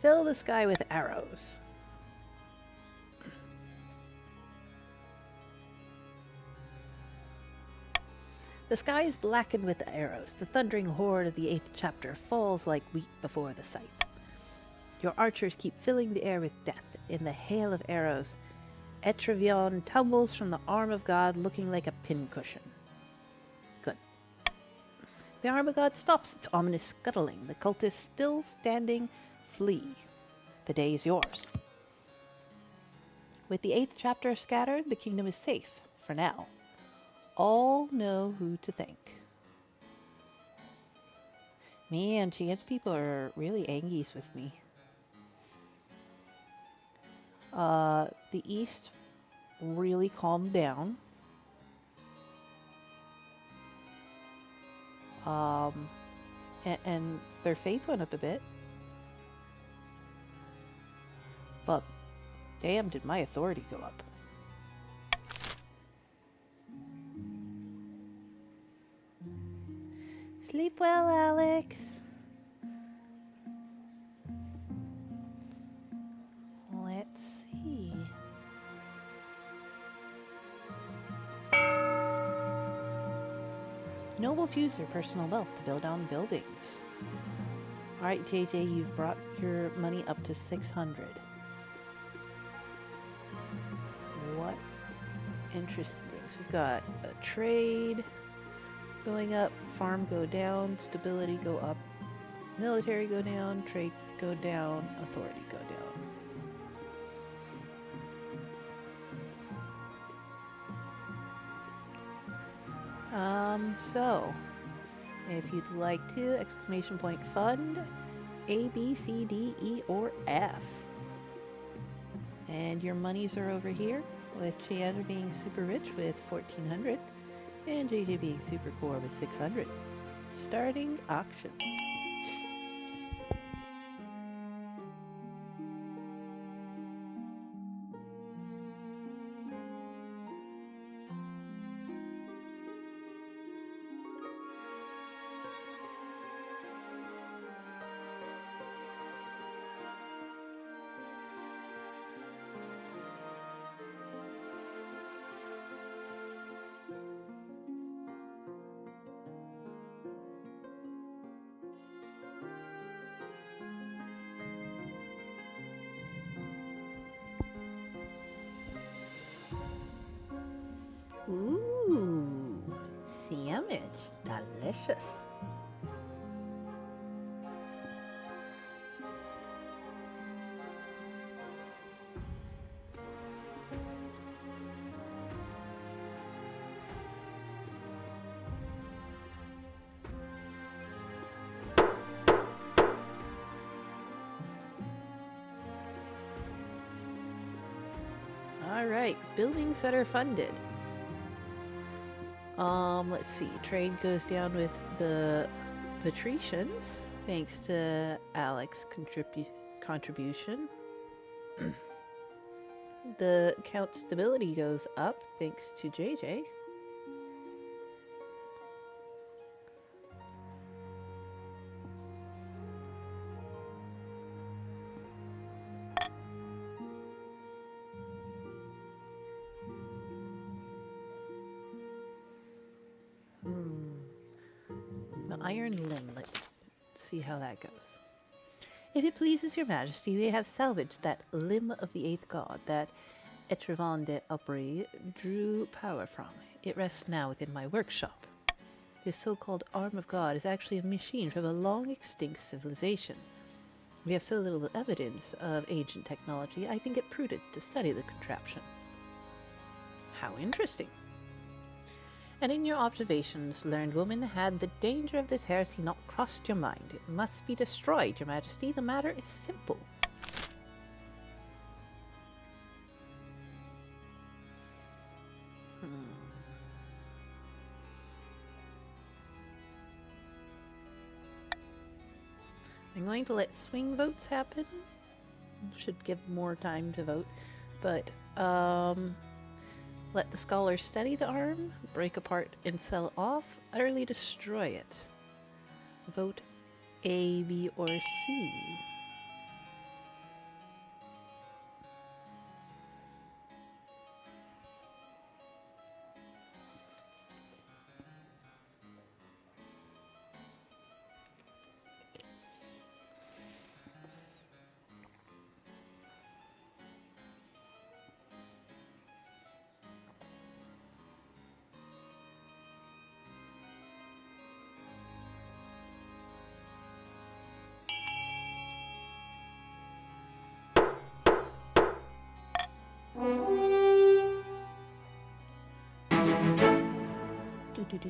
Fill the sky with arrows. The sky is blackened with arrows. The thundering horde of the 8th chapter falls like wheat before the scythe. Your archers keep filling the air with death. In the hail of arrows, Etrevillon tumbles from the arm of God looking like a pincushion. Good. The arm of God stops its ominous scuttling. The cultists still standing flee. The day is yours. With the 8th chapter scattered, the kingdom is safe, for now. All know who to thank. Man, chance people are really angies with me. The East really calmed down. And their faith went up a bit. But damn, did my authority go up. Sleep well, Alex. Let's see. Nobles use their personal wealth to build on buildings. Alright, JJ, you've brought your money up to 600. What interesting things? We've got a trade going up, farm go down, stability go up, military go down, trade go down, authority go down. So if you'd like to, exclamation point fund, A, B, C, D, E, or F. And your monies are over here, with Chan being super rich with 1,400 and JJ being super poor with 600. Starting auction. Ooh, sandwich, delicious. All right, buildings that are funded. Let's see. Trade goes down with the patricians, thanks to Alex's contribution. The count stability goes up, thanks to JJ. The iron limb, let's see how that goes. If it pleases your majesty, we have salvaged that limb of the eighth god that Etrevon de Aubry drew power from. It rests now within my workshop. This so-called arm of God is actually a machine from a long-extinct civilization. We have so little evidence of ancient technology, I think it prudent to study the contraption. How interesting. And in your observations, learned woman, had the danger of this heresy not crossed your mind? It must be destroyed, your majesty. The matter is simple. I'm going to let swing votes happen. Should give more time to vote. But, let the scholars study the arm, break apart and sell off, utterly destroy it. Vote A, B, or C.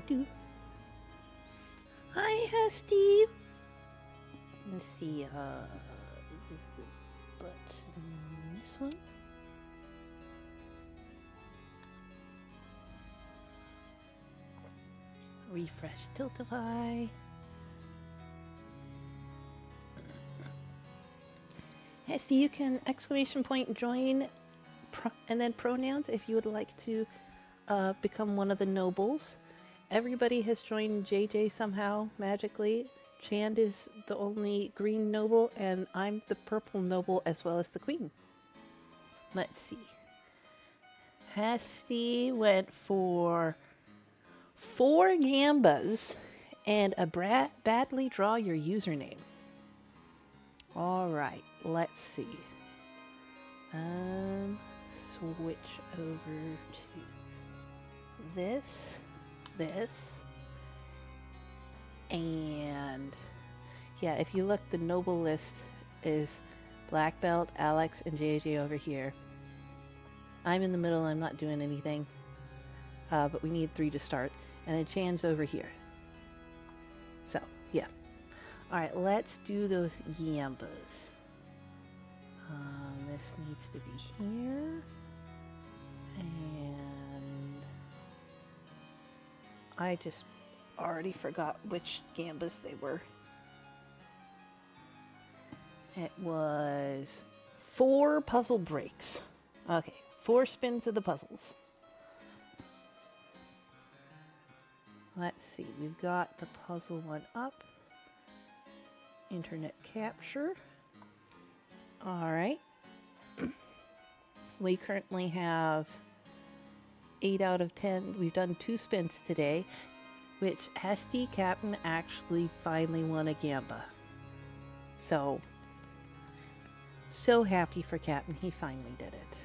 Do. Hi, Steve. Let's see, is the button this one? Refresh Tiltify. Hesty, you can exclamation point join and then pronouns if you would like to become one of the nobles. Everybody has joined JJ somehow, magically. Chand is the only green noble, and I'm the purple noble as well as the queen. Let's see. Hasty went for 4 gambas and a badly draw your username. All right, let's see. Switch over to this, and yeah, if you look, the noble list is Black Belt, Alex, and JJ over here. I'm in the middle, I'm not doing anything, but we need 3 to start, and then Chan's over here. So, yeah. All right, let's do those gambas. This needs to be here. And I just already forgot which gambas they were. It was 4 puzzle breaks. Okay, 4 spins of the puzzles. Let's see, we've got the puzzle one up. Internet capture. All right. We currently have 8 out of 10. We've done 2 spins today, which SD Captain actually finally won a gamba. So happy for Captain. He finally did it.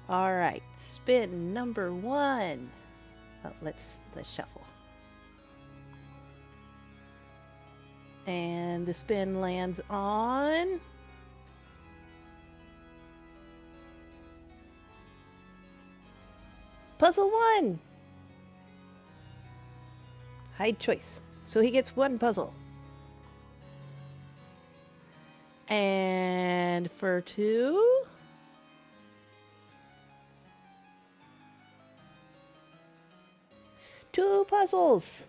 All right, spin number 1. Oh, let's shuffle. And the spin lands on puzzle 1. Hide choice. So he gets 1 puzzle. And for 2, two puzzles.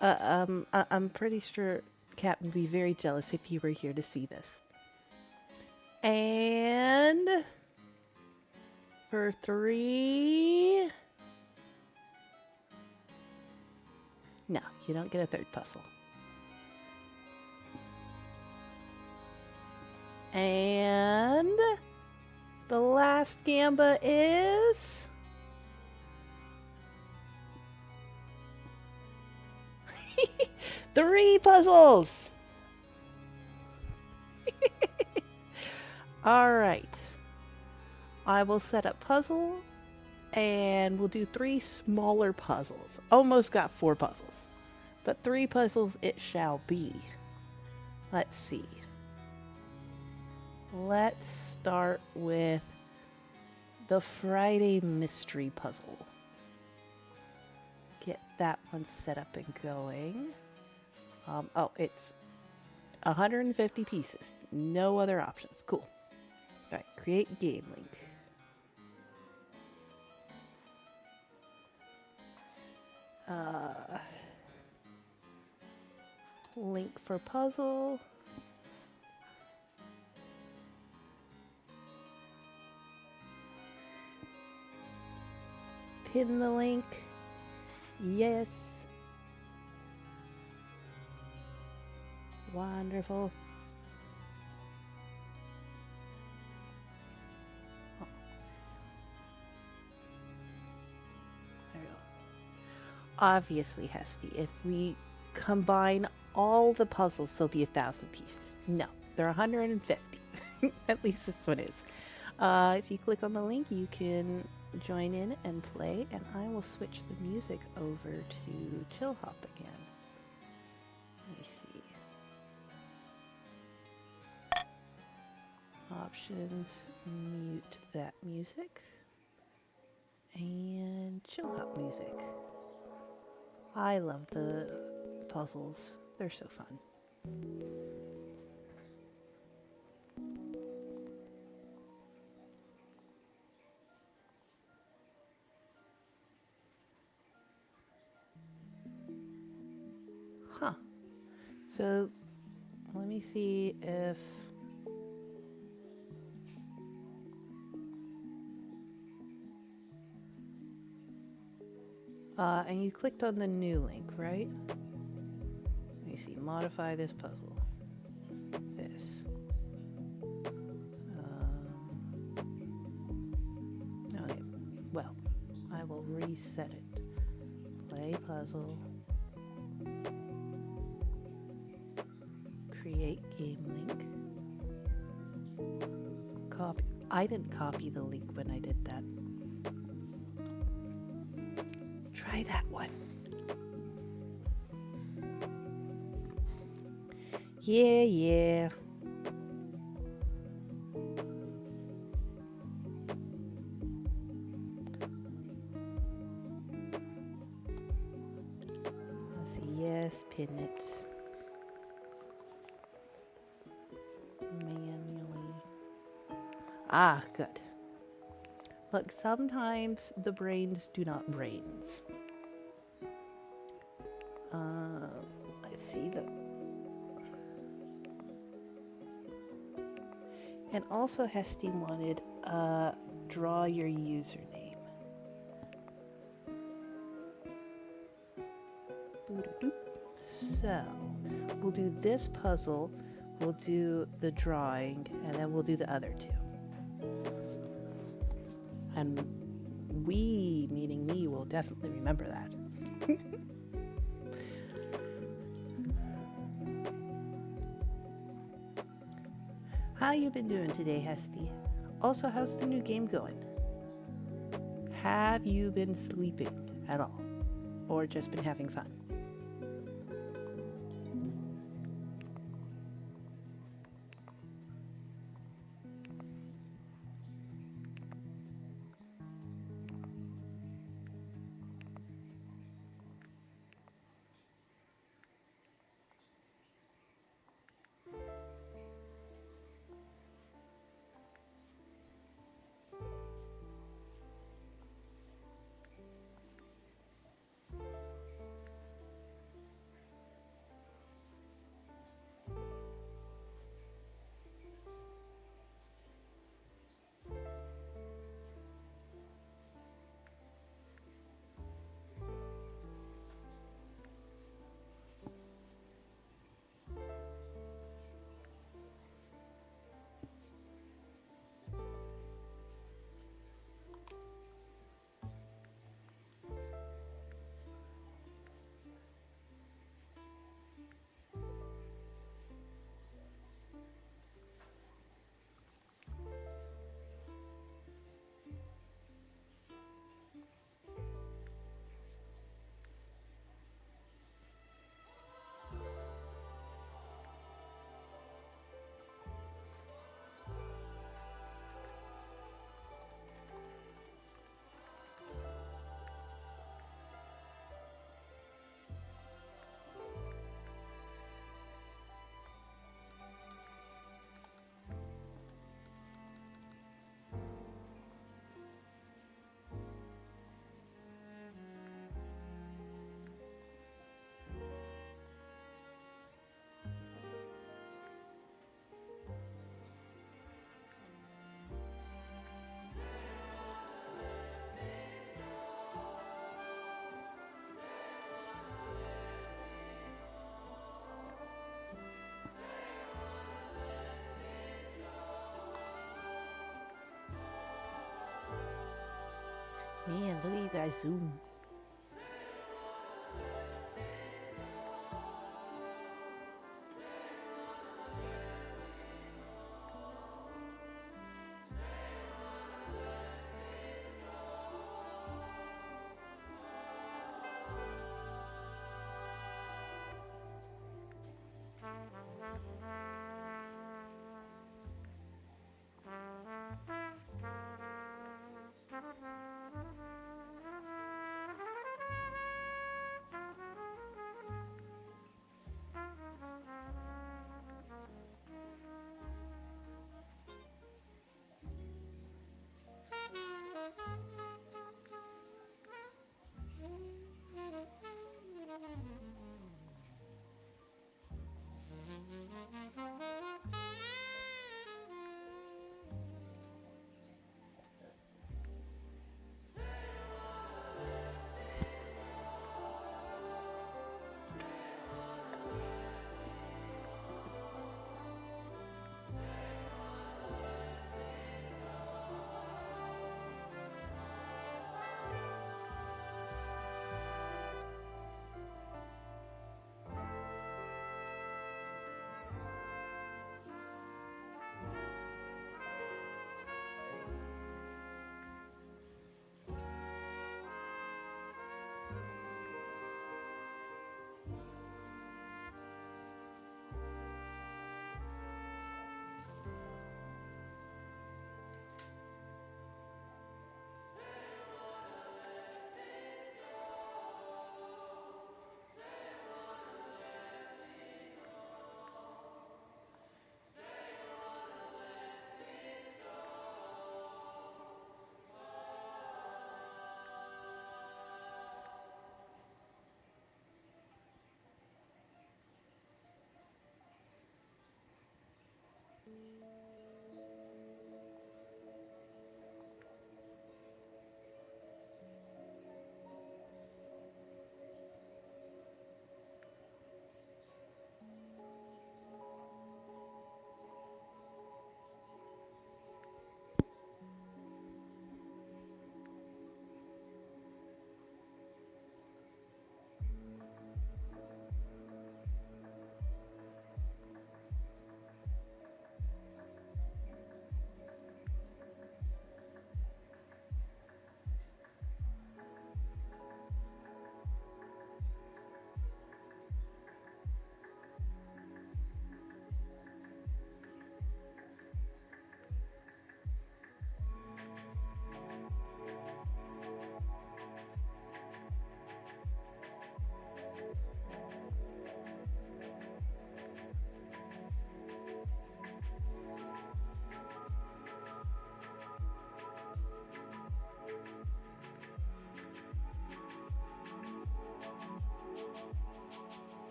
I'm pretty sure Captain would be very jealous if he were here to see this. And for 3, no, you don't get a 3rd puzzle. And the last gamba is 3 puzzles. All right. I will set up puzzle and we'll do 3 smaller puzzles. Almost got 4 puzzles, but 3 puzzles it shall be. Let's see. Let's start with the Friday mystery puzzle. Get that one set up and going. Oh, it's 150 pieces. No other options. Cool. All right, create game link. Link for puzzle. Pin the link. Yes. Wonderful. Oh. There we go. Obviously, Hesty, if we combine all the puzzles, there'll be 1,000 pieces. No, they're 150. At least this one is. If you click on the link, you can join in and play, and I will switch the music over to Chill Hop again. Let me see. Options, mute that music, and Chill Hop music. I love the puzzles. They're so fun. Huh. So let me see if and you clicked on the new link, right? Let me see. Modify this puzzle. This. Okay. Well, I will reset it. Play puzzle. Create game link. Copy. I didn't copy the link when I did that. Try that one. Yeah. pin it manually. Ah, good. Look, sometimes the brains do not brains. I see the... And also Hesty wanted, draw your username. Boo-doo-doo. So, we'll do this puzzle, we'll do the drawing, and then we'll do the other two. And we, meaning me, will definitely remember that. How you been doing today, Hesty? Also, how's the new game going? Have you been sleeping at all? Or just been having fun? Man, look at you guys zoom.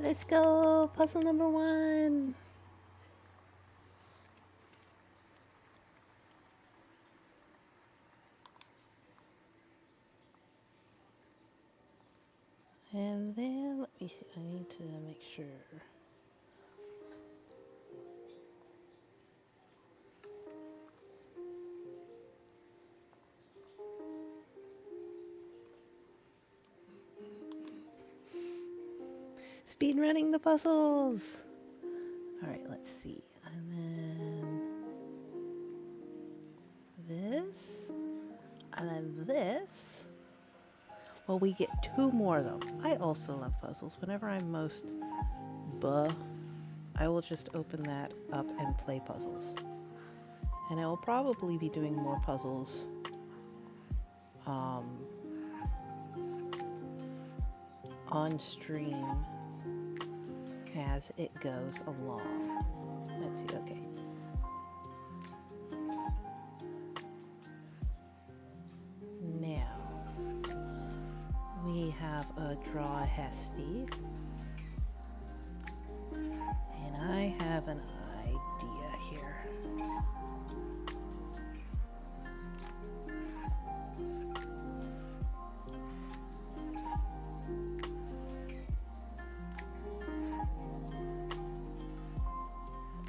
Let's go. Puzzle number 1. And then, let me see. I need to make sure. Speed running the puzzles. All right, let's see. And then this. And then this. Well, we get 2 more though. I also love puzzles. Whenever I'm most I will just open that up and play puzzles. And I will probably be doing more puzzles on stream as it goes along. Let's see, okay. Now, we have a draw a Hesty. And I have an idea here.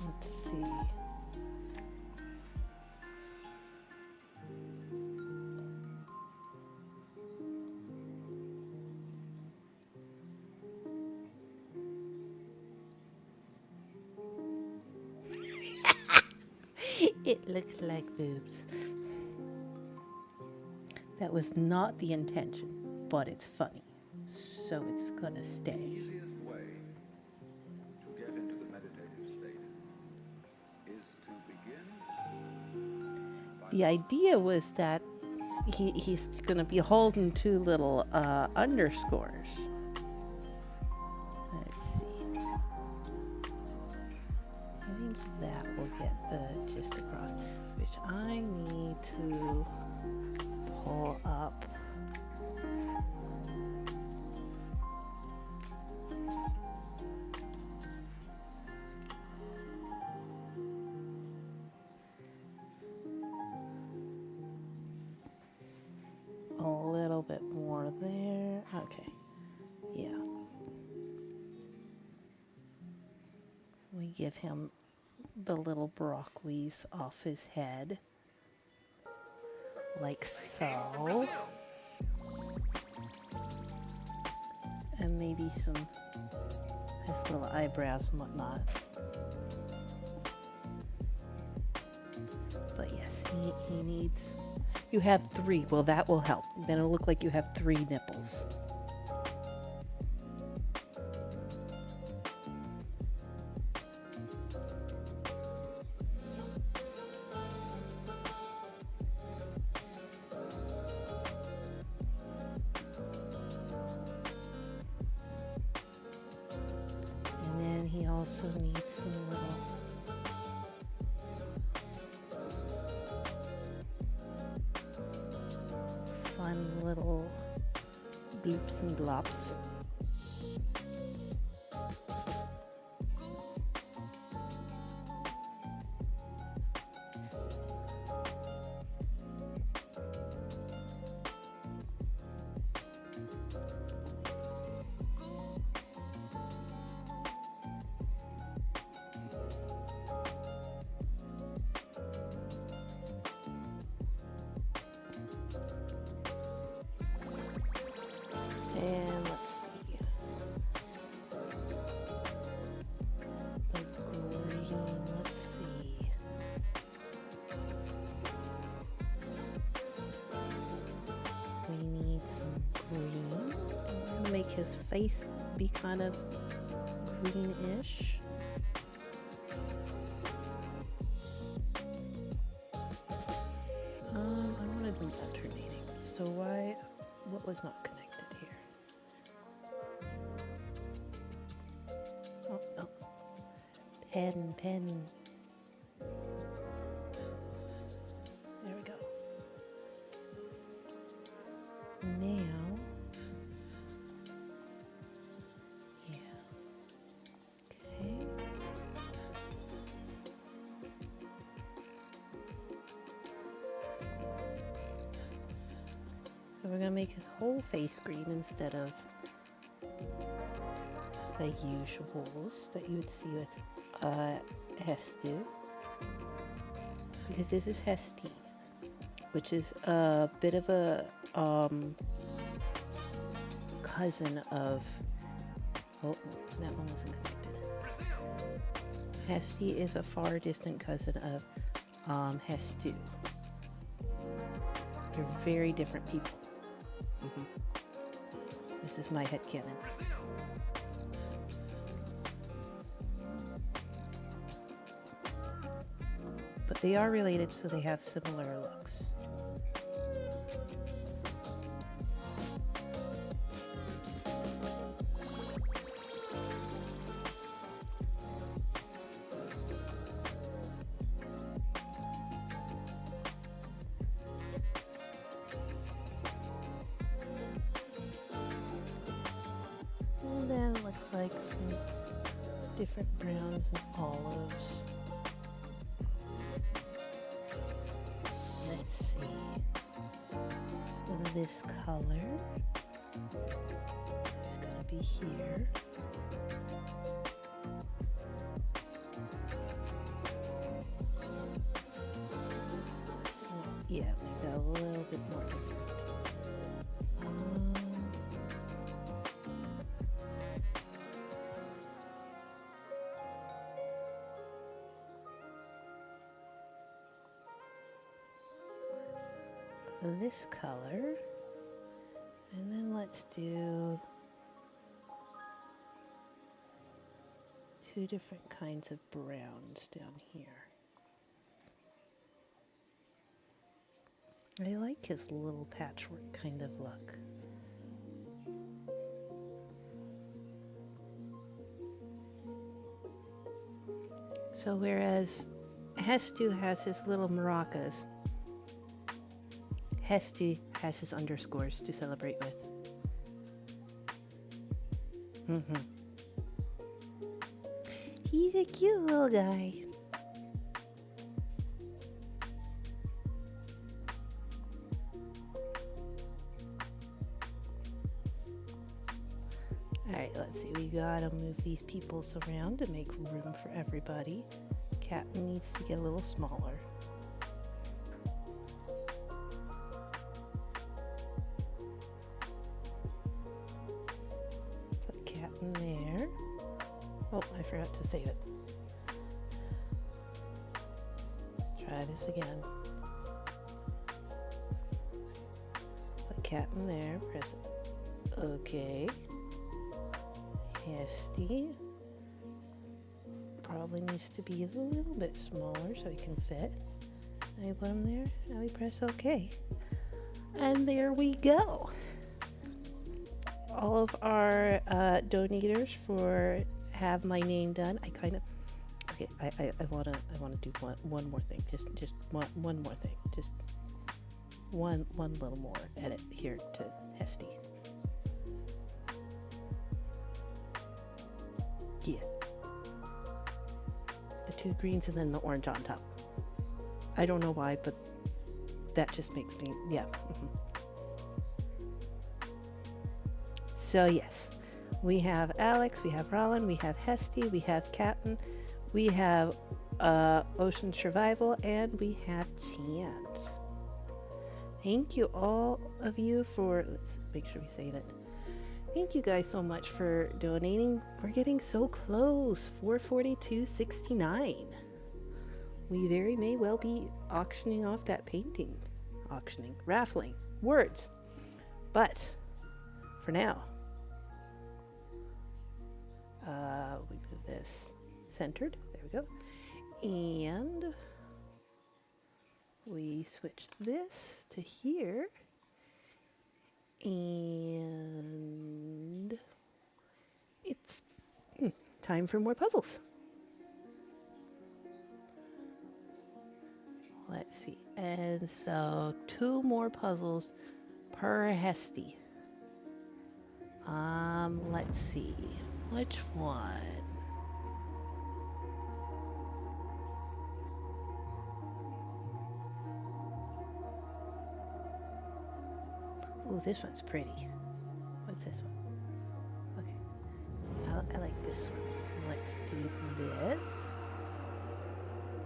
Let's see. It looks like boobs. That was not the intention, but it's funny. So it's gonna stay. Easiest way to get into the meditative state is to begin. The idea was that he's gonna be holding 2 little underscores. Let's see. I think that will get the gist across, which I need to pull up. A little bit more there. Okay. Yeah. We give him the little broccolis off his head. Like so. And maybe some his little eyebrows and whatnot. But yes, he needs. You have 3. Well, that will help. Then it'll look like you have 3 nipples. And then he also needs some little fun little bloops and blops. And let's see. The green, let's see. We need some green. I'm gonna make his face be kind of greenish. I want to do alternating. So what was not connected here? Oh. Pen. There we go. Now, yeah. we're gonna make his whole face green instead of the usuals that you would see with Hestu. Because this is Hesti, which is a bit of a cousin of... Oh, that one wasn't connected. Hesti is a far distant cousin of Hestu. They're very different people. This is my headcanon. But they are related, so they have similar looks. And then it looks like some different browns and olives. Let's see. This color is going to be here. Yeah, make that a little bit more different. This color, and then let's do two different kinds of browns down here. I like his little patchwork kind of look. So whereas Hestu has his little maracas, Hesti has his underscores to celebrate with. He's a cute little guy. Alright, let's see. We gotta move these peoples around to make room for everybody. Captain needs to get a little smaller. There. Oh, I forgot to save it. Try this again. Put cat in there. Press it. Okay. Hesti. Probably needs to be a little bit smaller so he can fit. Now we put him there. Now we press OK. And there we go. All of our donators for have my name done. I kind of okay. I wanna do one more thing. Just one more thing. Just one little more edit here to Hesti. Yeah, the two greens and then the orange on top. I don't know why, but that just makes me yeah. So yes, we have Alex, we have Rollin, we have Hesti, we have Captain, we have Ocean Survival, and we have Chant. Thank you all of you for, let's make sure we save it. Thank you guys so much for donating. We're getting so close, 442.69. We very may well be auctioning off that painting. Raffling, words. But for now, we move this centered. There we go. And we switch this to here. And it's time for more puzzles. Let's see. And so 2 more puzzles per Hesti. Let's see. Which one? Ooh, this one's pretty. What's this one? Okay. I like this one. Let's do this.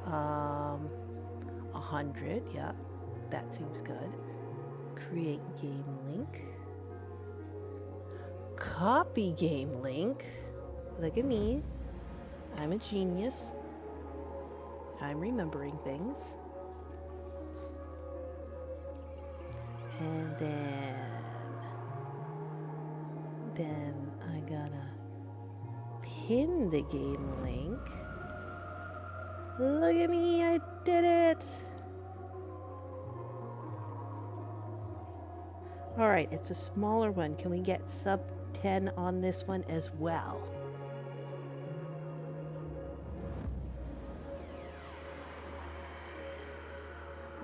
100, yeah. That seems good. Create game link. Copy game link. Look at me. I'm a genius. I'm remembering things. And then I gotta pin the game link. Look at me, I did it. All right, it's a smaller one. Can we get sub 10 on this one as well?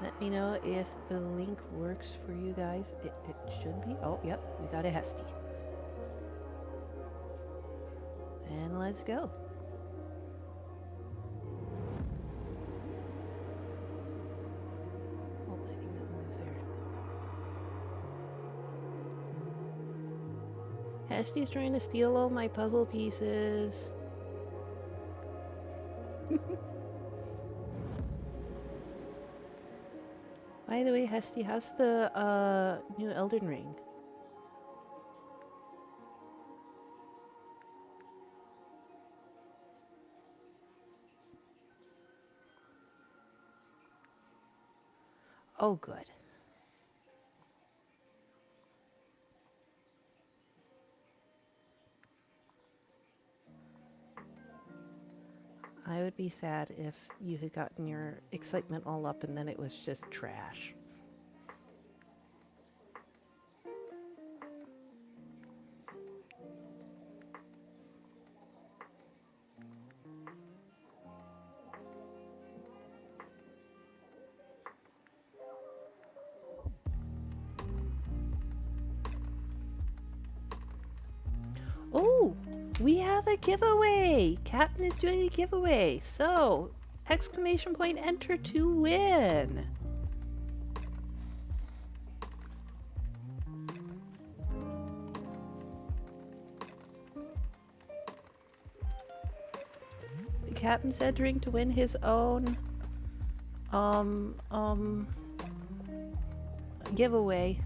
Let me know if the link works for you guys. It should be. Oh, yep, we got a Hesty. And let's go. Oh, I think that one goes there. Hesty's trying to steal all my puzzle pieces. By the way, Hesty, how's the new Elden Ring? Oh, good. I would be sad if you had gotten your excitement all up and then it was just trash. Oh, we have a giveaway. Captain is doing a giveaway. So, exclamation point enter to win. The captain's entering to win his own giveaway.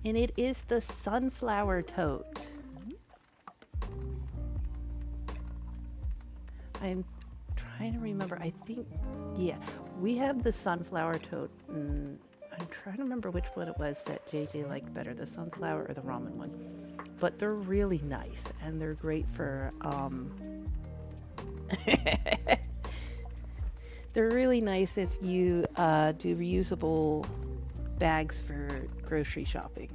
And it is the sunflower tote. I'm trying to remember. I think, yeah, we have the sunflower tote. I'm trying to remember which one it was that JJ liked better, the sunflower or the ramen one. But they're really nice, and they're great for, they're really nice if you do reusable bags for grocery shopping.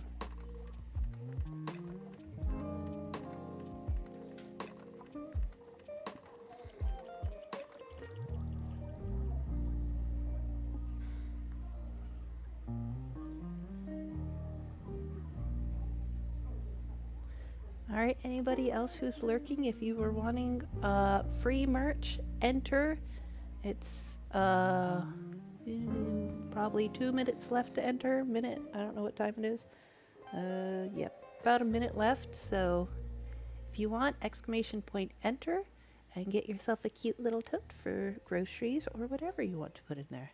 All right, anybody else who's lurking, if you were wanting free merch, enter. It's probably 2 minutes left to enter. Minute, I don't know what time it is. Yep, about a minute left. So if you want, exclamation point enter and get yourself a cute little tote for groceries or whatever you want to put in there.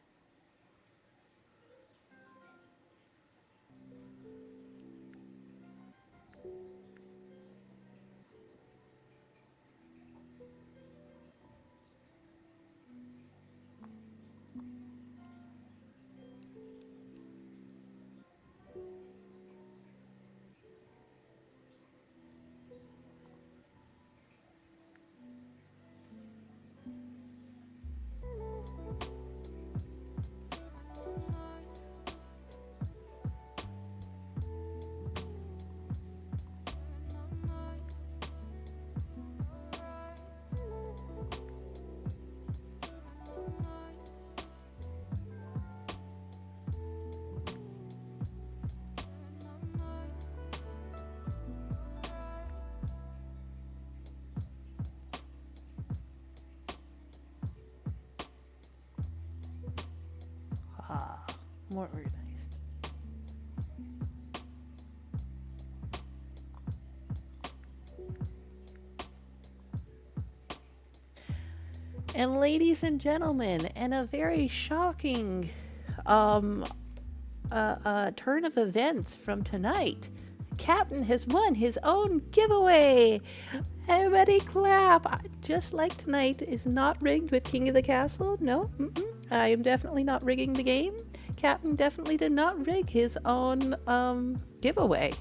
More organized. And ladies and gentlemen, and a very shocking turn of events from tonight, Captain has won his own giveaway. Everybody clap. Just like tonight is not rigged with King of the Castle. No, I am definitely not rigging the game. Captain definitely did not rig his own giveaway.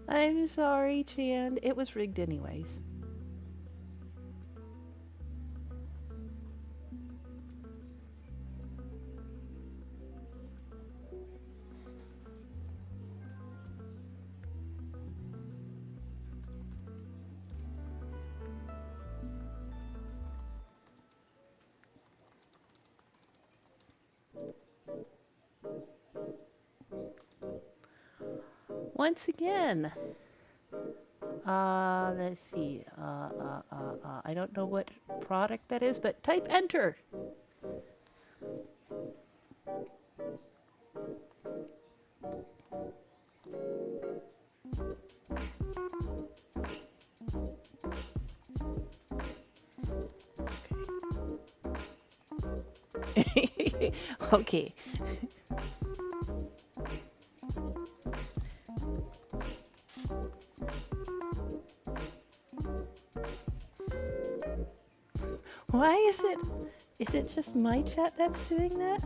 I'm sorry, Chan. It was rigged anyways. Once again, let's see. I don't know what product that is, but type enter. Okay. Why is it just my chat that's doing that?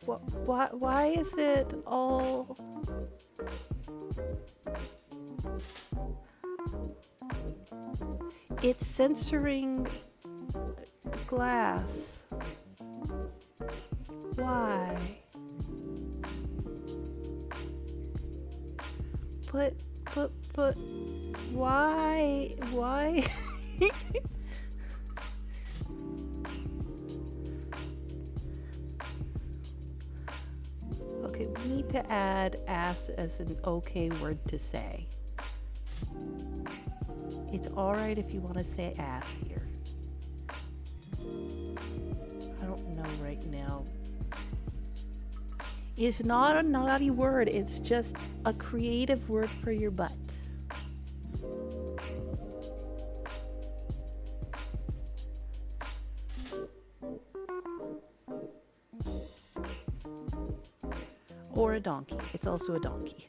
Why is it all... It's censoring glass. Why? But, why? Okay, we need to add ass as an okay word to say. It's alright if you want to say ass here. I don't know right now. It's not a naughty word, it's just a creative word for your butt. Or a donkey. It's also a donkey.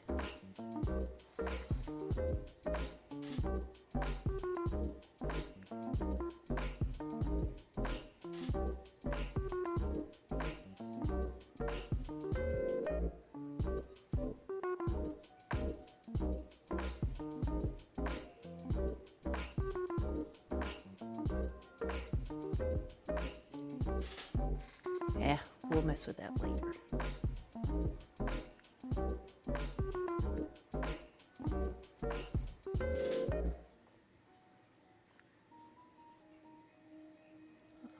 We'll mess with that later.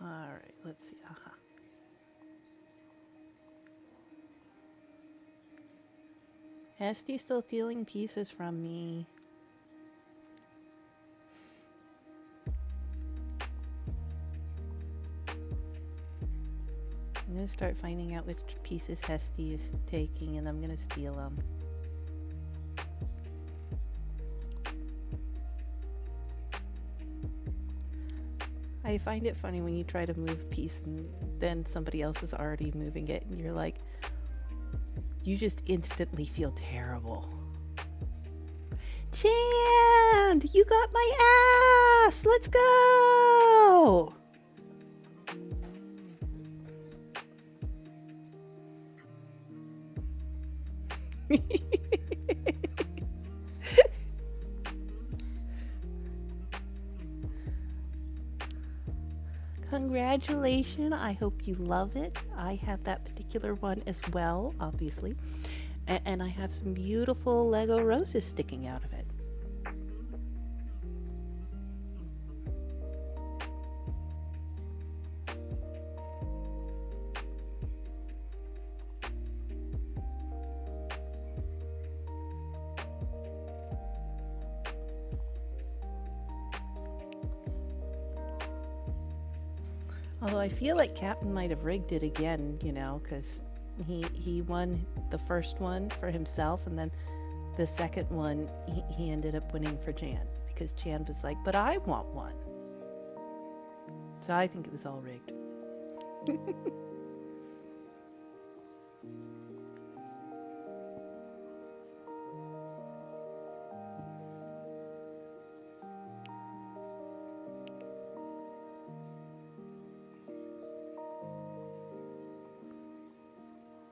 Alright, let's see. Hesty still stealing pieces from me. I'm going to start finding out which pieces Hesty is taking, and I'm going to steal them. I find it funny when you try to move a piece and then somebody else is already moving it, and you're like, you just instantly feel terrible. Chand, you got my ass! Let's go! Congratulations, I hope you love it. I have that particular one as well, obviously. And I have some beautiful Lego roses sticking out of it. Although I feel like Captain might have rigged it again, you know, because he won the first one for himself, and then the second one he ended up winning for Jan because Jan was like, "But I want one." So I think it was all rigged.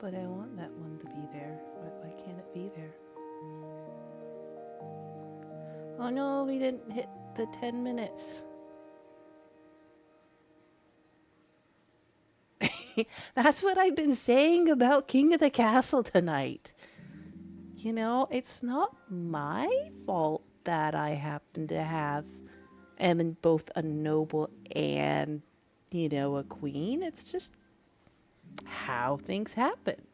But I want that one to be there. Why can't it be there? Oh no, we didn't hit the 10 minutes. That's what I've been saying about King of the Castle tonight. You know, it's not my fault that I happen to have am both a noble and, you know, a queen. It's just how things happened.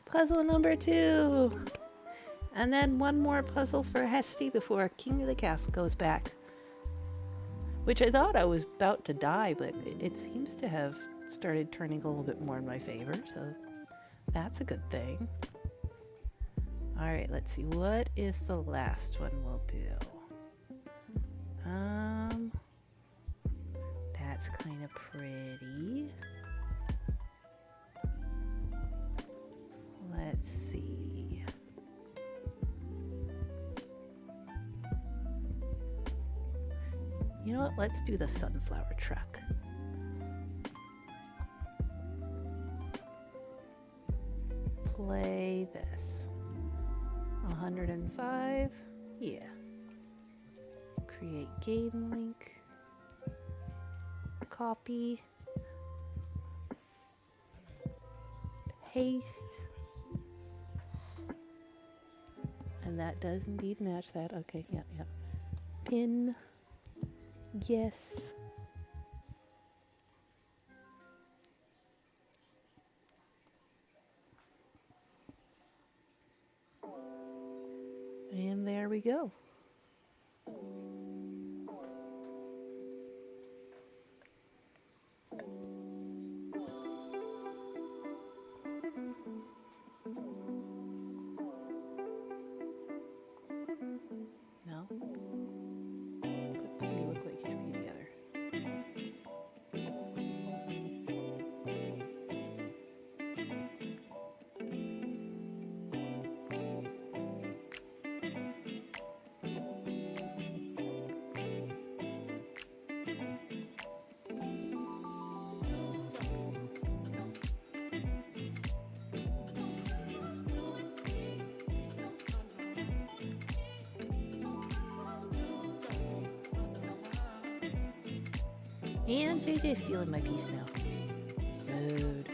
Puzzle number 2. And then one more puzzle for Hesty before King of the Castle goes back. Which I thought I was about to die, but it seems to have started turning a little bit more in my favor, so that's a good thing. Alright, let's see. What is the last one we'll do? That's kind of pretty. Let's see. You know what? Let's do the sunflower truck. Play this. 105. Yeah. Create game link. Copy. Paste. And that does indeed match that. Okay, yeah. Pin. Yes. And there we go. No? You look like you should be together. And JJ's stealing my piece now. Rude.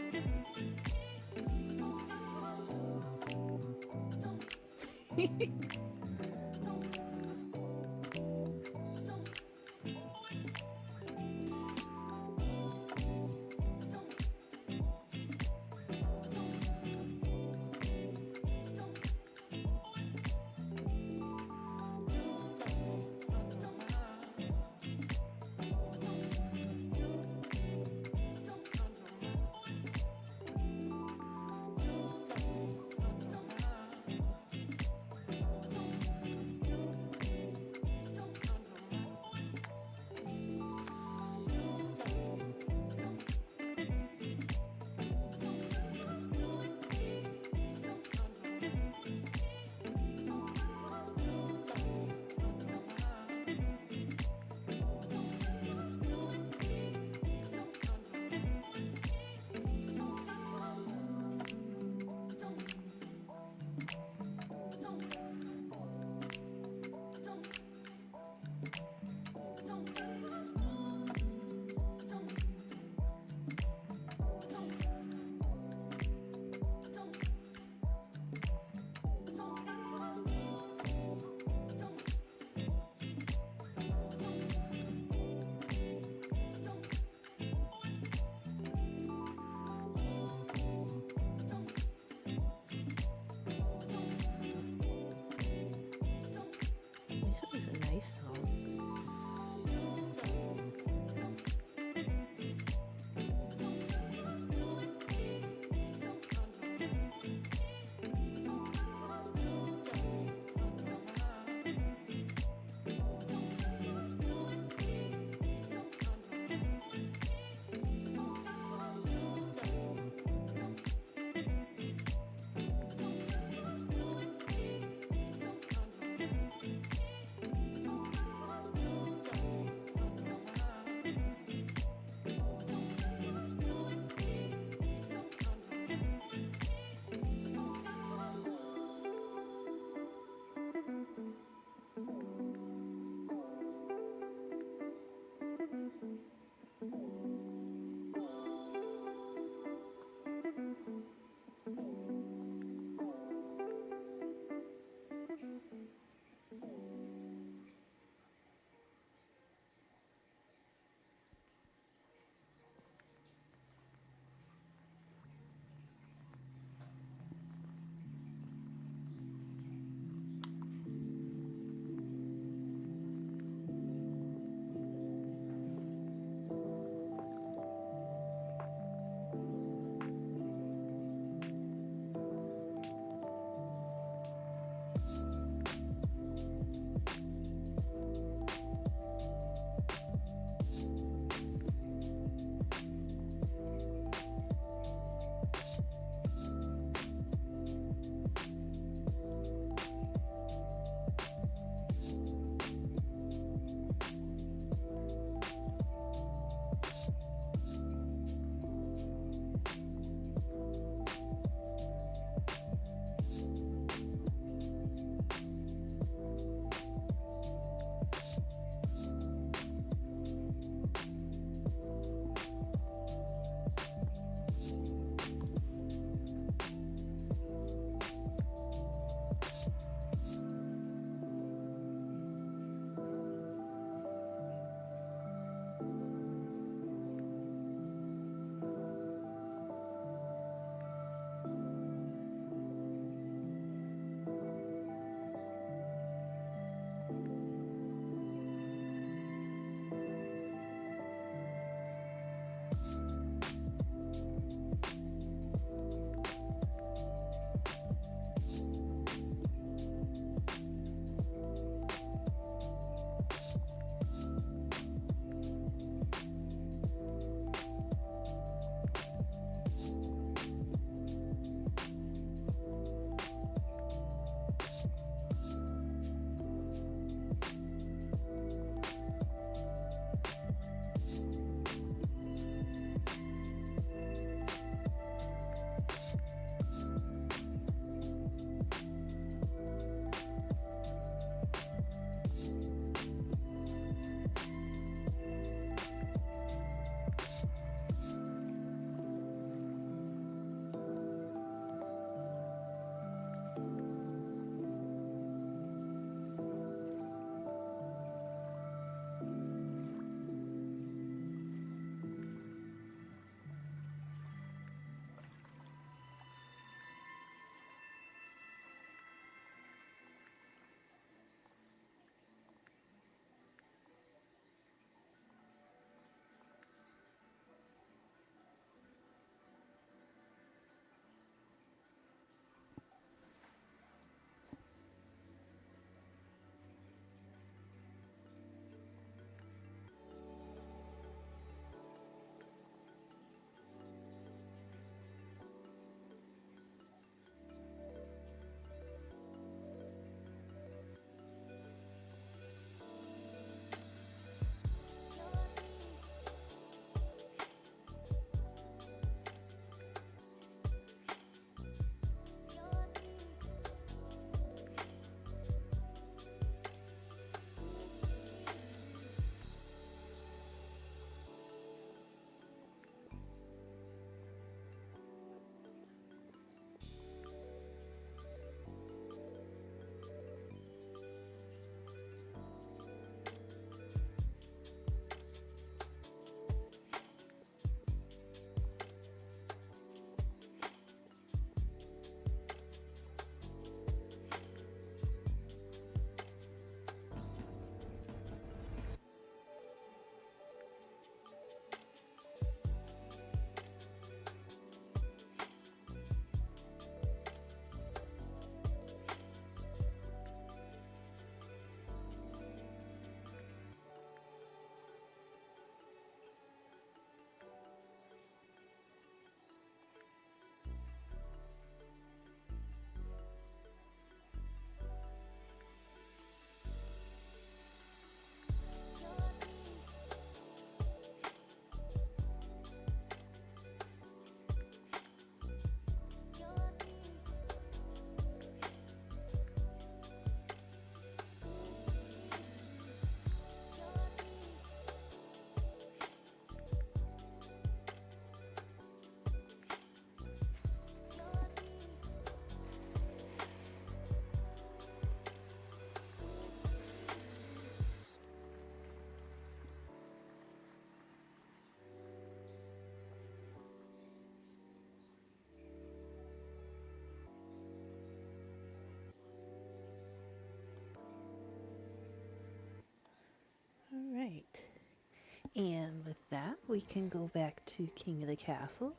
And with that, we can go back to King of the Castle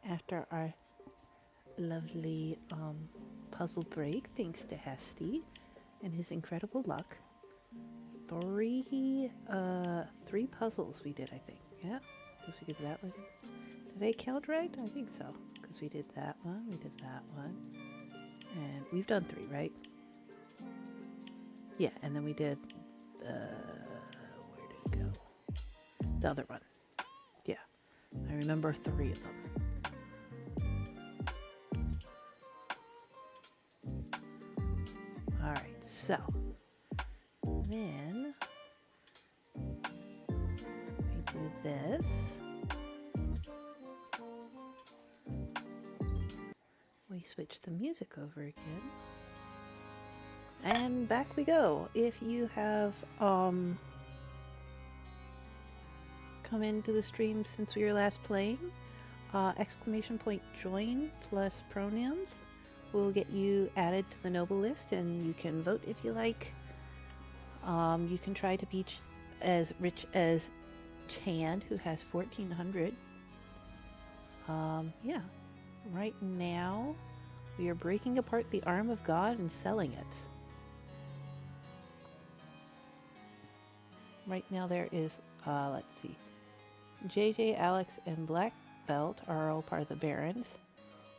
after our lovely puzzle break, thanks to Hesty and his incredible luck. Three puzzles we did, I think. Yeah, because we did that one. Did I count right? I think so. Because we did that one, we did that one. And we've done 3, right? Yeah, and then we did, where did it go? The other one. Yeah, I remember 3 of them. Alright, so then we do this. We switch the music over again. And back we go. If you have come into the stream since we were last playing, !join plus pronouns will get you added to the noble list, and you can vote if you like. You can try to be as rich as Chand, who has 1,400. Yeah. Right now, we are breaking apart the arm of God and selling it. Right now there is, let's see, JJ, Alex, and Black Belt are all part of the Barons.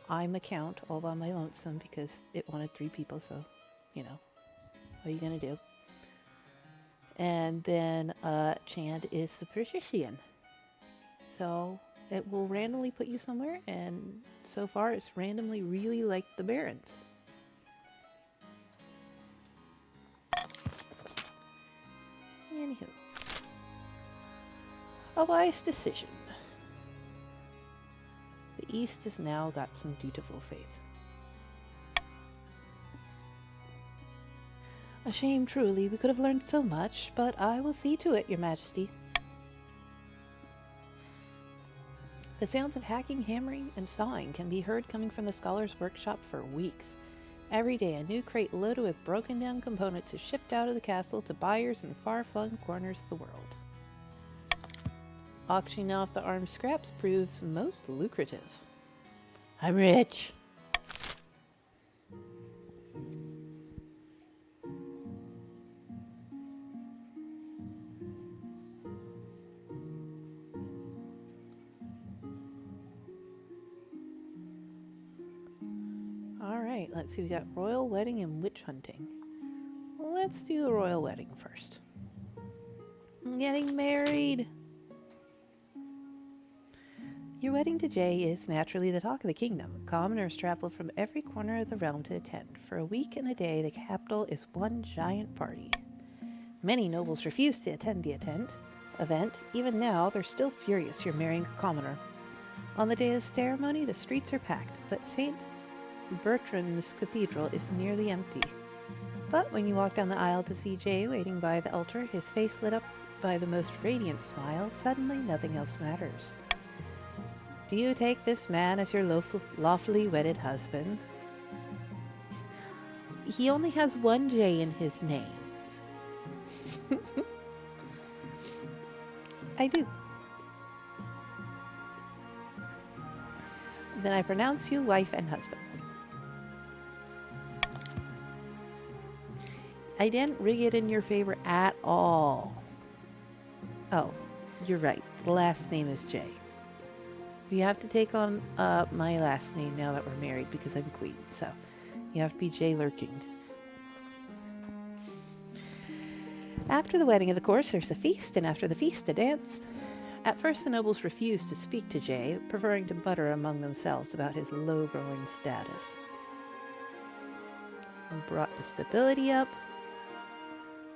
I'm a count all by my lonesome because it wanted 3 people, so, you know, what are you going to do? And then Chand is the Patrician. So it will randomly put you somewhere, and so far it's randomly really like the Barons. Anywho. A wise decision. The East has now got some dutiful faith. A shame, truly. We could have learned so much, but I will see to it, Your Majesty. The sounds of hacking, hammering, and sawing can be heard coming from the scholar's workshop for weeks. Every day, a new crate loaded with broken-down components is shipped out of the castle to buyers in far-flung corners of the world. Auctioning off the armed scraps proves most lucrative. I'm rich. Alright, let's see. We got royal wedding and witch hunting. Well, let's do the royal wedding first. I'm getting married. Your wedding to Jay is naturally the talk of the kingdom. Commoners travel from every corner of the realm to attend. For a week and a day, the capital is one giant party. Many nobles refuse to attend the event. Even now, they're still furious you're marrying a commoner. On the day of the ceremony, the streets are packed, but St. Bertrand's Cathedral is nearly empty. But when you walk down the aisle to see Jay waiting by the altar, his face lit up by the most radiant smile, suddenly nothing else matters. Do you take this man as your lawfully wedded husband? He only has one J in his name. I do. Then I pronounce you wife and husband. I didn't rig it in your favor at all. Oh, you're right. The last name is J. You have to take on my last name now that we're married because I'm queen, so you have to be J. Lurking. After the wedding, of course, there's a feast, and after the feast, a dance. At first, the nobles refused to speak to Jay, preferring to mutter among themselves about his low-growing status. I brought the stability up.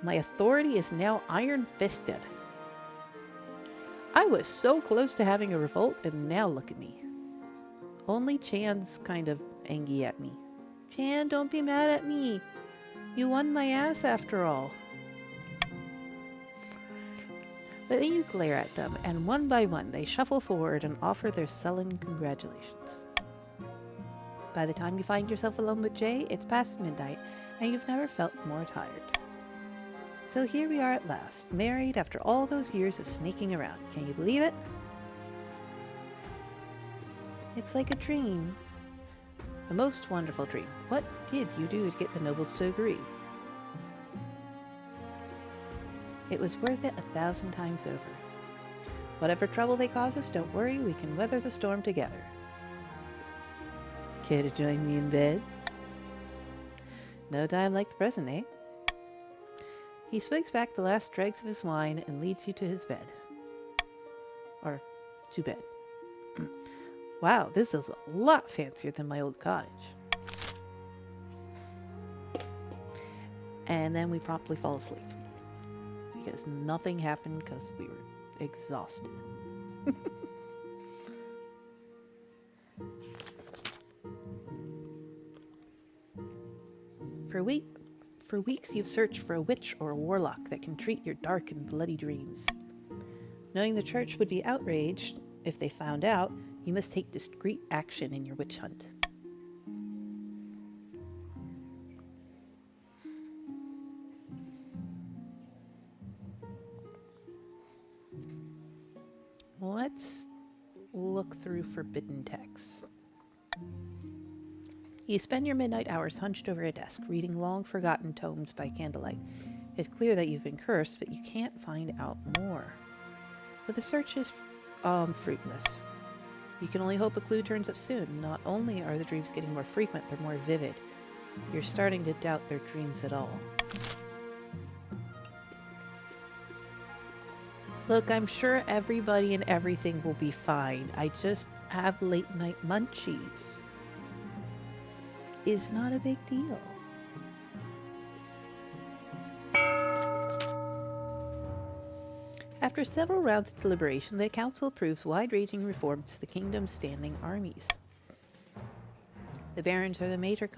My authority is now iron-fisted. I was so close to having a revolt, and now look at me. Only Chand's kind of angry at me. Chand, don't be mad at me. You won my ass after all. But then you glare at them, and one by one they shuffle forward and offer their sullen congratulations. By the time you find yourself alone with Jay, it's past midnight, and you've never felt more tired. So here we are at last, married after all those years of sneaking around. Can you believe it? It's like a dream. A most wonderful dream. What did you do to get the nobles to agree? It was worth it 1,000 times over. Whatever trouble they cause us, don't worry, we can weather the storm together. Care to join me in bed? No time like the present, eh? He swigs back the last dregs of his wine and leads you to his bed. Or to bed. Wow, this is a lot fancier than my old cottage. And then we promptly fall asleep. Because nothing happened because we were exhausted. For weeks you've searched for a witch or a warlock that can treat your dark and bloody dreams. Knowing the church would be outraged if they found out, you must take discreet action in your witch hunt. Let's look through forbidden texts. You spend your midnight hours hunched over a desk, reading long-forgotten tomes by candlelight. It's clear that you've been cursed, but you can't find out more. But the search is fruitless. You can only hope a clue turns up soon. Not only are the dreams getting more frequent, they're more vivid. You're starting to doubt their dreams at all. Look, I'm sure everybody and everything will be fine. I just have late-night munchies. Is not a big deal. After several rounds of deliberation, the council approves wide-ranging reforms to the kingdom's standing armies. The barons are the major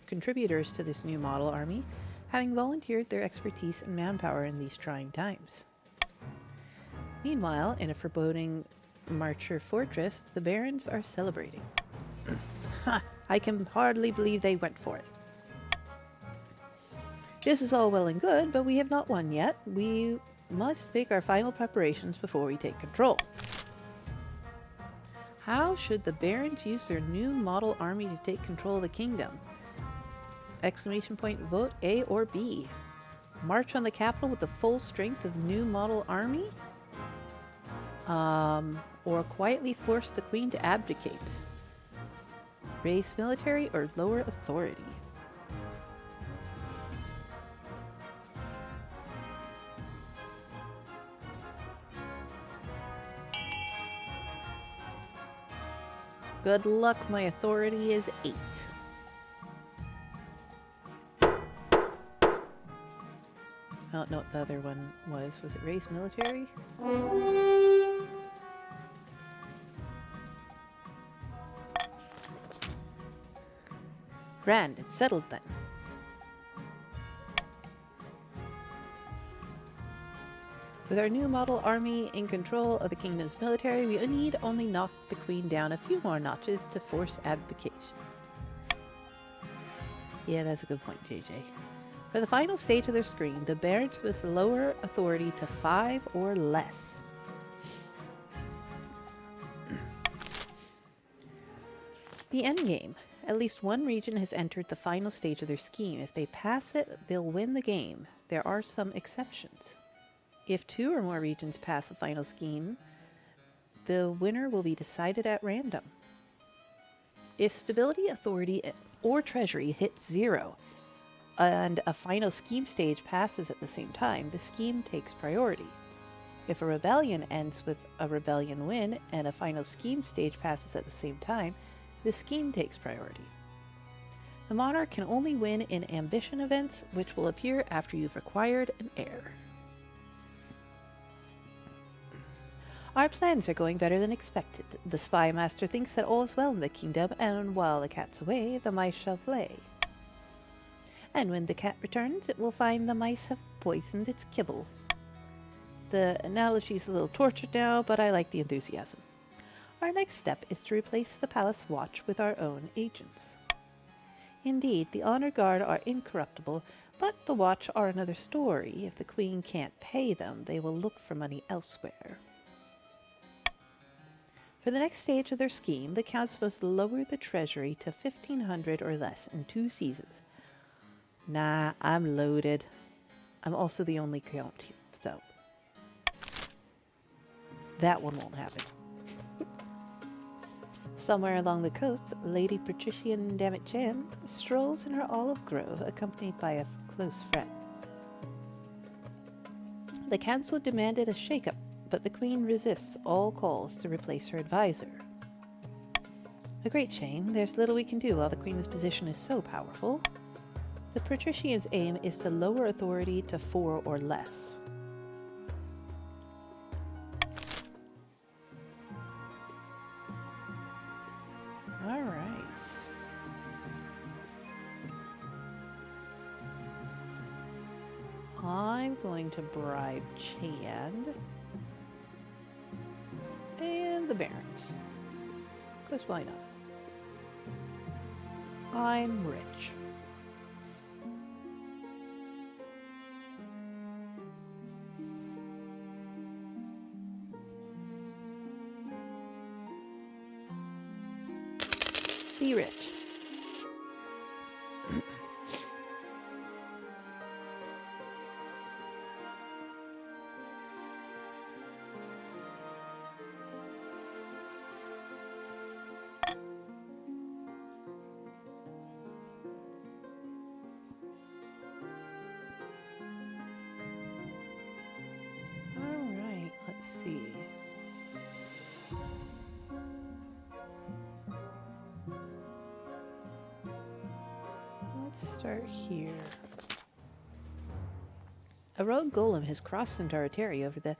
contributors to this new model army, having volunteered their expertise and manpower in these trying times. Meanwhile, in a foreboding Marcher fortress, the barons are celebrating. Ha! I can hardly believe they went for it. This is all well and good, but we have not won yet. We must make our final preparations before we take control. How should the barons use their new model army to take control of the kingdom? Exclamation point, vote A or B. March on the capital with the full strength of the new model army? Or quietly force the queen to abdicate. Raise military or lower authority. Good luck, my authority is 8. I don't know what the other one was. Was it raise military? Grand, it's settled then. With our new model army in control of the kingdom's military, we need only knock the queen down a few more notches to force abdication. Yeah, that's a good point, JJ. For the final stage of their screen, the barons must lower authority to 5 or less. The endgame. At least one region has entered the final stage of their scheme. If they pass it, they'll win the game. There are some exceptions. If 2 or more regions pass the final scheme, the winner will be decided at random. If stability, authority, or treasury hit 0, and a final scheme stage passes at the same time, the scheme takes priority. If a rebellion ends with a rebellion win, and a final scheme stage passes at the same time, the scheme takes priority. The monarch can only win in ambition events, which will appear after you've acquired an heir. Our plans are going better than expected. The spy master thinks that all is well in the kingdom, and while the cat's away, the mice shall play. And when the cat returns, it will find the mice have poisoned its kibble. The analogy's a little tortured now, but I like the enthusiasm. Our next step is to replace the palace watch with our own agents. Indeed, the honor guard are incorruptible, But the watch are another story. If the queen can't pay them, they will look for money elsewhere. For the next stage of their scheme, the counts must lower the treasury to 1,500 or less in 2 seasons. Nah, I'm loaded. I'm also the only count, so that one won't happen. Somewhere along the coast, Lady Patrician Dammit Jan strolls in her olive grove, accompanied by a close friend. The council demanded a shake-up, but the queen resists all calls to replace her advisor. A great shame. There's little we can do while the queen's position is so powerful. The patrician's aim is to lower authority to 4 or less. All right. I'm going to bribe Chand and the barons. Because why not? I'm rich. Be rich. All right, let's see. Let's start here. A rogue golem has crossed into our territory over the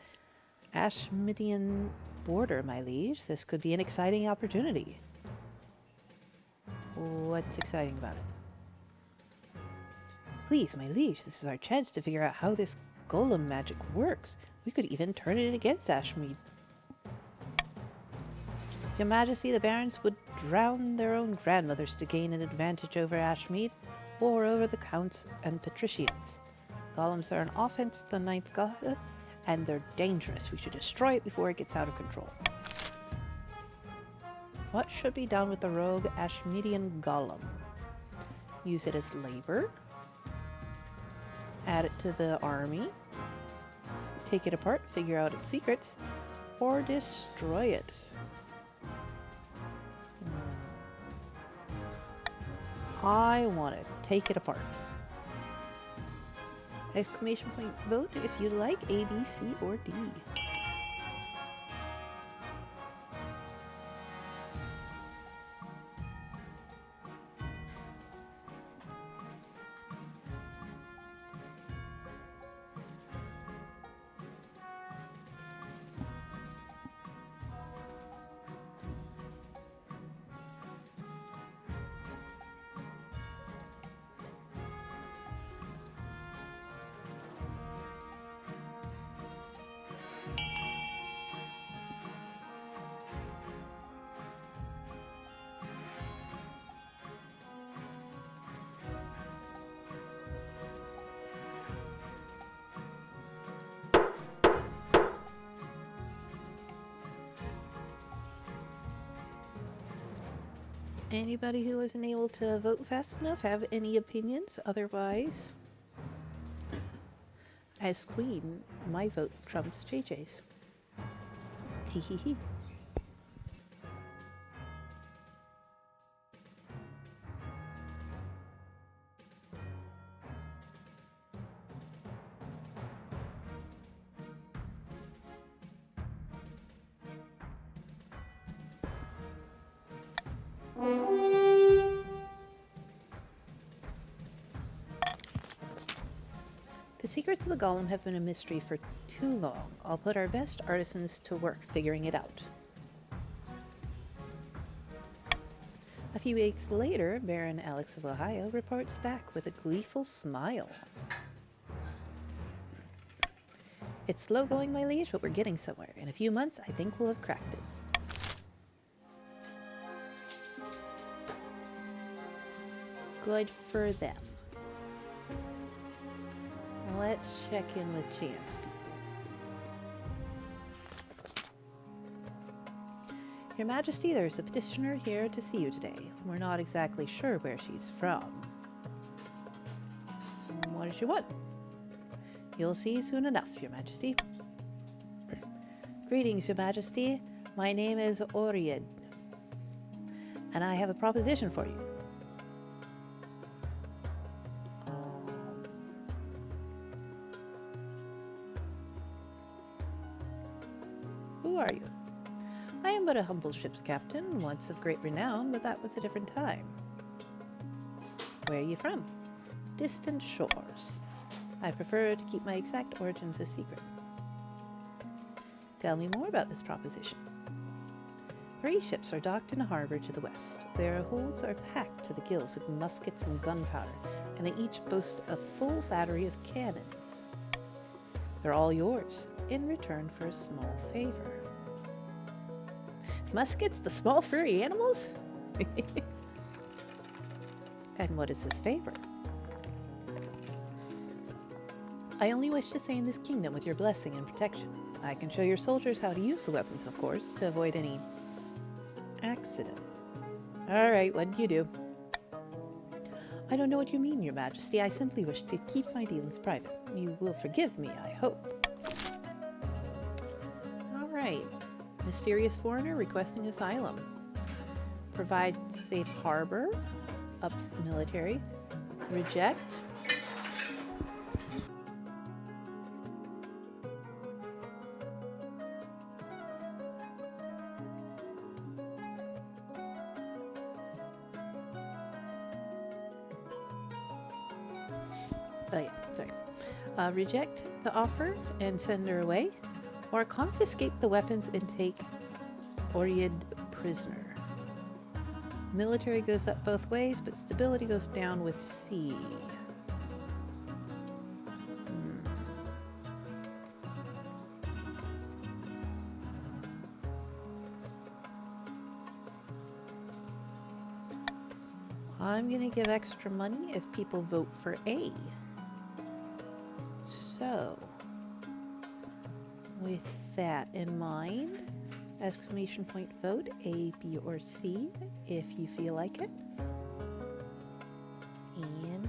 Ashmidian border, my liege. This could be an exciting opportunity. What's exciting about it? Please, my liege, this is our chance to figure out how this golem magic works. We could even turn it against Ashmead. Your Majesty, the barons would drown their own grandmothers to gain an advantage over Ashmead or over the counts and patricians. Golems are an offense to the ninth god, and they're dangerous. We should destroy it before it gets out of control. What should be done with the rogue Ashmedian golem? Use it as labor. Add it to the army. Take it apart, figure out its secrets, or destroy it. I want to take it apart. Exclamation point vote if you like A, B, C, or D. Anybody who wasn't able to vote fast enough have any opinions? Otherwise, as queen, my vote trumps JJ's. Teehee. The secrets of the golem have been a mystery for too long. I'll put our best artisans to work figuring it out. A few weeks later, Baron Alex of Ohio reports back with a gleeful smile. It's slow going, my liege, but we're getting somewhere. In a few months, I think we'll have cracked it. Good for them. let's check in with Jan's people. Your Majesty, there's a petitioner here to see you today. We're not exactly sure where she's from. What does she want? You'll see soon enough, Your Majesty. Greetings, Your Majesty. My name is Oried, and I have a proposition for you. Who are you? I am but a humble ship's captain, once of great renown, but that was a different time. Where are you from? Distant shores. I prefer to keep my exact origins a secret. Tell me more about this proposition. 3 ships are docked in a harbor to the west. Their holds are packed to the gills with muskets and gunpowder, and they each boast a full battery of cannons. They're all yours, in return for a small favor. Muskets, the small furry animals? And what is this favor? I only wish to stay in this kingdom with your blessing and protection. I can show your soldiers how to use the weapons, of course, to avoid any accident. Alright, what do you do? I don't know what you mean, Your Majesty. I simply wish to keep my dealings private. You will forgive me, I hope. Alright. Mysterious foreigner requesting asylum. Provide safe harbor. Ups the military. Reject. Oh yeah, sorry. Reject the offer and send her away, or confiscate the weapons and take Oried prisoner. Military goes up both ways, but stability goes down with sea. I'm gonna give extra money if people vote for A. So, with that in mind, exclamation point vote A, B, or C if you feel like it. And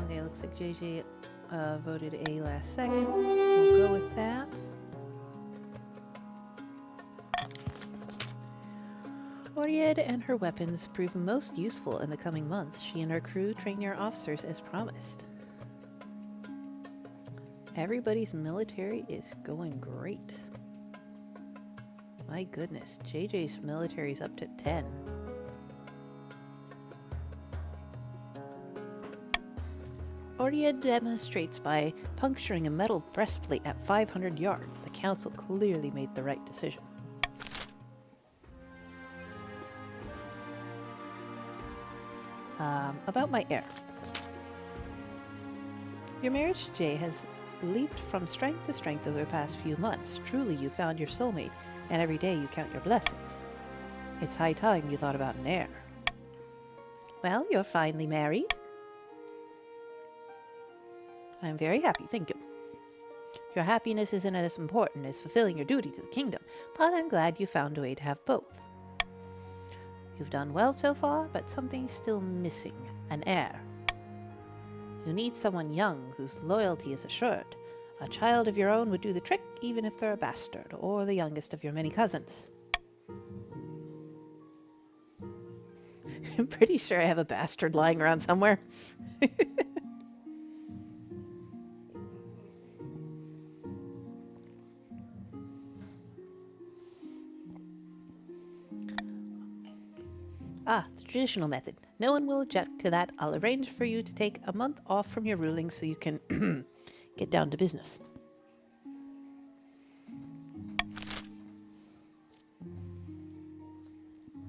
okay, looks like JJ voted A last second. We'll go with that. Oried and her weapons prove most useful in the coming months. She and her crew train your officers as promised. Everybody's military is going great. My goodness, JJ's military's up to 10. Oried demonstrates by puncturing a metal breastplate at 500 yards. The council clearly made the right decision. About my heir. Your marriage to Jay has leaped from strength to strength over the past few months. Truly, you found your soulmate, and every day you count your blessings. It's high time you thought about an heir. Well, you're finally married. I'm very happy, thank you. Your happiness isn't as important as fulfilling your duty to the kingdom, but I'm glad you found a way to have both. You've done well so far, but something's still missing, an heir. You need someone young whose loyalty is assured. A child of your own would do the trick, even if they're a bastard, or the youngest of your many cousins. I'm pretty sure I have a bastard lying around somewhere. Ah, the traditional method. No one will object to that. I'll arrange for you to take a month off from your ruling so you can get down to business.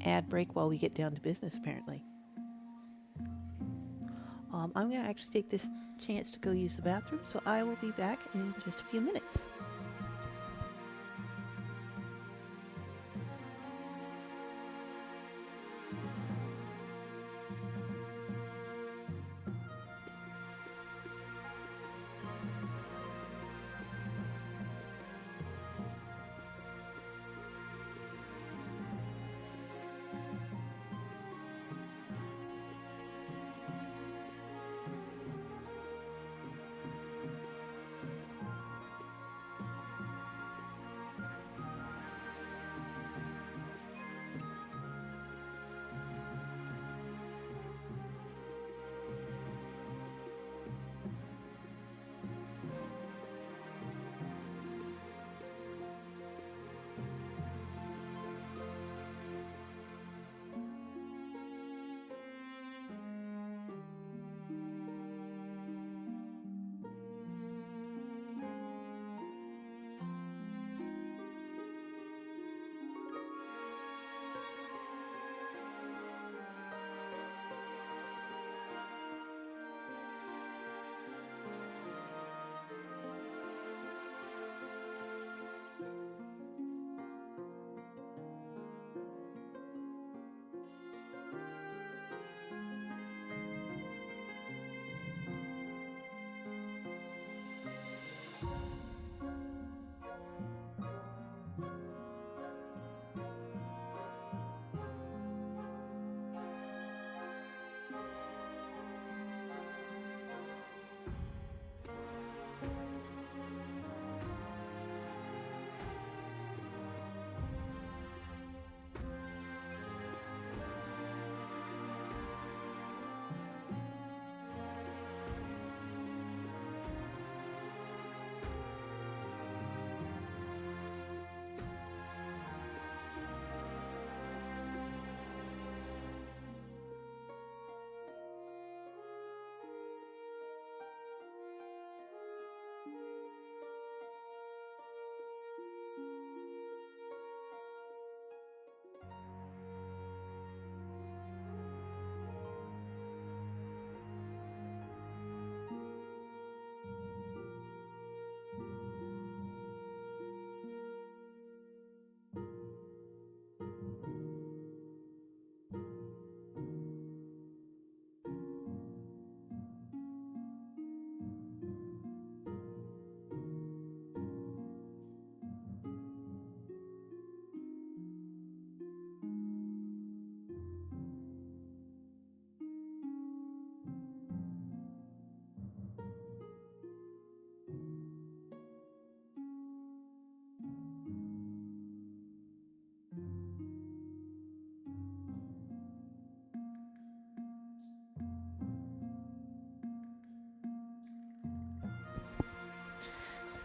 Ad break while we get down to business, apparently. I'm going to actually take this chance to go use the bathroom, so I will be back in just a few minutes.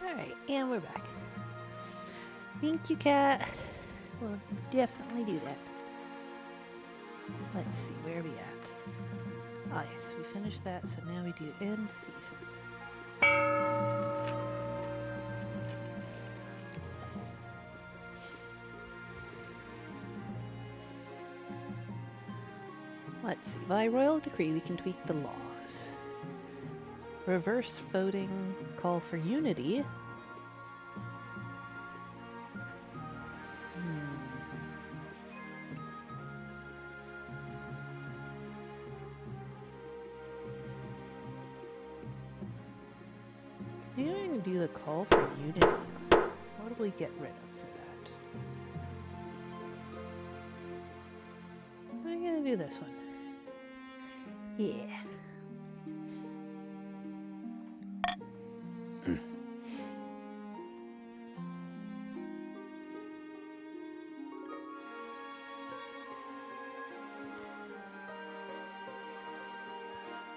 Alright, and we're back. Thank you, Kat. We'll definitely do that. Let's see, where are we at? Ah, yes, we finished that, so now we do end season. Let's see, by royal decree we can tweak the laws. Reverse voting, call for unity. I think I'm going to do the call for unity. What do we get rid of for that? I'm going to do this one. Yeah.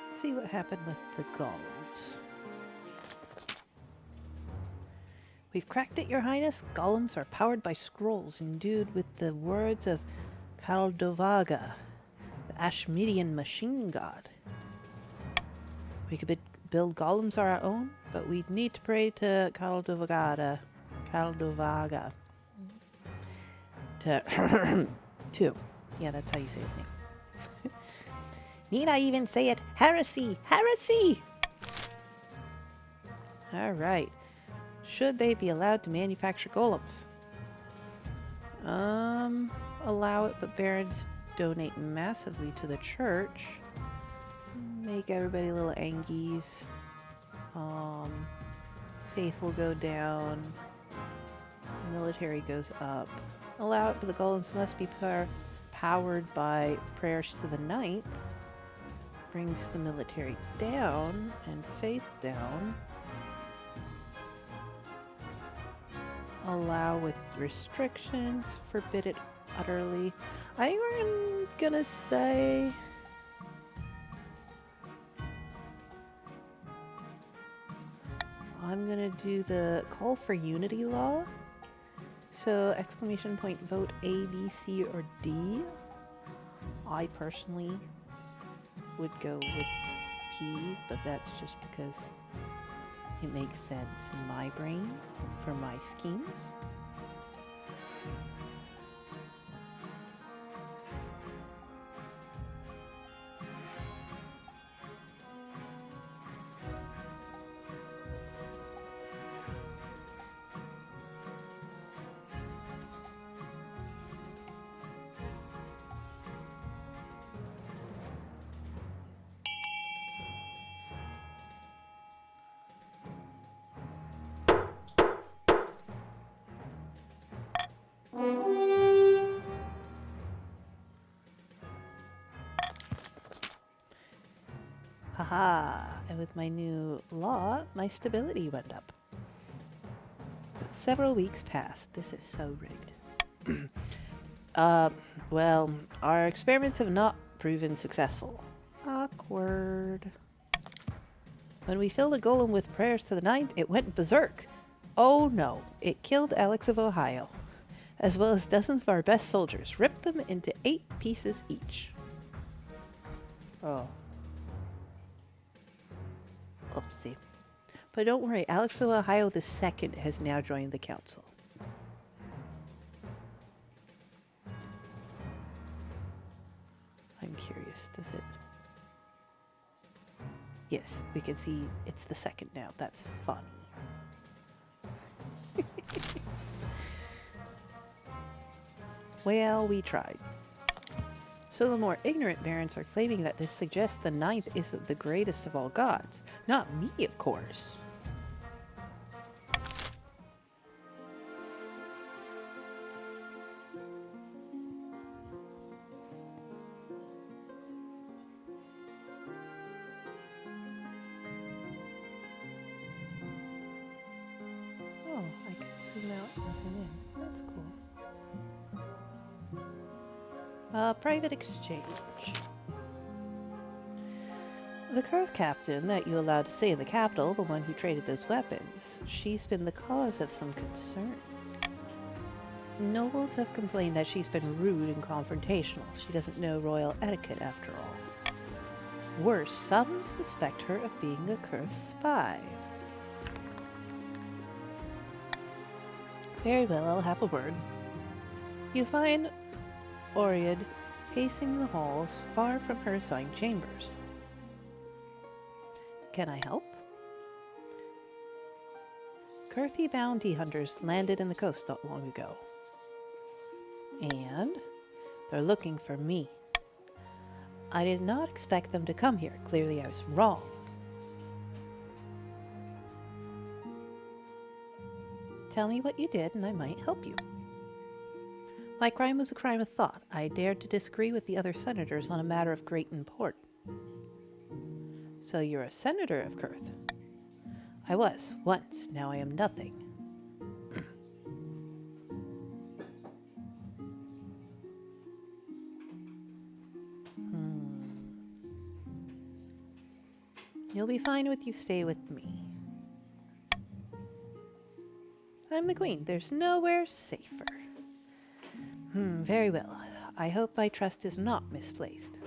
Let's see what happened with the golems. We've cracked it, Your Highness. Golems are powered by scrolls endued with the words of Kaldovaga. Ashmedian machine god. We could build golems of our own, but we'd need to pray to Caldovaga. To yeah, that's how you say his name. Need I even say it? Heresy! Heresy! Alright. Should they be allowed to manufacture golems? Allow it, but barons donate massively to the church. Make everybody little angies. Faith will go down. Military goes up. Allow it, but the golems must be powered by prayers to the ninth. Brings the military down and faith down. Allow with restrictions. Forbid it utterly. I'm gonna say... I'm gonna do the call for unity law. So, exclamation point, vote A, B, C, or D. I personally would go with P, but that's just because it makes sense in my brain for my schemes. Haha, and with my new law, my stability went up. Several weeks passed. This is so rigged. Well, our experiments have not proven successful. Awkward. When we filled a golem with prayers to the ninth, it went berserk. Oh no, it killed Alex of Ohio, as well as dozens of our best soldiers, ripped them into 8 pieces each. Oh. Oopsie. But don't worry, Alex of Ohio II has now joined the council. I'm curious, does it? Yes, we can see it's the second now. That's funny. Well, we tried. So the more ignorant barons are claiming that this suggests the ninth is the greatest of all gods. Not me, of course. Oh, I can zoom out and zoom in. That's cool. Private exchange. The Kurth captain that you allowed to stay in the capital, the one who traded those weapons, she's been the cause of some concern. Nobles have complained that she's been rude and confrontational. She doesn't know royal etiquette after all. Worse, some suspect her of being a Kurth spy. Very well, I'll have a word. You find Oread pacing the halls far from her assigned chambers. Can I help? Kurthi bounty hunters landed in the coast not long ago. And they're looking for me. I did not expect them to come here. Clearly I was wrong. Tell me what you did and I might help you. My crime was a crime of thought. I dared to disagree with the other senators on a matter of great import. So you're a senator of Kurth? I was, once. Now I am nothing. You'll be fine if you stay with me. I'm the queen. There's nowhere safer. Very well. I hope my trust is not misplaced.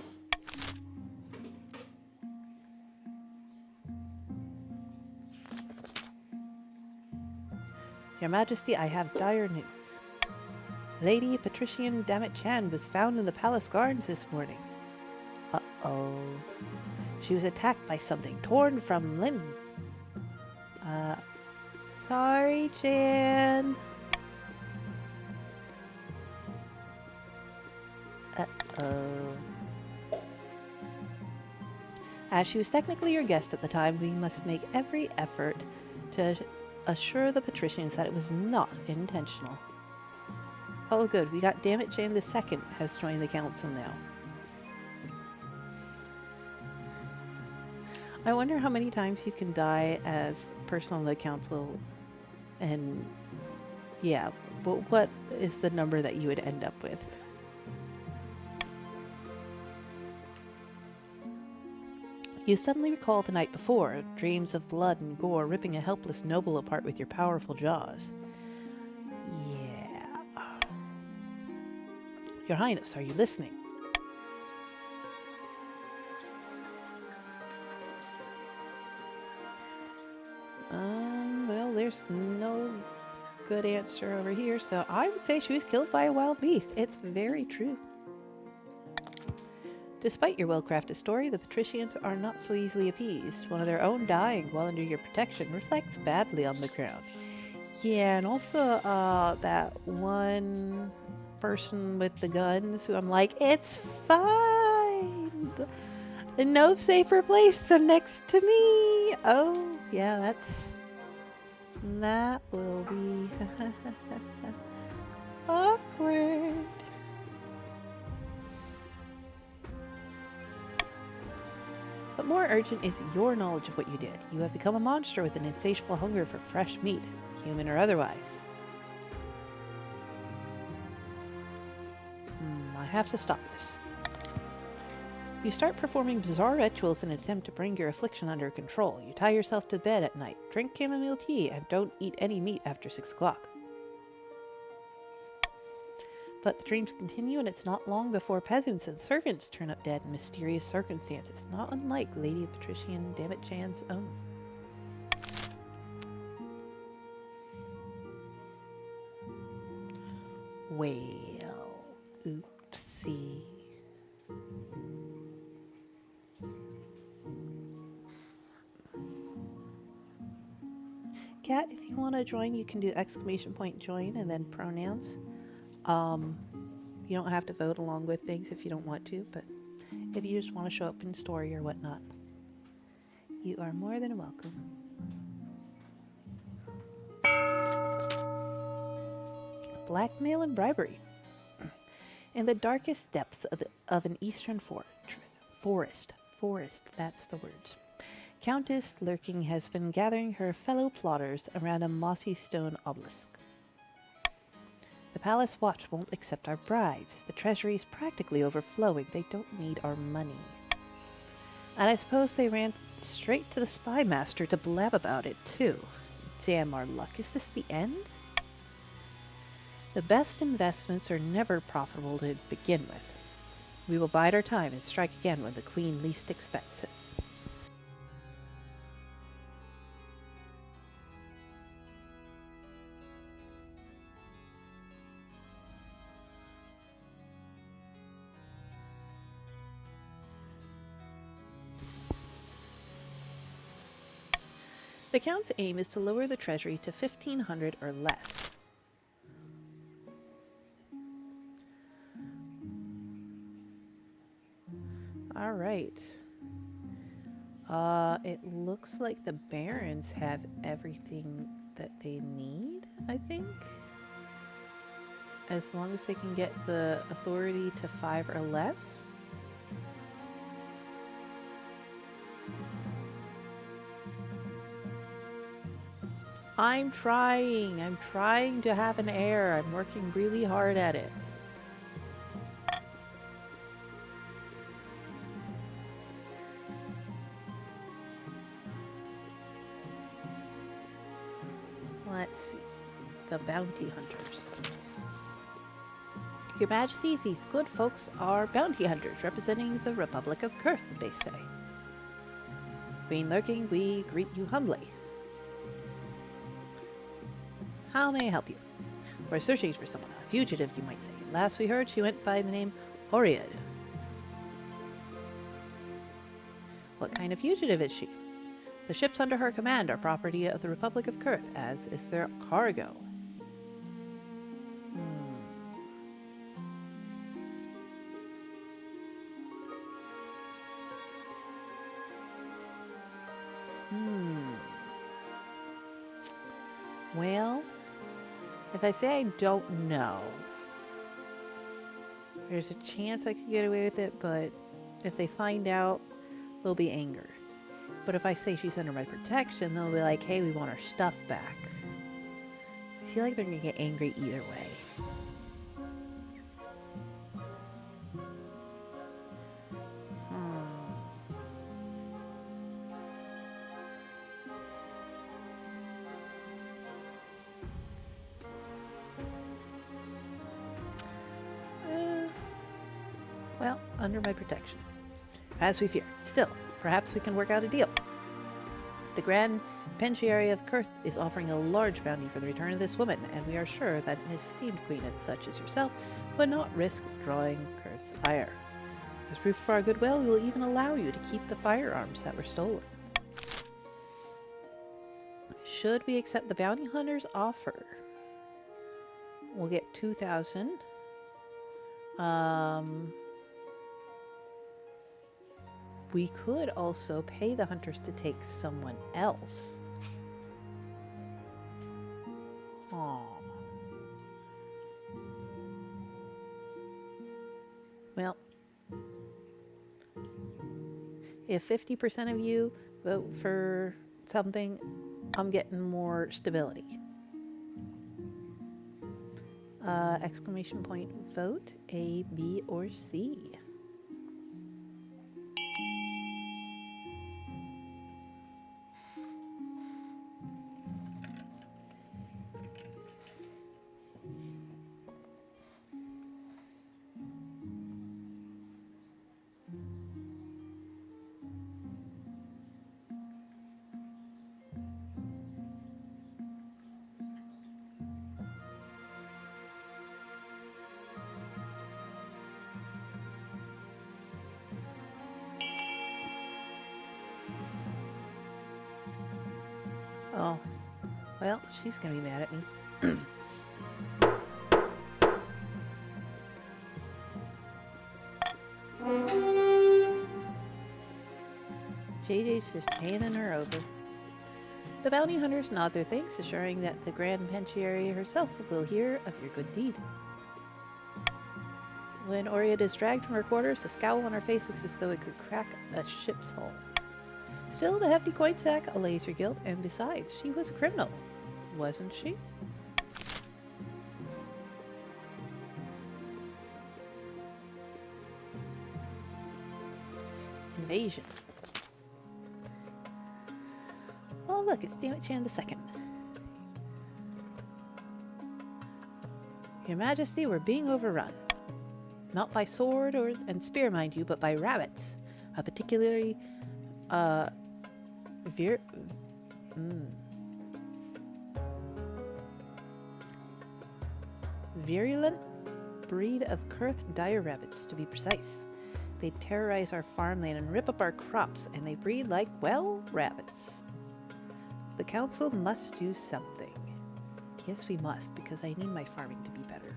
Your Majesty, I have dire news. Lady Patrician Dammit Chan was found in the palace gardens this morning. Uh-oh. She was attacked by something torn from limb. Sorry, Chan. Uh-oh. As she was technically your guest at the time, we must make every effort to assure the patricians that it was not intentional. Oh, good. We got Dammit Chan II has joined the council now. I wonder how many times you can die as person on the council, and yeah, but what is the number that you would end up with? You suddenly recall the night before, dreams of blood and gore ripping a helpless noble apart with your powerful jaws. Yeah. Your Highness, are you listening? Well, there's no good answer over here, so I would say she was killed by a wild beast. It's very true. Despite your well-crafted story, the patricians are not so easily appeased. One of their own dying while under your protection reflects badly on the crown. Yeah, and also that one person with the guns who I'm like, it's fine. No safer place than next to me. Oh, yeah, that will be awkward. But more urgent is your knowledge of what you did. You have become a monster with an insatiable hunger for fresh meat, human or otherwise. I have to stop this. You start performing bizarre rituals in an attempt to bring your affliction under control. You tie yourself to bed at night, drink chamomile tea, and don't eat any meat after 6 o'clock. But the dreams continue, and it's not long before peasants and servants turn up dead in mysterious circumstances, not unlike Lady Patrician Dammit Chan's own. Well, oopsie. Cat, if you want to join, you can do !join and then pronouns. You don't have to vote along with things if you don't want to, but if you just want to show up in story or whatnot, you are more than welcome. Blackmail and bribery. In the darkest depths of an eastern forest, that's the word. Countess Lurking has been gathering her fellow plotters around a mossy stone obelisk. The Palace Watch won't accept our bribes. The treasury is practically overflowing. They don't need our money. And I suppose they ran straight to the spy master to blab about it, too. Damn our luck. Is this the end? The best investments are never profitable to begin with. We will bide our time and strike again when the Queen least expects it. The Count's aim is to lower the treasury to 1,500 or less. All right. It looks like the barons have everything that they need, I think. As long as they can get the authority to 5 or less. I'm trying to have an heir. I'm working really hard at it. Let's see. The bounty hunters. Your Majesty, these good folks are bounty hunters representing the Republic of Kurth, they say. Queen Lurking, we greet you humbly. How may I help you? We're searching for someone, a fugitive, you might say. Last we heard, she went by the name Oriad. What kind of fugitive is she? The ships under her command are property of the Republic of Kurth, as is their cargo. Well, if I say I don't know, there's a chance I could get away with it, but if they find out, there'll be anger. But if I say she's under my protection, they'll be like, hey, we want our stuff back. I feel like they're going to get angry either way. Well, under my protection. As we fear. Still, perhaps we can work out a deal. The Grand Pensiary of Kurth is offering a large bounty for the return of this woman, and we are sure that an esteemed queen as such as yourself would not risk drawing Kurth's ire. As proof of our goodwill, we will even allow you to keep the firearms that were stolen. Should we accept the bounty hunter's offer, we'll get 2,000. We could also pay the hunters to take someone else. Aww. Well, if 50% of you vote for something, I'm getting more stability. Exclamation point, vote A, B, or C. Oh, well, she's gonna be mad at me. JJ's just handing her over. The bounty hunters nod their thanks, assuring that the Grand Pensiary herself will hear of your good deed. When Oriad is dragged from her quarters, the scowl on her face looks as though it could crack a ship's hull. Still, the hefty coin sack allays her guilt, and besides, she was a criminal, wasn't she? Invasion. Oh, look, it's Damn It Chan II. Your Majesty, we're being overrun. Not by sword and spear, mind you, but by rabbits. A particularly, virulent breed of Kurth dire rabbits, to be precise. They terrorize our farmland and rip up our crops, and they breed like, well, rabbits. The council must do something. Yes, we must, because I need my farming to be better.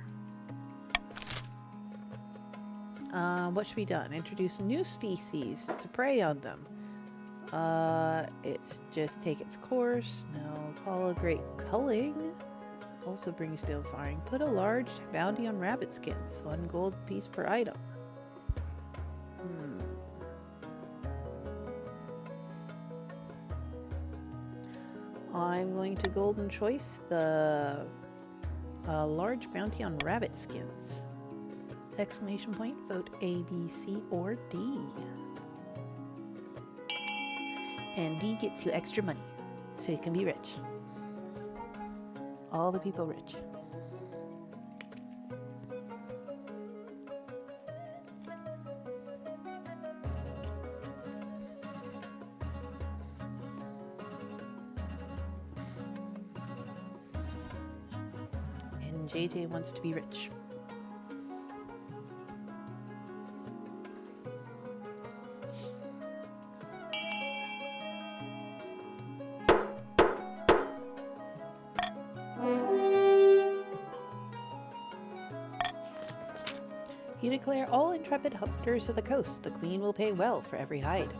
What should be done? Introduce new species to prey on them. It's just take its course. No, call a great culling. Also brings down firing. Put a large bounty on rabbit skins. 1 gold piece per item. I'm going to golden choice the large bounty on rabbit skins. Exclamation point, vote A, B, C, or D. And D gets you extra money, so you can be rich. All the people rich. and JJ wants to be rich. You declare all intrepid hunters of the coast the queen will pay well for every hide.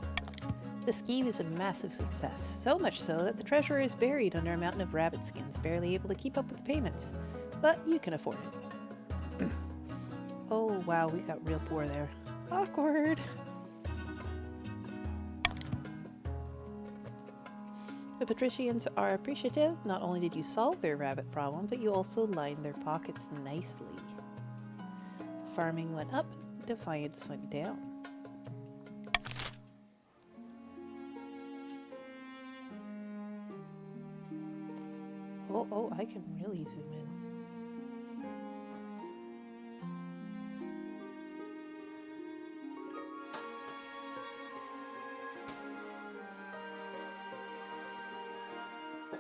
The scheme is a massive success, so much so that the treasurer is buried under a mountain of rabbit skins, barely able to keep up with the payments. But you can afford it. Oh wow, we got real poor there. Awkward. The patricians are appreciative. Not only did you solve their rabbit problem, but you also lined their pockets nicely. Farming went up, defiance went down. Oh, I can really zoom in.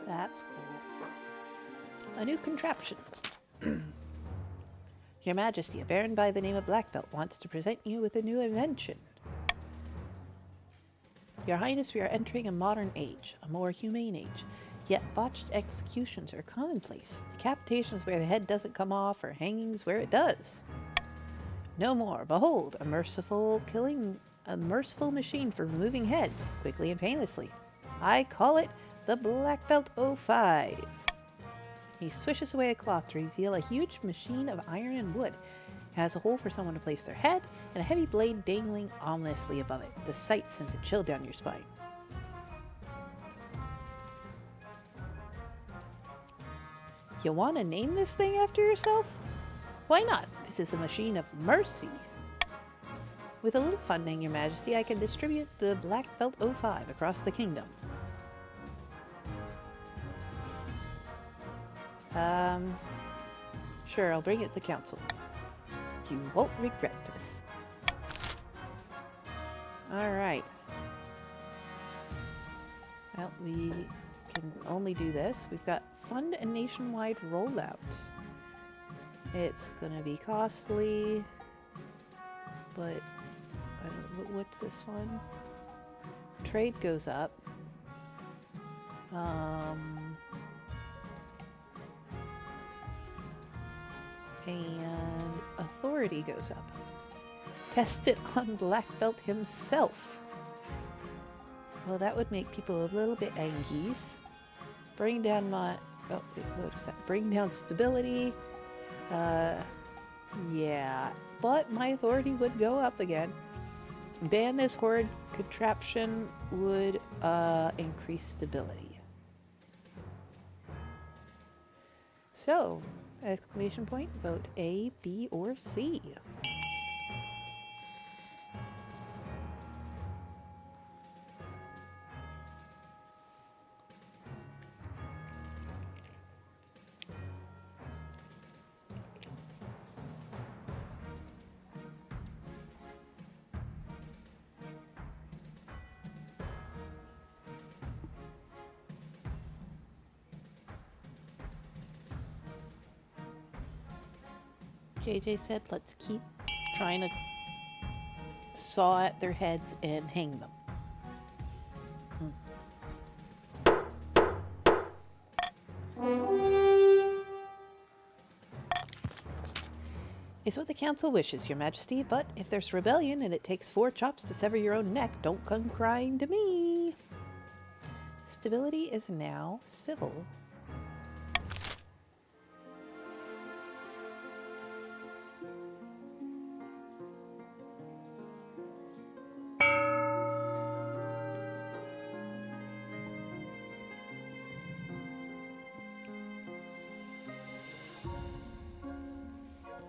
That's cool. A new contraption. Your Majesty, a baron by the name of Blackbelt wants to present you with a new invention. Your Highness, we are entering a modern age, a more humane age. Yet botched executions are commonplace. Decapitations where the head doesn't come off, or hangings where it does. No more. Behold, a merciful machine for removing heads, quickly and painlessly. I call it the Blackbelt 05. He swishes away a cloth to reveal a huge machine of iron and wood. It has a hole for someone to place their head, and a heavy blade dangling ominously above it. The sight sends a chill down your spine. You want to name this thing after yourself? Why not? This is a machine of mercy. With a little funding, Your Majesty, I can distribute the Blackbelt 05 across the kingdom. Sure, I'll bring it to the council. You won't regret this. Alright. Well, we can only do this. We've got fund a nationwide rollout. It's gonna be costly, but what's this one? Trade goes up. And authority goes up. Test it on Blackbelt himself. Well, that would make people a little bit angies. Bring down my... Oh, what is that? Bring down stability. Yeah. But my authority would go up again. Ban this horde contraption would increase stability. So, exclamation point, vote A, B, or C. JJ said, let's keep trying to saw at their heads and hang them. It's what the council wishes, Your Majesty, but if there's rebellion and it takes 4 chops to sever your own neck, don't come crying to me. Stability is now civil.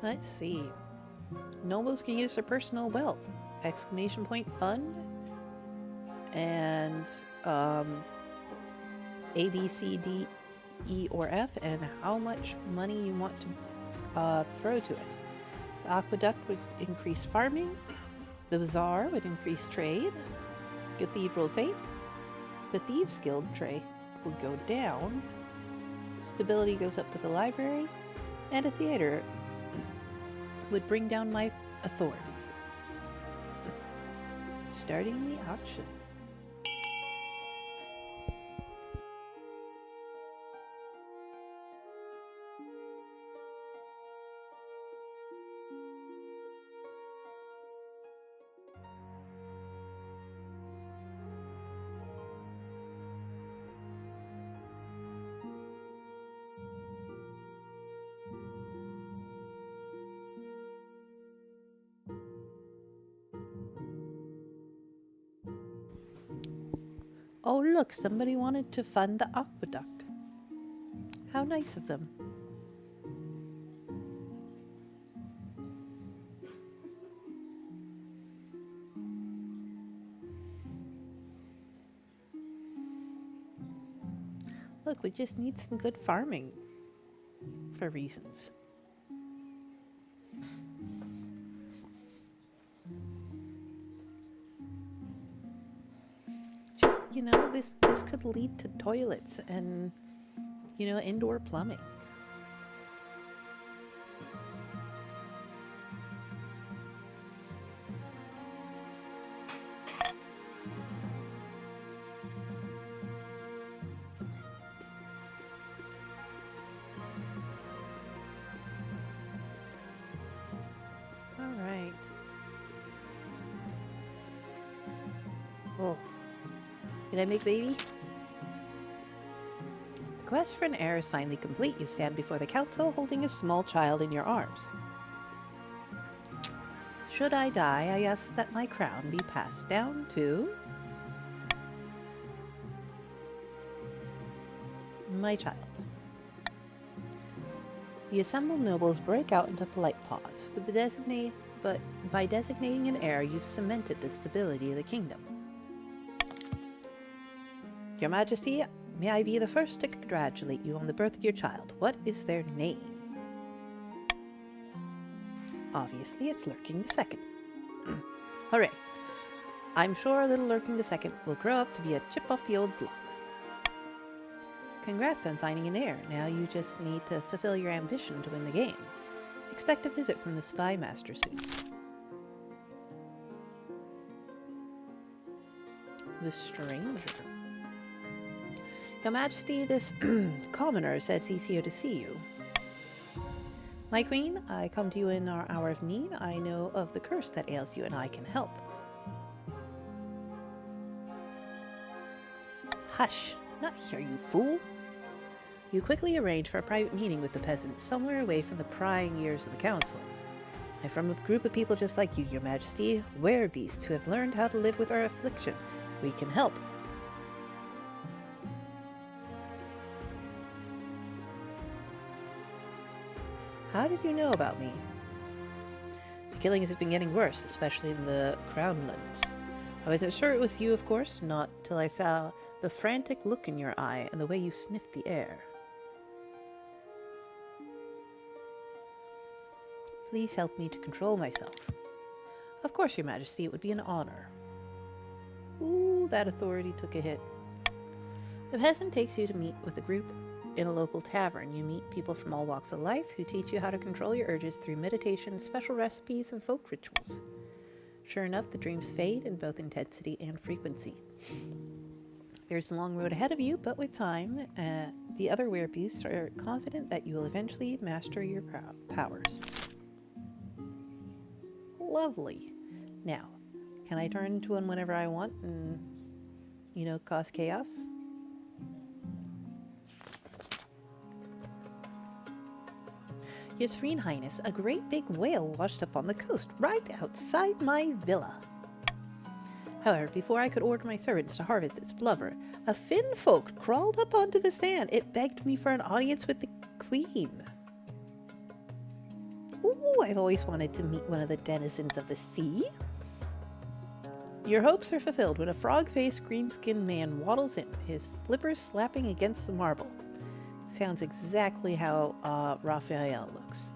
Let's see. Nobles can use their personal wealth. Exclamation point fund. And A, B, C, D, E, or F. And how much money you want to throw to it. The aqueduct would increase farming. The bazaar would increase trade. Cathedral of Faith. The Thieves Guild trade will go down. Stability goes up with the library. and a theater would bring down my authority. Starting the auction. Oh, look, somebody wanted to fund the aqueduct. How nice of them. Look, we just need some good farming for reasons. Just, this could lead to toilets and, indoor plumbing. All right. Oh, did I make baby? The quest for an heir is finally complete. You stand before the council holding a small child in your arms. Should I die, I ask that my crown be passed down to my child. The assembled nobles break out into polite pause, but by designating an heir, you've cemented the stability of the kingdom. Your Majesty, may I be the first to congratulate you on the birth of your child. What is their name? Obviously, it's Lurking the Second. Hooray! I'm sure little Lurking the Second will grow up to be a chip off the old block. Congrats on finding an heir. Now you just need to fulfill your ambition to win the game. Expect a visit from the Spy Master soon. The Stranger. Your Majesty, this commoner says he's here to see you. My queen, I come to you in our hour of need. I know of the curse that ails you and I can help. Hush, not here, you fool. You quickly arrange for a private meeting with the peasant somewhere away from the prying ears of the council. I'm from a group of people just like you, Your Majesty, werebeasts who have learned how to live with our affliction. We can help. How did you know about me? The killings have been getting worse, especially in the Crownlands. I wasn't sure it was you, of course, not till I saw the frantic look in your eye and the way you sniffed the air. Please help me to control myself. Of course, Your Majesty, it would be an honor. Ooh, that authority took a hit. The peasant takes you to meet with a group in a local tavern. You meet people from all walks of life who teach you how to control your urges through meditation, special recipes, and folk rituals. Sure enough, the dreams fade in both intensity and frequency. There's a long road ahead of you, but with time, the other werebeasts are confident that you will eventually master your powers. Lovely. Now, can I turn into one whenever I want and, cause chaos? Your Serene Highness, a great big whale washed up on the coast, right outside my villa. However, before I could order my servants to harvest its blubber, a Finn folk crawled up onto the stand. It begged me for an audience with the Queen. Ooh, I've always wanted to meet one of the denizens of the sea. Your hopes are fulfilled when a frog-faced, green-skinned man waddles in, his flippers slapping against the marble. Sounds exactly how Raphael looks.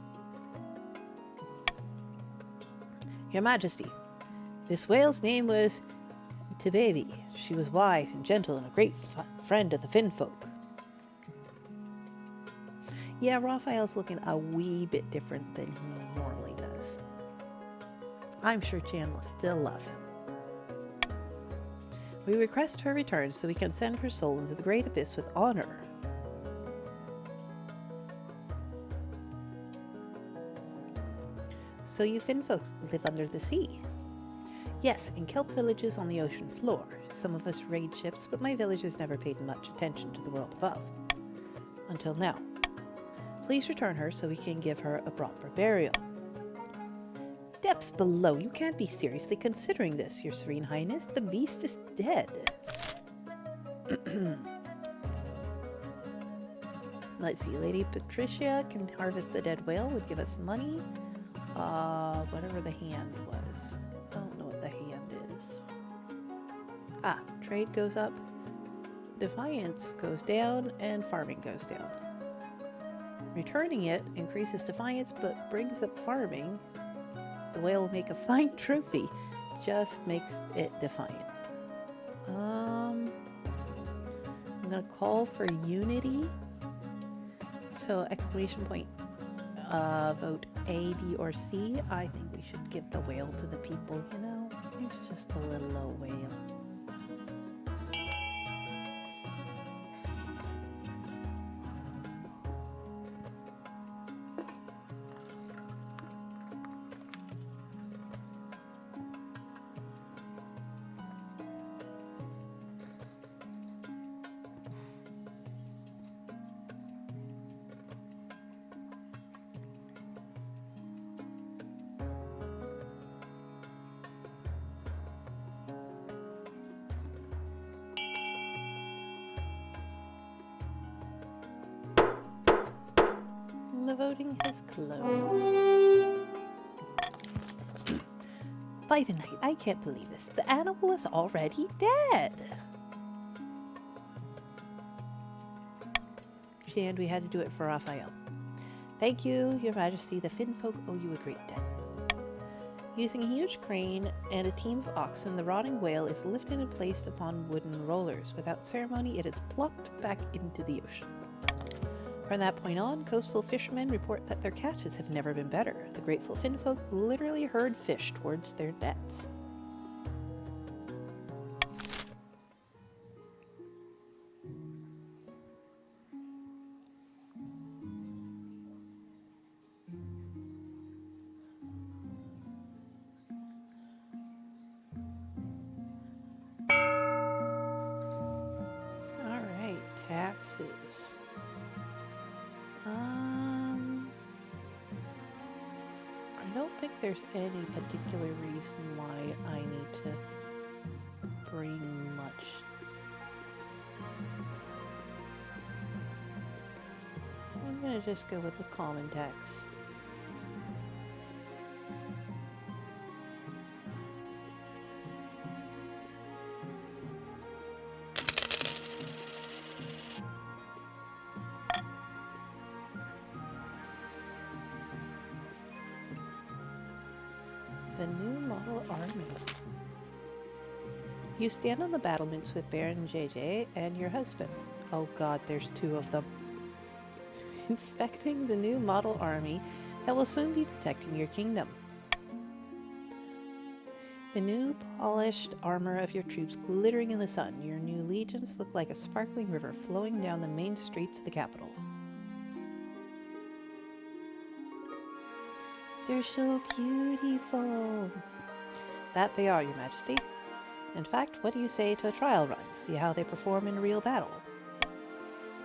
Your Majesty, this whale's name was Tibevi. She was wise and gentle and a great friend of the Finn folk. Yeah, Raphael's looking a wee bit different than he normally does. I'm sure Jan will still love him. We request her return so we can send her soul into the great abyss with honor. So you Finn folks live under the sea? Yes, in kelp villages on the ocean floor. Some of us raid ships, but my villagers never paid much attention to the world above. Until now. Please return her so we can give her a proper burial. Depths below, you can't be seriously considering this, Your Serene Highness. The beast is dead. Let's see, Lady Patricia can harvest the dead whale, would give us money. Whatever the hand was. I don't know what the hand is. Ah, trade goes up, defiance goes down, and farming goes down. Returning it increases defiance but brings up farming. The whale will make a fine trophy, just makes it defiant. I'm gonna call for unity. So exclamation point, vote A, B, or C. I think we should give the whale to the people, you know? It's just a little low whale. The voting has closed. By the night, I can't believe this. The animal is already dead. And we had to do it for Raphael. Thank you, Your Majesty. The Finn folk owe you a great debt. Using a huge crane and a team of oxen, the rotting whale is lifted and placed upon wooden rollers. Without ceremony, it is plopped back into the ocean. From that point on, coastal fishermen report that their catches have never been better. The grateful Finn folk literally herd fish towards their nets. All right, taxes. I don't think there's any particular reason why I need to bring much. I'm gonna just go with the common tax. The new model army. You stand on the battlements with Baron JJ and your husband. Oh god, there's two of them. Inspecting the new model army that will soon be protecting your kingdom. The new polished armor of your troops glittering in the sun. Your new legions look like a sparkling river flowing down the main streets of the capital. They're so beautiful. That they are, Your Majesty. In fact, what do you say to a trial run? See how they perform in real battle.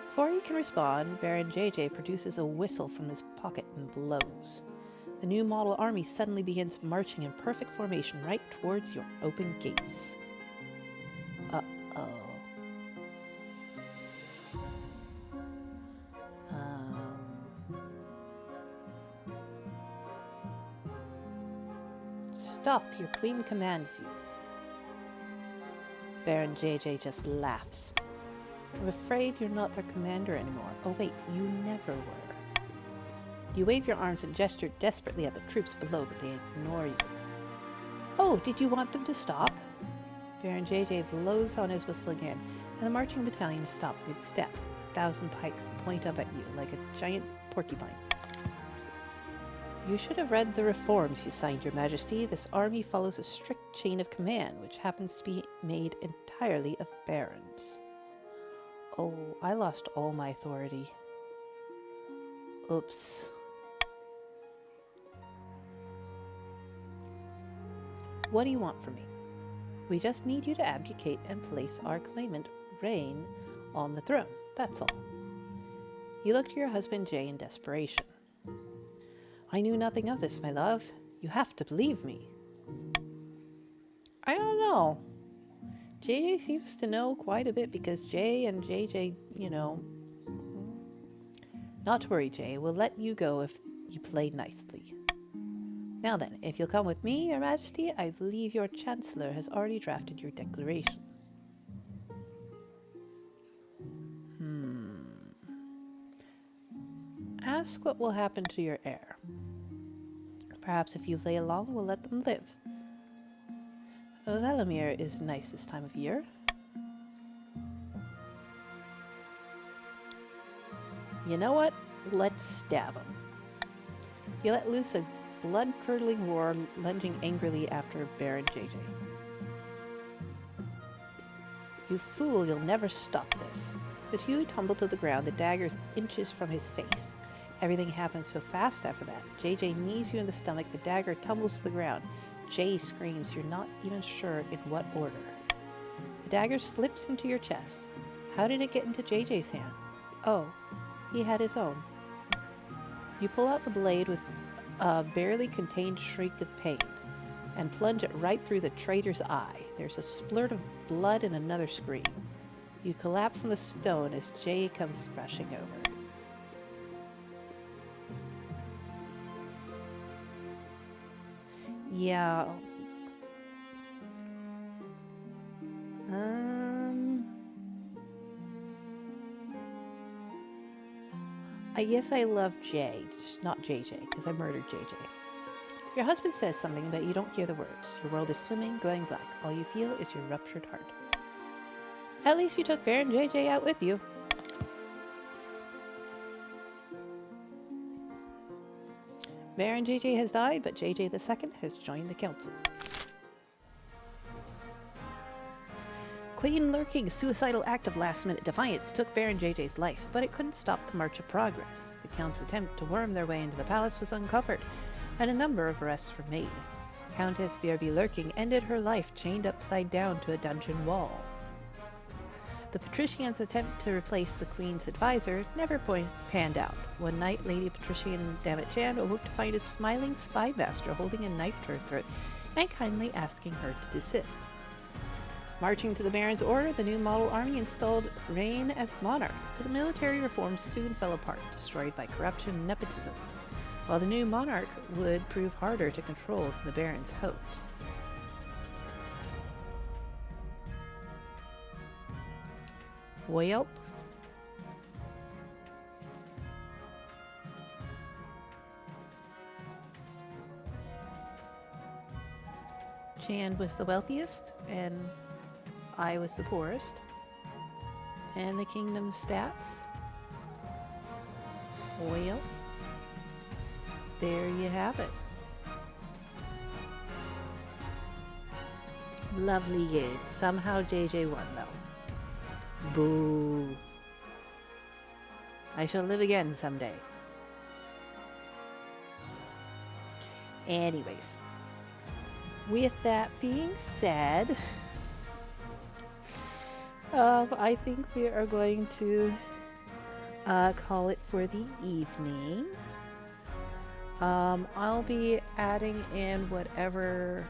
Before you can respond, Baron JJ produces a whistle from his pocket and blows. The new model army suddenly begins marching in perfect formation right towards your open gates. Uh-oh. Stop, your queen commands you. Baron JJ just laughs. I'm afraid you're not their commander anymore. Oh wait, you never were. You wave your arms and gesture desperately at the troops below, but they ignore you. Oh, did you want them to stop? Baron JJ blows on his whistle again, and the marching battalions stop mid-step. 1,000 pikes point up at you like a giant porcupine. You should have read the reforms you signed, Your Majesty. This army follows a strict chain of command, which happens to be made entirely of barons. Oh, I lost all my authority. Oops. What do you want from me? We just need you to abdicate and place our claimant, Rain, on the throne. That's all. You look to your husband, Jay, in desperation. I knew nothing of this, my love. You have to believe me. I don't know. JJ seems to know quite a bit because Jay and JJ, you know. Not to worry, Jay. We'll let you go if you play nicely. Now then, if you'll come with me, Your Majesty, I believe your Chancellor has already drafted your declaration. Ask what will happen to your heir. Perhaps if you lay along, we'll let them live. Valamir is nice this time of year. You know what? Let's stab him. You let loose a blood-curdling roar, lunging angrily after Baron JJ. You fool, you'll never stop this. The two tumble to the ground, the daggers inches from his face. Everything happens so fast after that. JJ knees you in the stomach, the dagger tumbles to the ground. Jay screams, you're not even sure in what order. The dagger slips into your chest. How did it get into JJ's hand? Oh, he had his own. You pull out the blade with a barely contained shriek of pain and plunge it right through the traitor's eye. There's a splurt of blood and another scream. You collapse on the stone as Jay comes rushing over. Yeah. I guess I love Jay, just not JJ, because I murdered JJ. Your husband says something, but you don't hear the words. Your world is swimming, going black. All you feel is your ruptured heart. At least you took Baron JJ out with you. Baron JJ has died, but JJ II has joined the council. Queen Lurking's suicidal act of last-minute defiance took Baron JJ's life, but it couldn't stop the march of progress. The Count's attempt to worm their way into the palace was uncovered, and a number of arrests were made. Countess BRB Lurking ended her life chained upside down to a dungeon wall. The patrician's attempt to replace the Queen's advisor never panned out. One night, Lady Patrician Dammit Chan awoke to find a smiling spy master holding a knife to her throat and kindly asking her to desist. Marching to the Baron's order, the new model army installed Rain as monarch, but the military reforms soon fell apart, destroyed by corruption and nepotism, while the new monarch would prove harder to control than the Baron's hoped. Well, Chan was the wealthiest, and I was the poorest. And the kingdom's stats? Well, there you have it. Lovely game. Somehow JJ won, though. Boo. I shall live again someday. Anyways, with that being said, I think we are going to call it for the evening. I'll be adding in whatever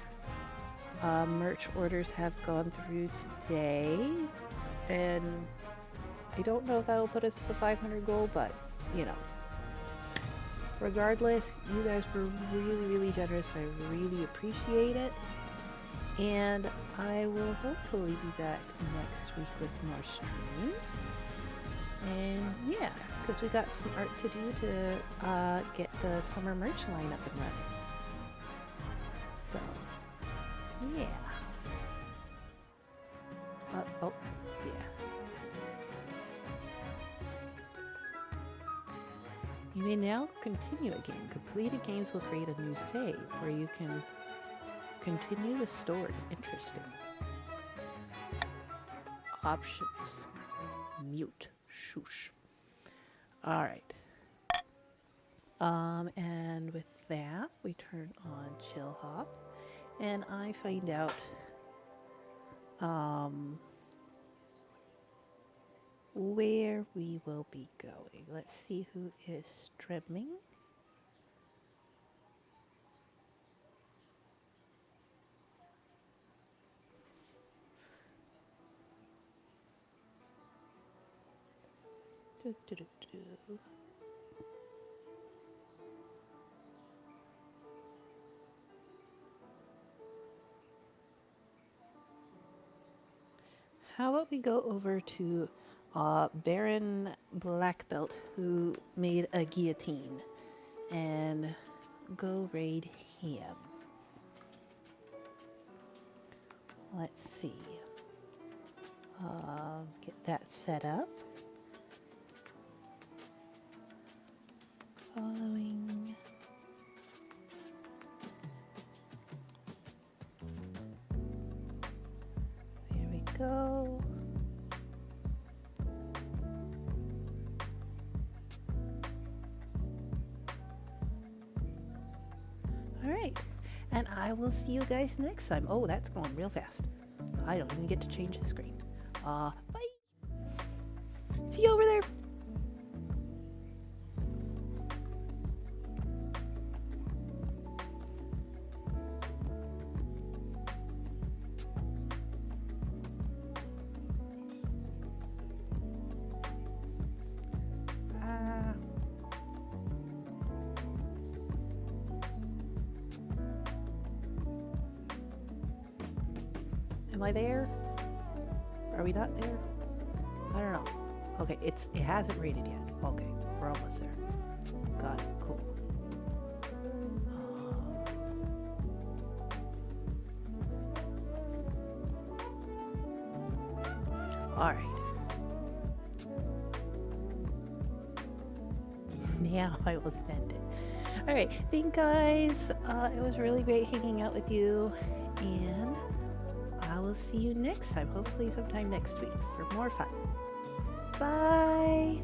merch orders have gone through today, and I don't know if that'll put us to the 500 goal, but you know, regardless, you guys were really generous, and I really appreciate it. And I will hopefully be back next week with more streams. And yeah, because we got some art to do to get the summer merch line up and running. So, yeah. Oh, yeah. You may now continue a game. Completed games will create a new save where you can continue the story. Interesting. Options. Mute. Shoosh. All right. And with that, we turn on Chill Hop, and I find out, where we will be going. Let's see who is streaming. Do, do, do, do. How about we go over to Baron Blackbelt, who made a guillotine, and go raid him. Let's see. Get that set up. Following. There we go. All right. And I will see you guys next time. Oh, that's going real fast. I don't even get to change the screen. Bye. See you over there. Am I there? Are we not there? I don't know. Okay, it hasn't rated yet. Okay, we're almost there. Got it. Cool. All right. Now I will send it. All right. Thank you guys. It was really great hanging out with you, and I will see you next time. Hopefully sometime next week for more fun. Bye.